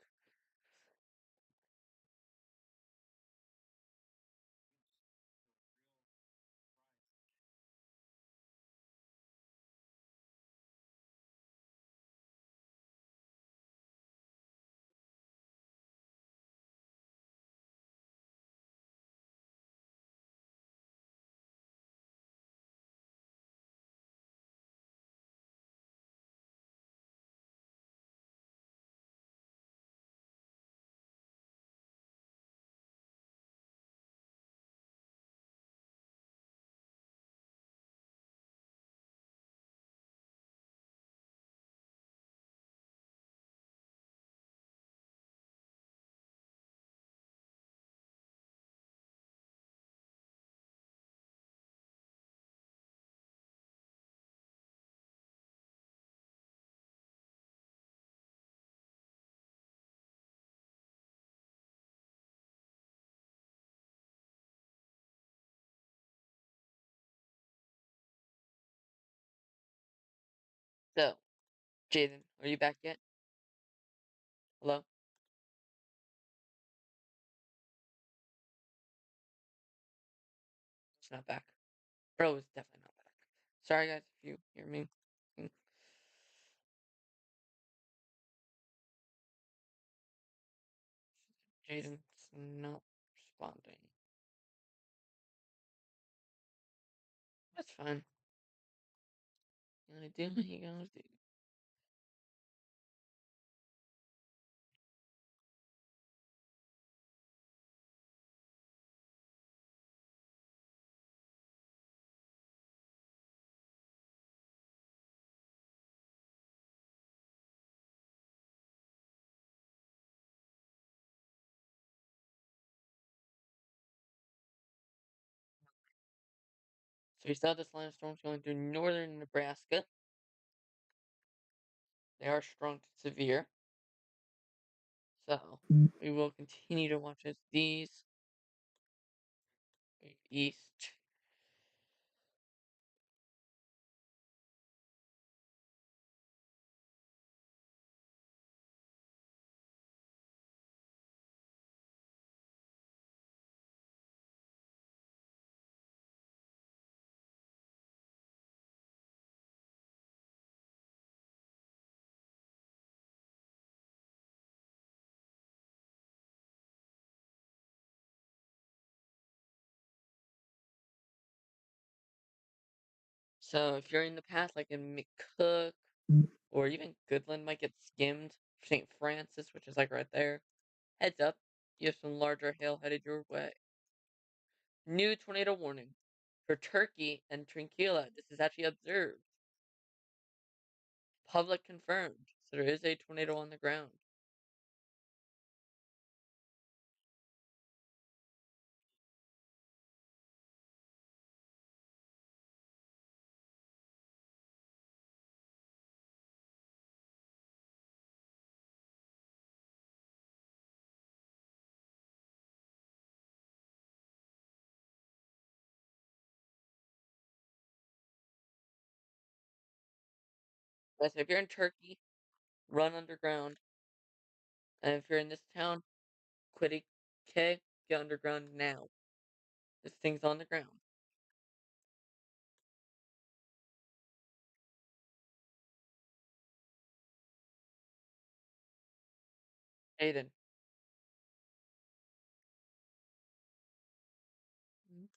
So, Jaden, are you back yet? Hello? It's not back. Bro is definitely not back. Sorry, guys, if you hear me. Mm, Jaden's not responding. That's fine. You gotta do what you gotta do. So we saw this line of storms going through northern Nebraska. They are strong to severe. So we will continue to watch as these move east. So if you're in the path, like in McCook or even Goodland, might get skimmed. St. Francis, which is like right there. Heads up, you have some larger hail headed your way. New tornado warning for Turkey and Trinquila. This is actually observed. Public confirmed. So there is a tornado on the ground. But if you're in Turkey, run underground. And if you're in this town, quit K, get underground now. This thing's on the ground. Aiden. Mhm.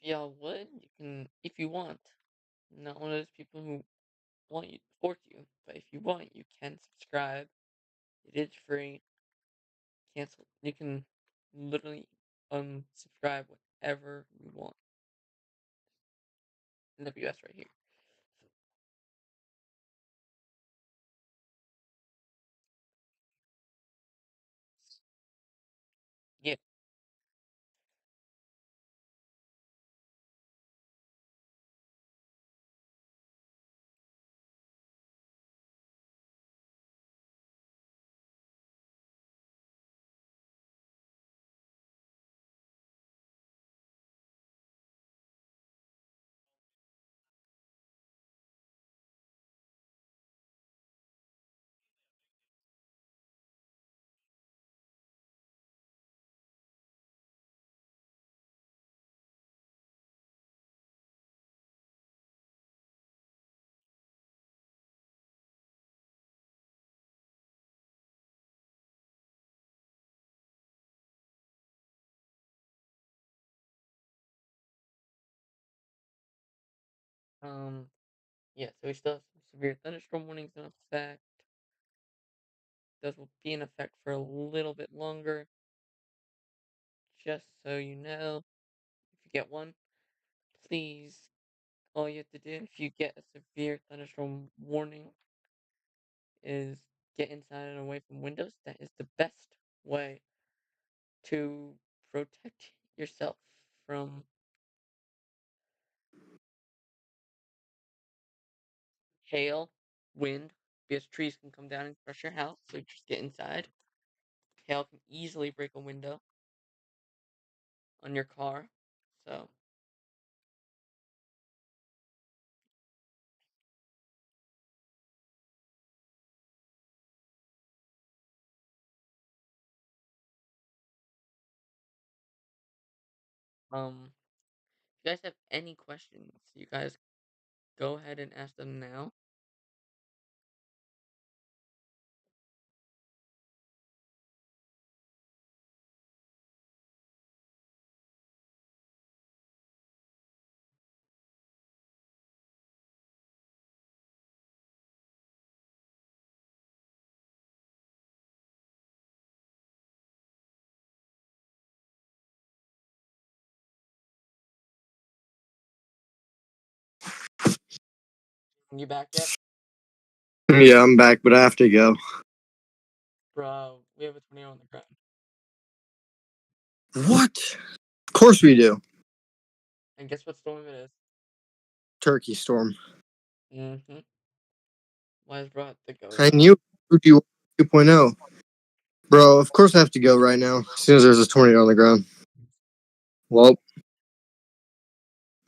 y'all would, you can, if you want. Not one of those people who want you to force you, but if you want, you can subscribe. It is free. Cancel. You can literally unsubscribe whenever you want. NWS right here. Yeah. Yeah, so we still have some severe thunderstorm warnings in effect. Those will be in effect for a little bit longer. Just so you know, if you get one, please, all you have to do if you get a severe thunderstorm warning is get inside and away from windows. That is the best way to protect yourself from hail, wind, because trees can come down and crush your house, so just get inside. Hail can easily break a window on your car, so if you guys have any questions, you guys go ahead and ask them now. You back yet? Yeah, I'm back, but I have to go. Bro, we have a tornado on the ground. What? Of course we do. And guess what storm it is? Turkey storm. Mm-hmm. Why is bro have to go I though? knew you 2.0. Bro, of course I have to go right now. As soon as there's a tornado on the ground. Well,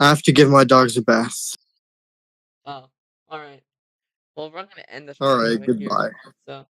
I have to give my dogs a bath. Oh, alright. Well, we're gonna end the All stream right, over here. goodbye. So